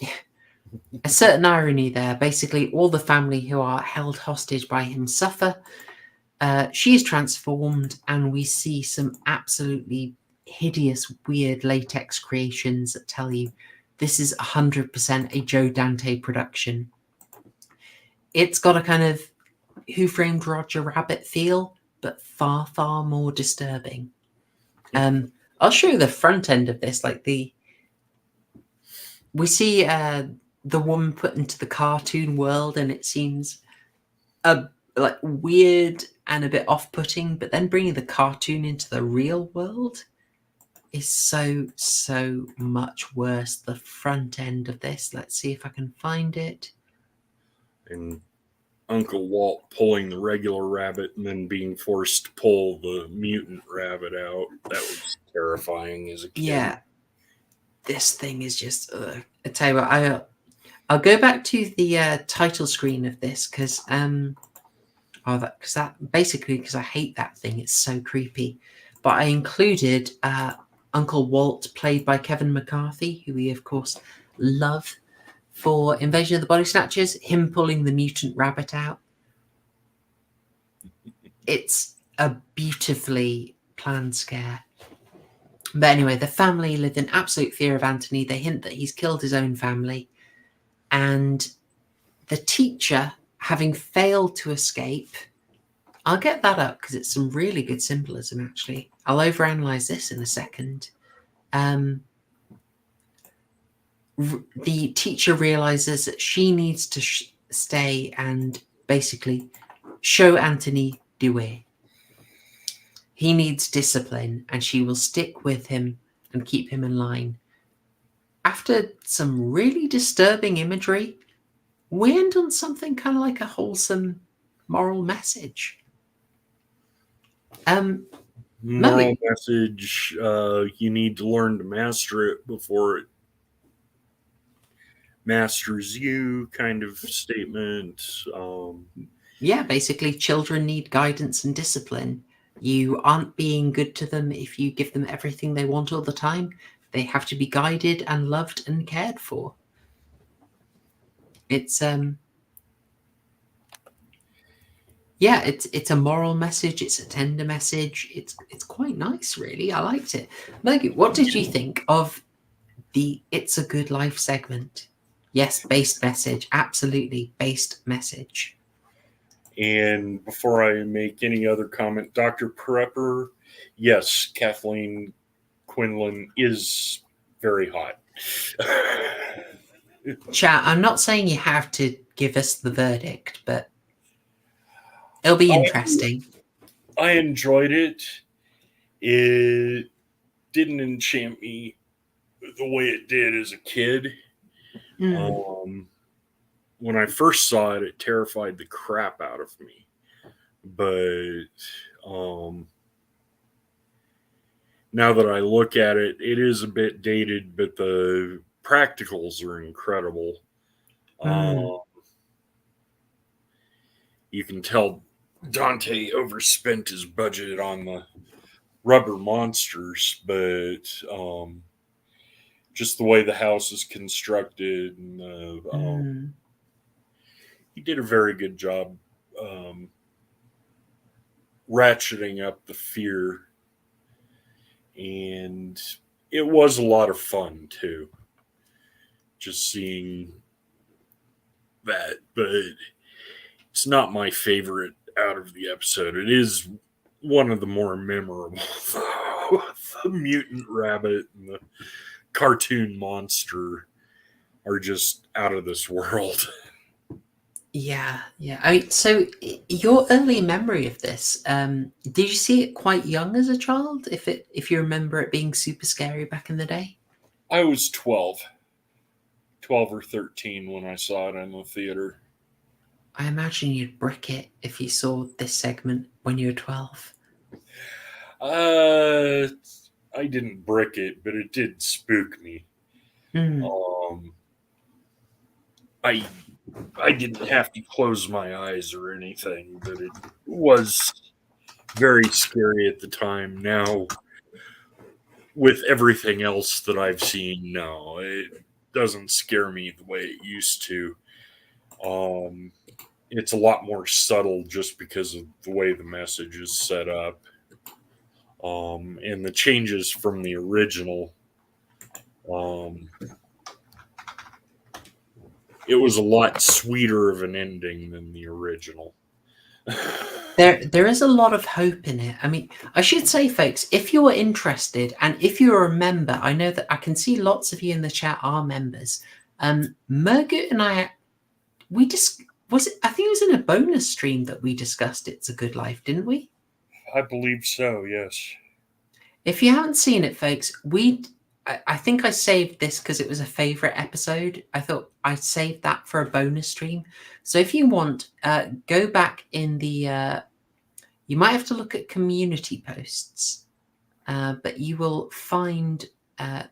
certain irony there. Basically, all the family who are held hostage by him suffer. She is transformed, and we see some absolutely hideous, weird latex creations that tell you this is 100% a Joe Dante production. It's got a kind of Who Framed Roger Rabbit feel, but far, far more disturbing. I'll show you the front end of this. We see the woman put into the cartoon world, and it seems weird and a bit off-putting, but then bringing the cartoon into the real world is so much worse. The front end of this, let's see if I can find it. And Uncle Walt pulling the regular rabbit and then being forced to pull the mutant rabbit out. That was terrifying as a kid. Yeah, this thing is just I tell you what, I'll go back to the title screen of this because because I hate that thing. It's so creepy. But I included Uncle Walt, played by Kevin McCarthy, who we of course love for Invasion of the Body Snatchers. Him pulling the mutant rabbit out. It's a beautifully planned scare. But anyway, the family live in absolute fear of Anthony. They hint that he's killed his own family. And the teacher, having failed to escape, I'll get that up because it's some really good symbolism, actually. I'll overanalyze this in a second. The teacher realizes that she needs to stay and basically show Anthony the way. He needs discipline, and she will stick with him and keep him in line. After some really disturbing imagery, we end on something kind of like a wholesome moral message. Moral message, you need to learn to master it before it masters you, kind of statement. Yeah, basically children need guidance and discipline. You aren't being good to them if you give them everything they want all the time. They have to be guided and loved and cared for. It's yeah, it's a moral message. It's a tender message. It's quite nice, really. I liked it. Murgoot, what did you think of the "It's a Good Life" segment? Yes, based message, absolutely based message. And before I make any other comment, Dr. Prepper, yes, Kathleen Quinlan is very hot. Chat, I'm not saying you have to give us the verdict, but it'll be interesting. I enjoyed it. It didn't enchant me the way it did as a kid. When I first saw it, it terrified the crap out of me. But now that I look at it, it is a bit dated, but the practicals are incredible. You can tell Dante overspent his budget on the rubber monsters, but just the way the house is constructed, and he did a very good job ratcheting up the fear, and it was a lot of fun too, just seeing that. But it's not my favorite out of the episode. It is one of the more memorable. The mutant rabbit and the cartoon monster are just out of this world. Yeah. I mean, so your early memory of this, did you see it quite young as a child? If you remember it being super scary back in the day? I was 12 or 13 when I saw it in the theater. I imagine you'd brick it if you saw this segment when you were 12. I didn't brick it, but it did spook me. I didn't have to close my eyes or anything, but it was very scary at the time. Now, with everything else that I've seen, no, it doesn't scare me the way it used to. It's a lot more subtle just because of the way the message is set up. And the changes from the original. It was a lot sweeter of an ending than the original. There is a lot of hope in it. I mean, I should say, folks, if you're interested and if you're a member, I know that I can see lots of you in the chat are members. Murgoot and I, I think it was in a bonus stream that we discussed It's a Good Life, didn't we? I believe so, yes. If you haven't seen it, folks, I think I saved this because it was a favorite episode. I thought I'd save that for a bonus stream. So if you want, go back in the... you might have to look at community posts, but you will find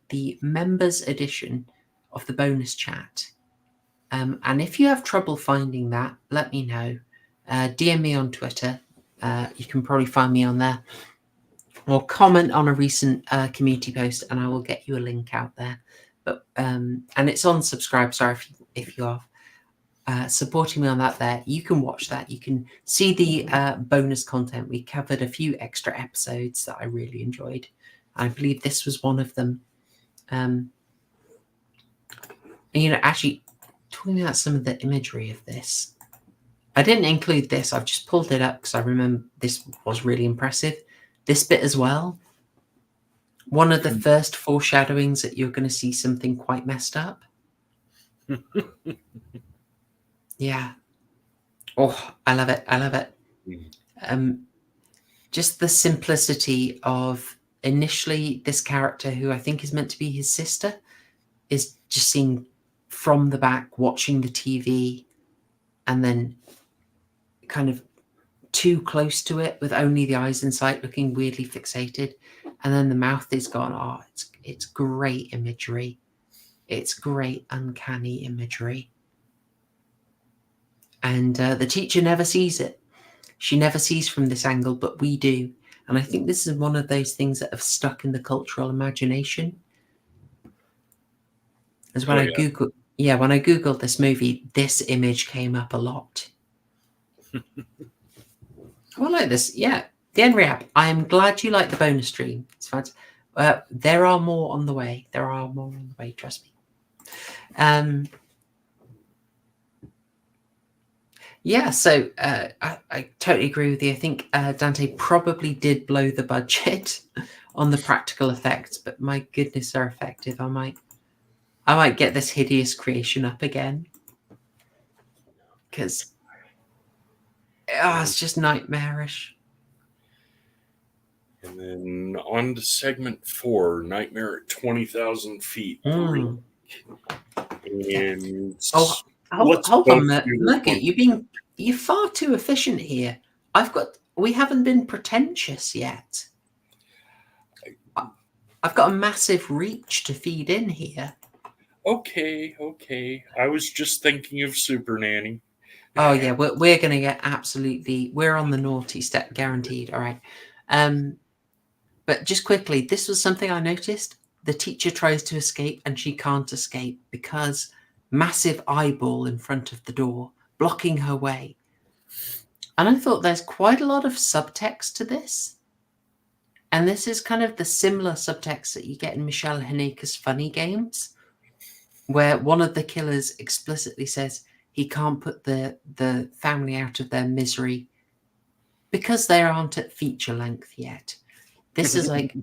the members edition of the bonus chat. And if you have trouble finding that, let me know. DM me on Twitter. You can probably find me on there. Or comment on a recent community post, and I will get you a link out there. But and it's on Subscribe. Sorry if you are supporting me on that. There, you can watch that. You can see the bonus content. We covered a few extra episodes that I really enjoyed. I believe this was one of them. And, actually, talking about some of the imagery of this, I didn't include this. I've just pulled it up because I remember this was really impressive. This bit as well. One of the first foreshadowings that you're going to see something quite messed up. Yeah. Oh, I love it. I love it. Just the simplicity of initially this character, who I think is meant to be his sister, is just seen from the back watching the TV, and then kind of too close to it with only the eyes in sight, looking weirdly fixated, and then the mouth is gone. Oh, it's great imagery. It's great uncanny imagery. And the teacher never sees it. She never sees from this angle, but we do. And I think this is one of those things that have stuck in the cultural imagination. As when I Googled this movie, this image came up a lot. I like this. Yeah. The end react. I am glad you like the bonus stream. It's fun. There are more on the way. There are more on the way. Trust me. Yeah. So I totally agree with you. I think Dante probably did blow the budget on the practical effects, but my goodness, they're effective. I might get this hideous creation up again because it's just nightmarish. And then on to segment 4, Nightmare at 20,000 Feet. Mm. And hold on, Murgoot. You're far too efficient here. We haven't been pretentious yet. I've got a massive reach to feed in here. Okay. I was just thinking of Super Nanny. Oh yeah, we're gonna get we're on the naughty step, guaranteed. All right. But just quickly, this was something I noticed. The teacher tries to escape and she can't escape because massive eyeball in front of the door, blocking her way. And I thought there's quite a lot of subtext to this. And this is kind of the similar subtext that you get in Michelle Haneke's Funny Games, where one of the killers explicitly says he can't put the family out of their misery because they aren't at feature length yet. This is like,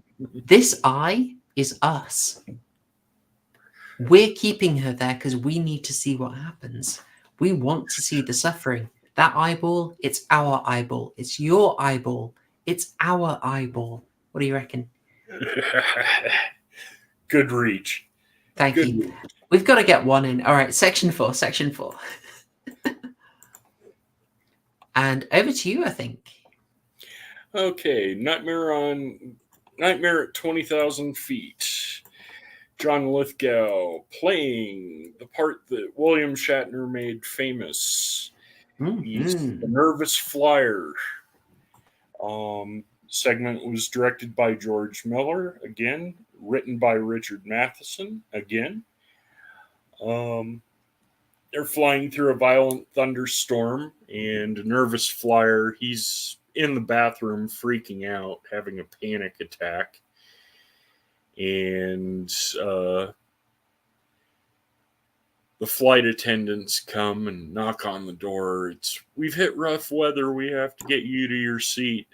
this eye is us. We're keeping her there because we need to see what happens. We want to see the suffering. That eyeball, it's our eyeball. It's your eyeball. It's our eyeball. What do you reckon? Good reach. Thank you. We've got to get one in. All right, section 4. And over to you, I think. Okay, Nightmare at 20,000 Feet. John Lithgow playing the part that William Shatner made famous. He's the nervous flyer. Segment was directed by George Miller, again. Written by Richard Matheson, again. They're flying through a violent thunderstorm, and a nervous flyer, he's in the bathroom freaking out, having a panic attack. And the flight attendants come and knock on the door. We've hit rough weather. We have to get you to your seat.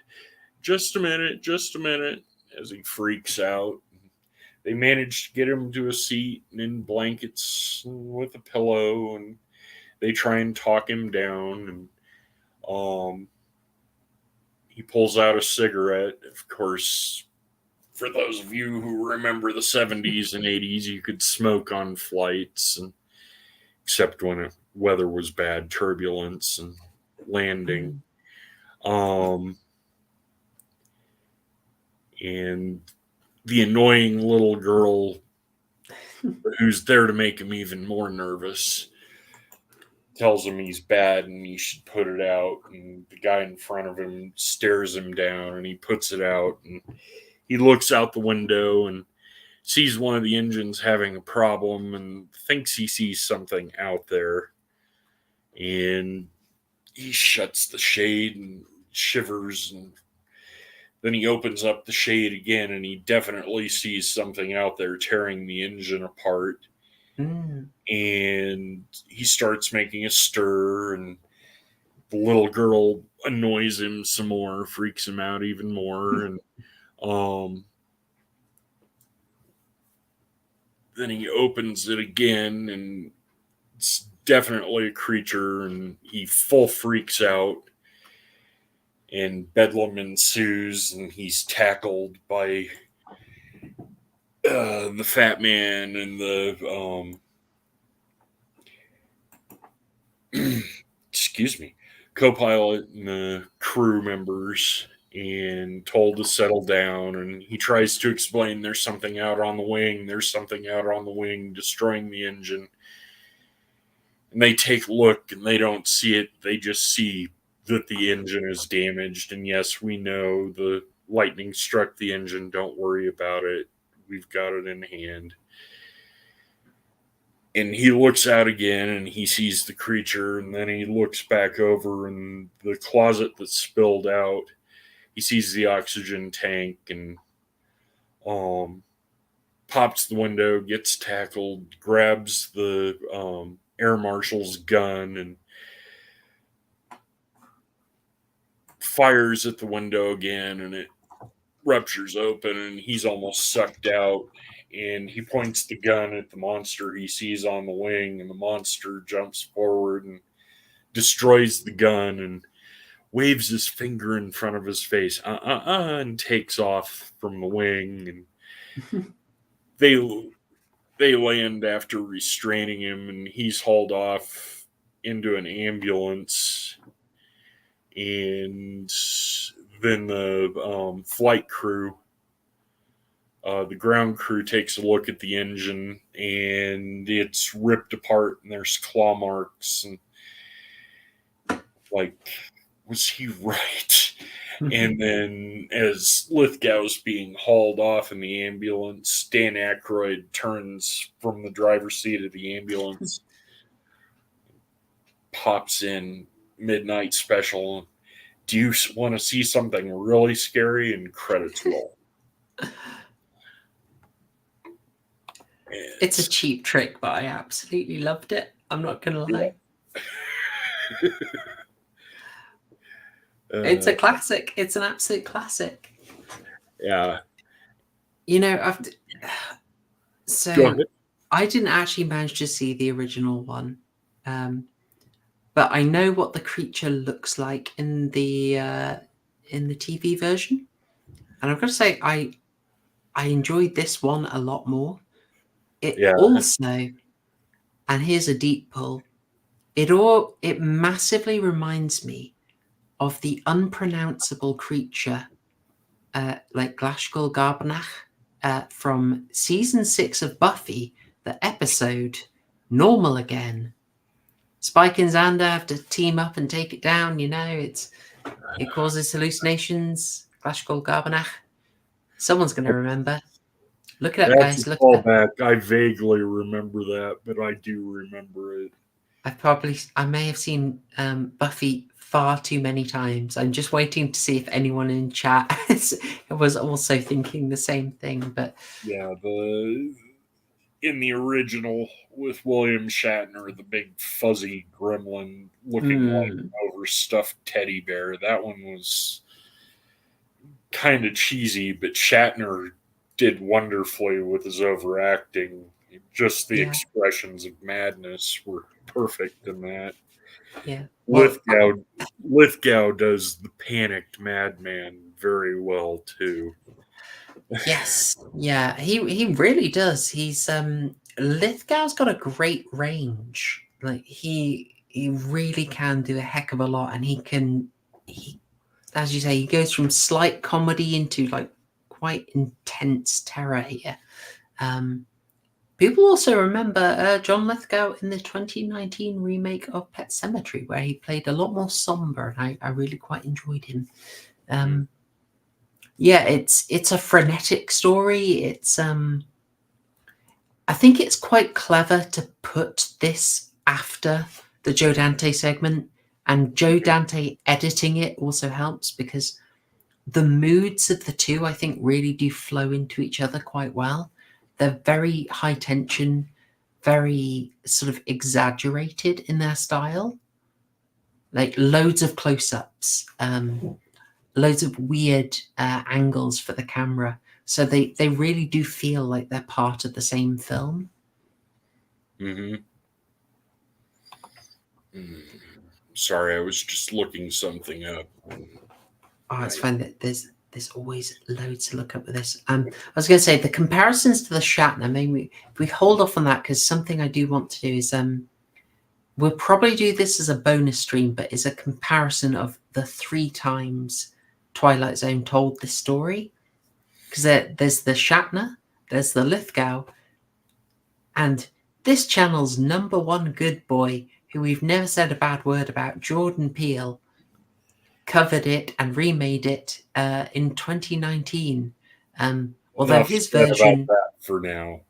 Just a minute, as he freaks out. They manage to get him to a seat and in blankets with a pillow, and they try and talk him down. And he pulls out a cigarette. Of course, for those of you who remember the 70s and 80s, you could smoke on flights, except when the weather was bad, turbulence and landing. And the annoying little girl who's there to make him even more nervous tells him he's bad and he should put it out. And the guy in front of him stares him down and he puts it out. And he looks out the window and sees one of the engines having a problem and thinks he sees something out there. And he shuts the shade and shivers, and then he opens up the shade again and he definitely sees something out there tearing the engine apart. And he starts making a stir, and the little girl annoys him some more, freaks him out even more. And then he opens it again, and it's definitely a creature, and he full freaks out, and bedlam ensues, and he's tackled by the fat man and the co-pilot and the crew members, and told to settle down. And he tries to explain there's something out on the wing, destroying the engine. And they take a look and they don't see it. They just see that the engine is damaged. And yes, we know the lightning struck the engine. Don't worry about it. We've got it in hand. And he looks out again and he sees the creature, and then he looks back over in the closet that's spilled out. He sees the oxygen tank and pops the window, gets tackled, grabs the air marshal's gun and fires at the window again, and it ruptures open and he's almost sucked out. And he points the gun at the monster he sees on the wing, and the monster jumps forward and destroys the gun and waves his finger in front of his face, and takes off from the wing. And they land after restraining him, and he's hauled off into an ambulance. And then the flight crew, the ground crew, takes a look at the engine, and it's ripped apart, and there's claw marks, and like, was he right? And then as Lithgow's being hauled off in the ambulance, Dan Aykroyd turns from the driver's seat of the ambulance, pops in Midnight Special. Do you want to see something really scary? And credits roll. It's a cheap trick, but I absolutely loved it. I'm not going to lie. It's a classic. It's an absolute classic. Yeah. You know, I didn't actually manage to see the original one, but I know what the creature looks like in the TV version, and I've got to say I enjoyed this one a lot more. It also, and here's a deep pull, it massively reminds me of the unpronounceable creature, like Glashgul Garbnach, from season 6 of Buffy, the episode Normal Again. Spike and Xander have to team up and take it down. You know, it causes hallucinations. Glashgul Garbnach. Someone's going to remember. Look it up, guys. Look it up. Back. I vaguely remember that, but I do remember it. I may have seen Buffy far too many times. I'm just waiting to see if anyone in chat was also thinking the same thing. But yeah, in the original with William Shatner, the big fuzzy gremlin looking like an overstuffed teddy bear, that one was kind of cheesy, but Shatner did wonderfully with his overacting. Just the expressions of madness were perfect in that. Yeah. Lithgow does the panicked madman very well too. Yes. Yeah, he really does. He's Lithgow's got a great range. Like he really can do a heck of a lot, and he as you say, he goes from slight comedy into like quite intense terror here. People also remember John Lithgow in the 2019 remake of Pet Sematary, where he played a lot more somber, and I really quite enjoyed him. Yeah, it's a frenetic story. It's I think it's quite clever to put this after the Joe Dante segment, and Joe Dante editing it also helps because the moods of the two, I think, really do flow into each other quite well. They're very high tension, very sort of exaggerated in their style, like loads of close-ups, loads of weird angles for the camera. So they really do feel like they're part of the same film. Sorry, I was just looking something up. Oh, it's fine. That there's always loads to look up with this. I was going to say the comparisons to the Shatner. Maybe if we hold off on that, because something I do want to do is we'll probably do this as a bonus stream, but is a comparison of the 3 times Twilight Zone told this story. Because there's the Shatner, there's the Lithgow, and this channel's #1 good boy, who we've never said a bad word about, Jordan Peele, covered it and remade it in 2019. Although Enough his said version, about that for now.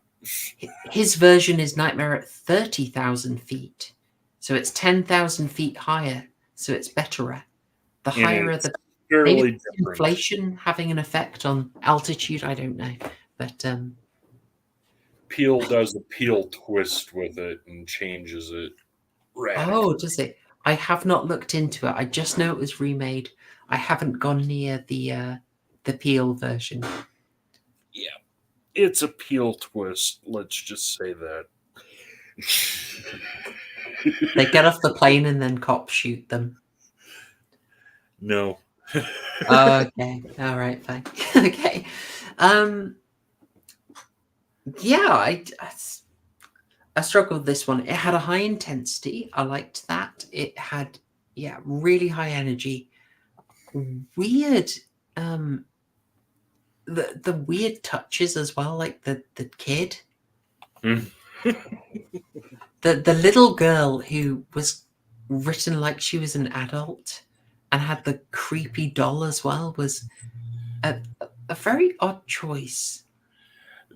his version is Nightmare at 30,000 feet, so it's 10,000 feet higher, so it's betterer. The And higher it's the fairly maybe it's different. inflation having an effect on altitude. I don't know, but Peel does a Peel twist with it and changes it radically. oh, does it? I have not looked into it. I just know it was remade. I haven't gone near the Peel version. Yeah, it's a Peel twist. Let's just say that. They get off the plane and then cops shoot them. No. Okay. All right. Fine. Okay. Yeah, I struggled with this one. It had a high intensity. I liked that. It had really high energy. Weird. The weird touches as well, like the kid. The little girl who was written like she was an adult and had the creepy doll as well was a very odd choice.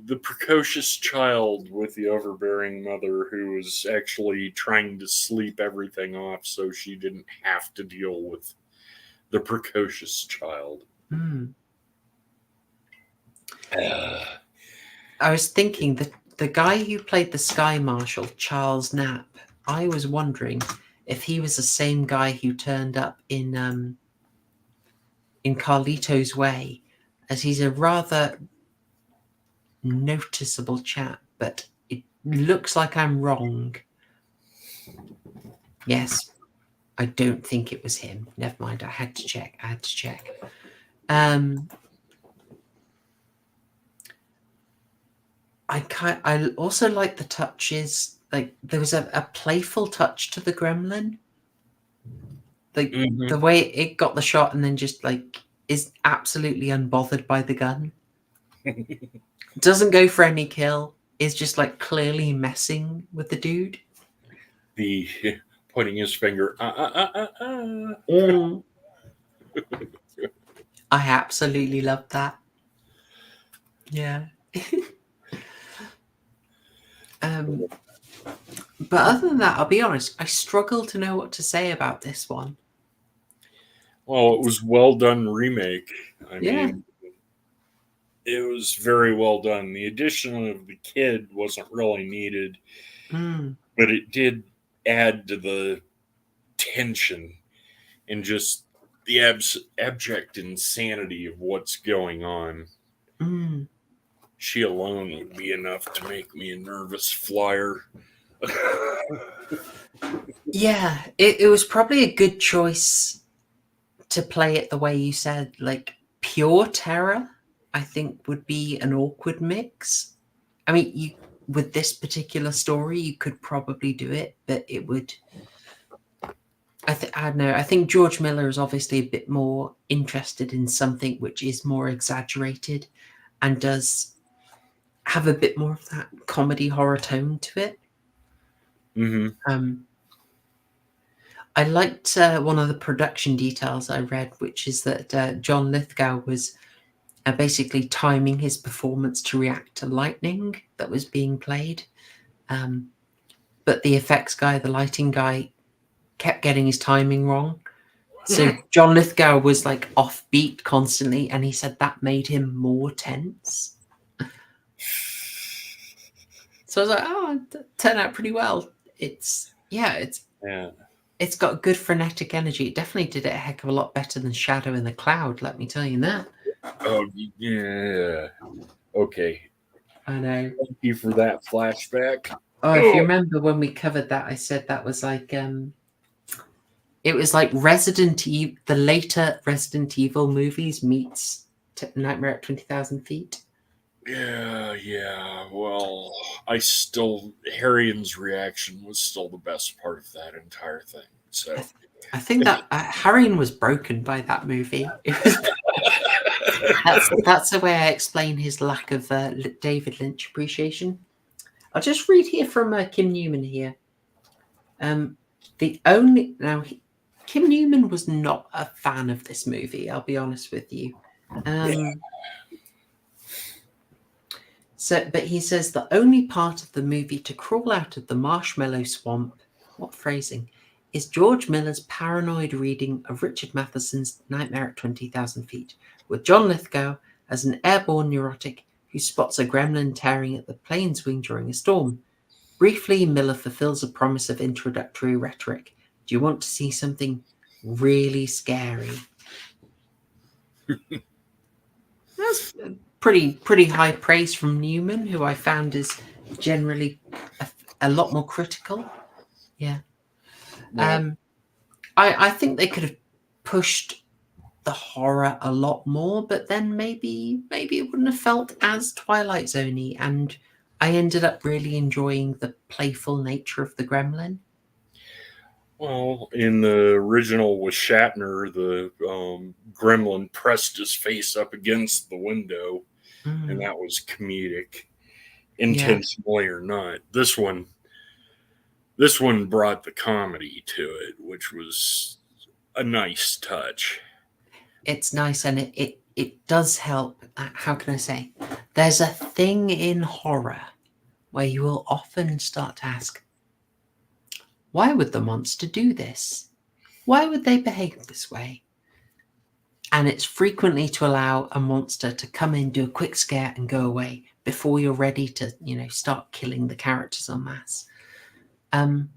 The precocious child with the overbearing mother who was actually trying to sleep everything off so she didn't have to deal with the precocious child. I was thinking that the guy who played the Sky Marshal, Charles Knapp, I was wondering if he was the same guy who turned up in Carlito's Way, as he's a rather noticeable chap, but it looks like I'm wrong. Yes, I don't think it was him. Never mind, I had to check. I also like the touches. Like there was a playful touch to the gremlin. Like the way it got the shot and then just like is absolutely unbothered by the gun. Doesn't go for any kill. Is just like clearly messing with the dude. The pointing his finger. I absolutely love that. Yeah. But other than that, I'll be honest, I struggle to know what to say about this one. Well, it was well done remake. I mean, it was very well done. The addition of the kid wasn't really needed, but it did add to the tension and just the abject insanity of what's going on. She alone would be enough to make me a nervous flyer. Yeah, it was probably a good choice to play it the way you said, like pure terror. I think would be an awkward mix. I mean, with this particular story, you could probably do it, but it would. I don't know. I think George Miller is obviously a bit more interested in something which is more exaggerated and does have a bit more of that comedy horror tone to it. I liked one of the production details I read, which is that John Lithgow was basically timing his performance to react to lightning that was being played. But the effects guy, the lighting guy, kept getting his timing wrong. So John Lithgow was like offbeat constantly, and he said that made him more tense. So I was like, oh, it turned out pretty well. It's got good frenetic energy. It definitely did it a heck of a lot better than Shadow in the Cloud, let me tell you that. Oh, yeah. Okay. I know. Thank you for that flashback. Oh, if you remember when we covered that, I said that was like, it was like the later Resident Evil movies meets Nightmare at 20,000 Feet. Yeah. Well, Harrian's reaction was still the best part of that entire thing. So I think that Harrian was broken by that movie. That's the way I explain his lack of David Lynch appreciation. I'll just read here from Kim Newman here. Kim Newman was not a fan of this movie, I'll be honest with you. But he says the only part of the movie to crawl out of the marshmallow swamp, what phrasing, is George Miller's paranoid reading of Richard Matheson's Nightmare at 20,000 Feet, with John Lithgow as an airborne neurotic who spots a gremlin tearing at the plane's wing during a storm. Briefly, Miller fulfills a promise of introductory rhetoric. Do you want to see something really scary? That's pretty high praise from Newman, who I found is generally a lot more critical. Yeah. I think they could have pushed the horror a lot more, but then maybe it wouldn't have felt as Twilight Zone-y, and I ended up really enjoying the playful nature of the gremlin. Well, in the original with Shatner, the gremlin pressed his face up against the window, and that was comedic, intentionally or not. This one brought the comedy to it, which was a nice touch. It's nice, and it does help. How can I say? There's a thing in horror where you will often start to ask, why would the monster do this? Why would they behave this way? And it's frequently to allow a monster to come in, do a quick scare, and go away before you're ready to, start killing the characters en masse. And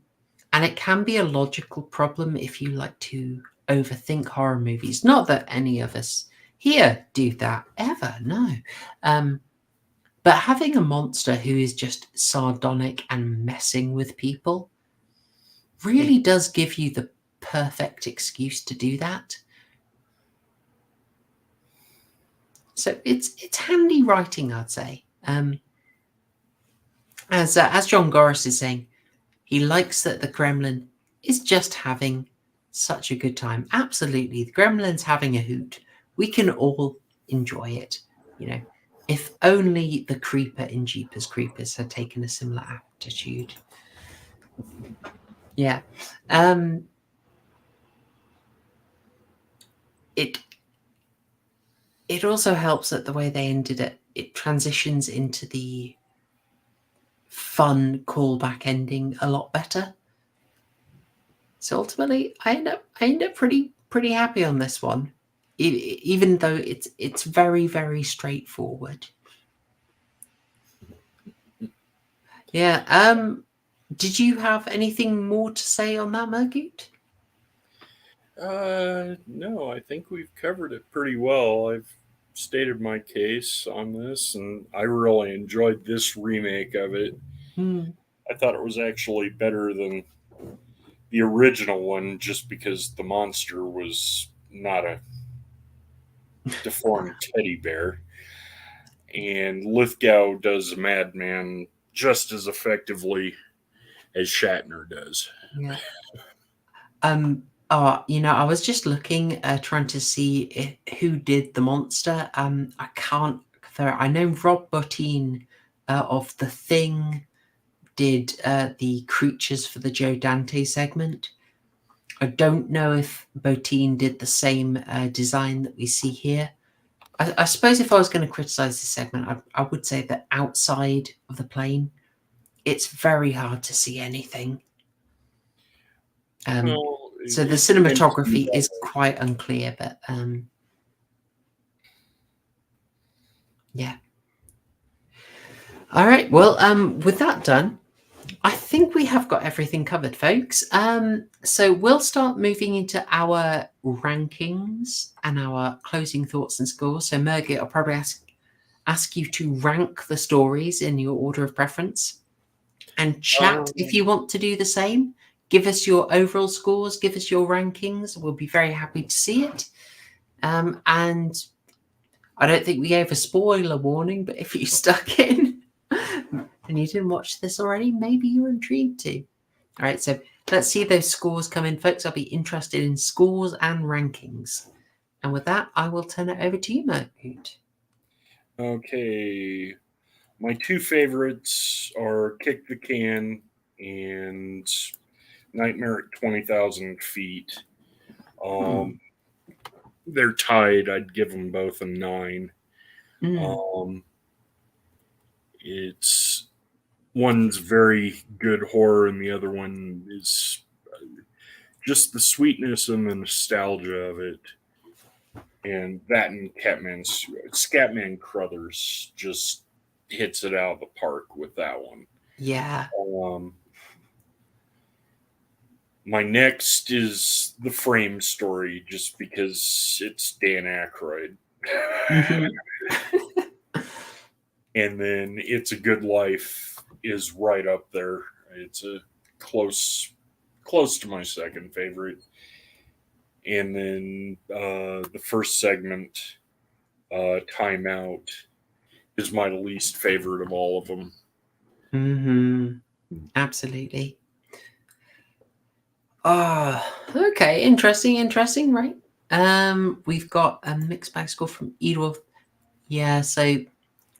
it can be a logical problem if you like to overthink horror movies. Not that any of us here do that ever, no. But having a monster who is just sardonic and messing with people really does give you the perfect excuse to do that. So it's handy writing, I'd say. As John Gorris is saying, he likes that the gremlin is just having such a good time. Absolutely, the gremlin's having a hoot. We can all enjoy it. If only the creeper in Jeepers Creepers had taken a similar attitude. Yeah. It also helps that the way they ended it transitions into the fun callback ending a lot better. So ultimately, I end up pretty happy on this one, even though it's very, very straightforward. Yeah. Did you have anything more to say on that, Murgoot? No, I think we've covered it pretty well. I've stated my case on this, and I really enjoyed this remake of it. I thought it was actually better than the original one, just because the monster was not a deformed teddy bear, and Lithgow does Madman just as effectively as Shatner does. Yeah. I was just looking, trying to see who did the monster. I can't. I know Rob Bottin of The Thing did the creatures for the Joe Dante segment. I don't know if Bottin did the same design that we see here. I suppose if I was going to criticize this segment, I would say that outside of the plane, it's very hard to see anything. So the cinematography is quite unclear, but yeah. All right. Well, with that done, I think we have got everything covered, folks. So we'll start moving into our rankings and our closing thoughts and scores. So Murgoot, I'll probably ask you to rank the stories in your order of preference, and chat if you want to do the same. Give us your overall scores. Give us your rankings. We'll be very happy to see it. And I don't think we gave a spoiler warning, but if you stuck in and you didn't watch this already, maybe you're intrigued to. All right, so let's see those scores come in, folks. I'll be interested in scores and rankings. And with that, I will turn it over to you, Murgoot. Okay. My two favorites are Kick the Can and Nightmare at 20,000 Feet. They're tied. I'd give them both a 9. Mm. It's one's very good horror, and the other one is just the sweetness and the nostalgia of it. And that and Scatman Crothers just hits it out of the park with that one. Yeah. My next is The Frame Story, just because it's Dan Aykroyd. And then It's a Good Life is right up there. It's a close to my second favorite. And then the first segment, Time Out, is my least favorite of all of them. Absolutely. Okay, interesting, right? We've got a mixed bag score from Eadwolf. Yeah, so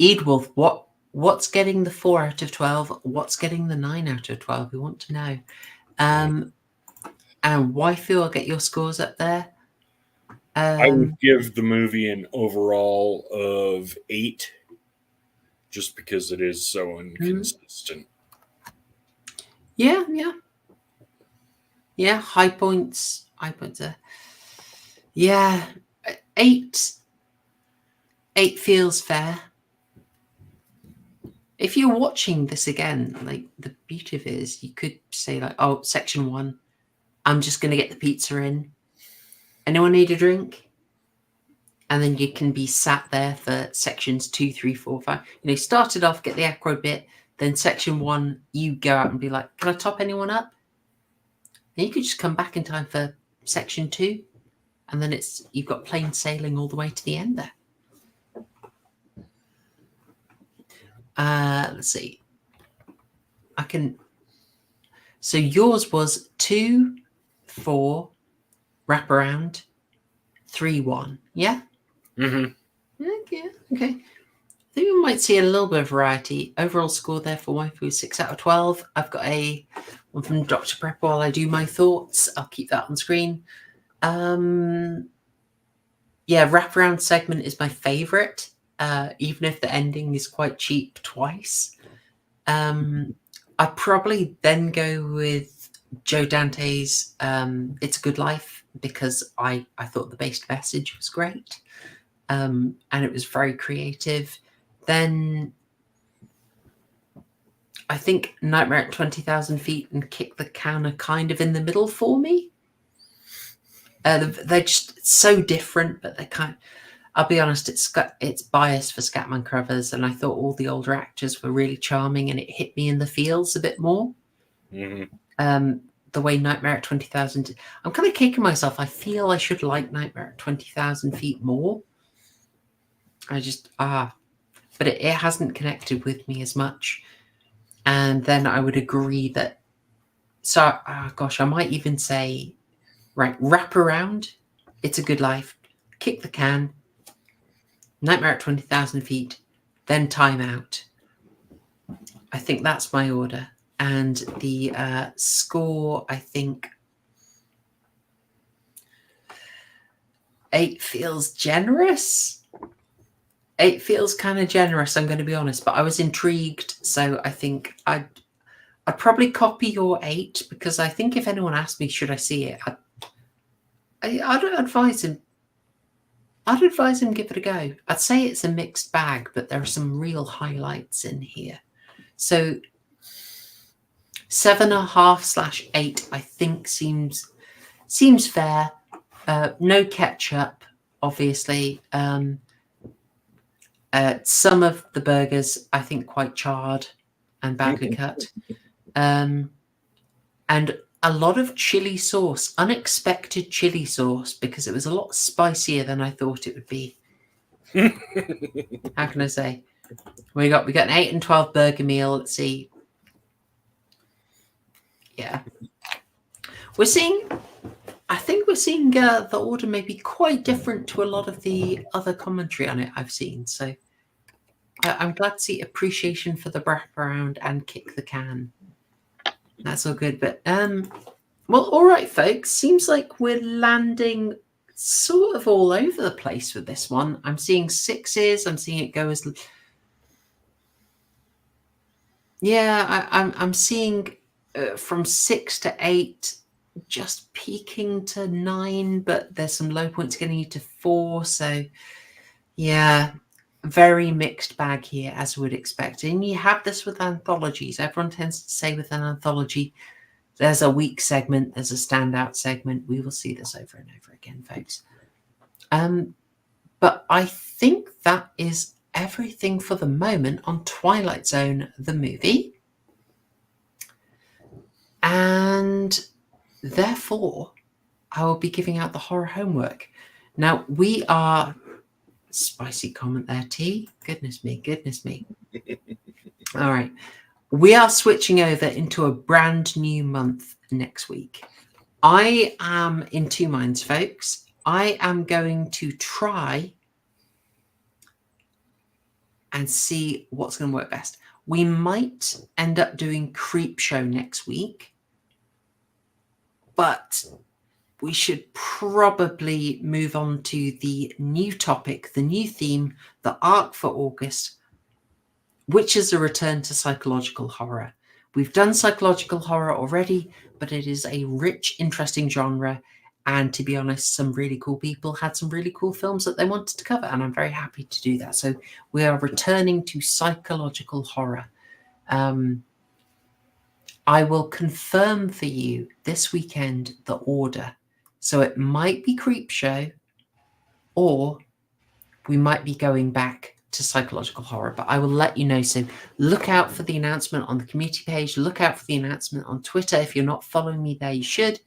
Eadwolf, what's getting the 4 out of 12? What's getting the 9 out of 12? We want to know. And Waifu, I'll get your scores up there. I would give the movie an overall of 8, just because it is so inconsistent. Yeah. High points. Yeah, 8 feels fair. If you're watching this again, like, the beauty of it is you could say, like, oh, section 1, I'm just going to get the pizza in. Anyone need a drink? And then you can be sat there for sections 2, 3, 4, 5. Started off, get the Aykroyd bit, then section 1, you go out and be like, can I top anyone up? And you could just come back in time for section 2, and then you've got plain sailing all the way to the end there. Let's see. So yours was 2, 4, wraparound, 3, 1. Yeah? Okay. I think we might see a little bit of variety. Overall score there for Waifu is 6 out of 12. I've got a one from Dr. Prep while I do my thoughts. I'll keep that on screen. Yeah, wraparound segment is my favorite, even if the ending is quite cheap twice. I'd probably then go with Joe Dante's It's a Good Life, because I thought the base message was great, and it was very creative. Then I think Nightmare at 20,000 Feet and Kick the Can are kind of in the middle for me. They're just so different, but they're kind of, I'll be honest, it's biased for Scatman Crothers, and I thought all the older actors were really charming, and it hit me in the feels a bit more. The way Nightmare at 20,000, I'm kind of kicking myself. I feel I should like Nightmare at 20,000 Feet more. I just, but it hasn't connected with me as much. And then I would agree that, so, gosh, I might even say, right, Wraparound, It's a Good Life, Kick the Can, Nightmare at 20,000 Feet, then Time Out. I think that's my order. And the score, I think 8 feels generous. 8 feels kind of generous, I'm going to be honest, but I was intrigued, so I think I'd probably copy your 8, because I think if anyone asked me, should I see it, I'd advise him. I'd advise him give it a go. I'd say it's a mixed bag, but there are some real highlights in here. So 7.5/8, I think seems fair. No ketchup, obviously. Some of the burgers, I think, quite charred and badly cut. And a lot of chili sauce, unexpected chili sauce, because it was a lot spicier than I thought it would be. How can I say? We got an 8 and 12 burger meal. Let's see. Yeah. I think we're seeing the order may be quite different to a lot of the other commentary on it I've seen. So I'm glad to see appreciation for the wraparound and Kick the Can. That's all good. But Well, all right, folks. Seems like we're landing sort of all over the place with this one. I'm seeing 6s. I'm seeing it go as... Yeah, I'm seeing from 6 to 8, just peaking to 9, but there's some low points getting you to 4. So, yeah, very mixed bag here, as we would expect. And you have this with anthologies. Everyone tends to say with an anthology, there's a weak segment, there's a standout segment. We will see this over and over again, folks. But I think that is everything for the moment on Twilight Zone, the movie. And therefore, I will be giving out the horror homework. Now, we are... Spicy comment there, T. Goodness me, goodness me. All right. We are switching over into a brand new month next week. I am in two minds, folks. I am going to try and see what's going to work best. We might end up doing Creepshow next week, but we should probably move on to the new topic, the new theme, the arc for August, which is a return to psychological horror. We've done psychological horror already, but it is a rich, interesting genre. And to be honest, some really cool people had some really cool films that they wanted to cover, and I'm very happy to do that. So we are returning to psychological horror. I will confirm for you this weekend the order. So it might be Creepshow, or we might be going back to psychological horror, but I will let you know. So look out for the announcement on the community page. Look out for the announcement on Twitter. If you're not following me there, you should.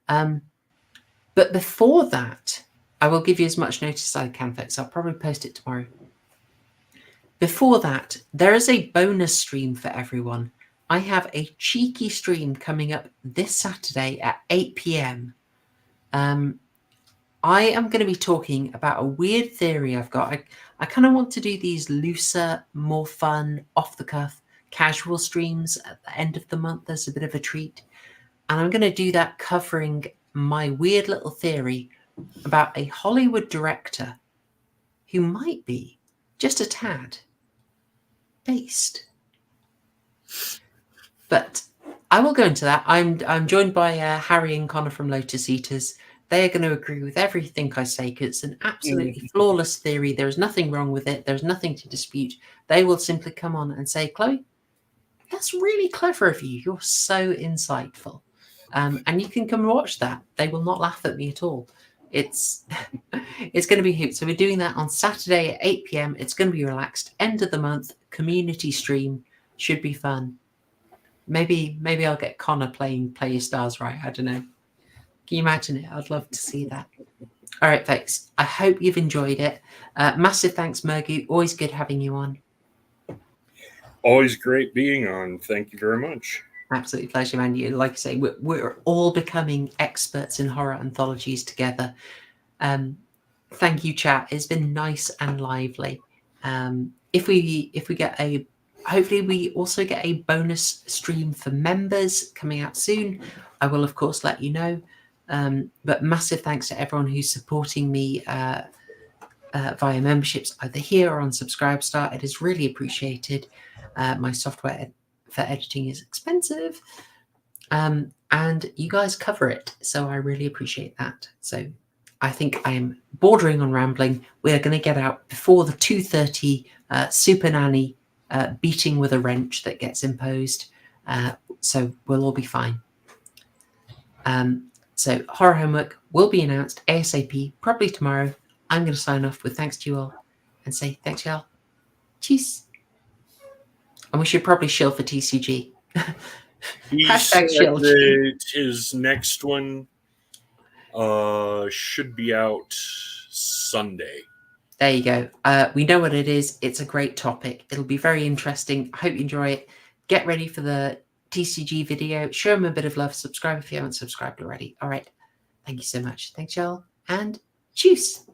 But before that, I will give you as much notice as I can, folks. I'll probably post it tomorrow. Before that, there is a bonus stream for everyone. I have a cheeky stream coming up this Saturday at 8 p.m. I am going to be talking about a weird theory I've got. I kind of want to do these looser, more fun, off-the-cuff, casual streams at the end of the month as a bit of a treat. And I'm going to do that covering my weird little theory about a Hollywood director who might be just a tad based. But I will go into that. I'm joined by Harry and Connor from Lotus Eaters. They are going to agree with everything I say because it's an absolutely flawless theory. There is nothing wrong with it. There's nothing to dispute. They will simply come on and say, Chloe, that's really clever of you. You're so insightful. And you can come and watch that. They will not laugh at me at all. It's going to be hoot. So we're doing that on Saturday at 8 p.m. It's going to be relaxed. End of the month, community stream. Should be fun. Maybe I'll get Connor playing Play Your Stars Right. I don't know. Can you imagine it? I'd love to see that. All right, folks. I hope you've enjoyed it. Massive thanks, Murgoot. Always good having you on. Always great being on. Thank you very much. Absolutely pleasure, man. You, like I say, we're all becoming experts in horror anthologies together. Thank you, chat. It's been nice and lively. If we get a, hopefully we also get a bonus stream for members coming out soon. I will of course let you know. But massive thanks to everyone who's supporting me via memberships, either here or on Subscribestar. It is really appreciated. My software for editing is expensive, and you guys cover it, so I really appreciate that. So I think I am bordering on rambling. We're going to get out before the 2:30 Super Nanny beating with a wrench that gets imposed, so we'll all be fine. So horror homework will be announced ASAP, probably tomorrow. I'm going to sign off with thanks to you all and say thanks, y'all. Cheers. And we should probably shill for TCG. Hashtag shill. His next one should be out Sunday. There you go. We know what it is. It's a great topic. It'll be very interesting. I hope you enjoy it. Get ready for the TCG video. Show them a bit of love. Subscribe if you haven't subscribed already. All right. Thank you so much. Thanks, y'all. And cheers.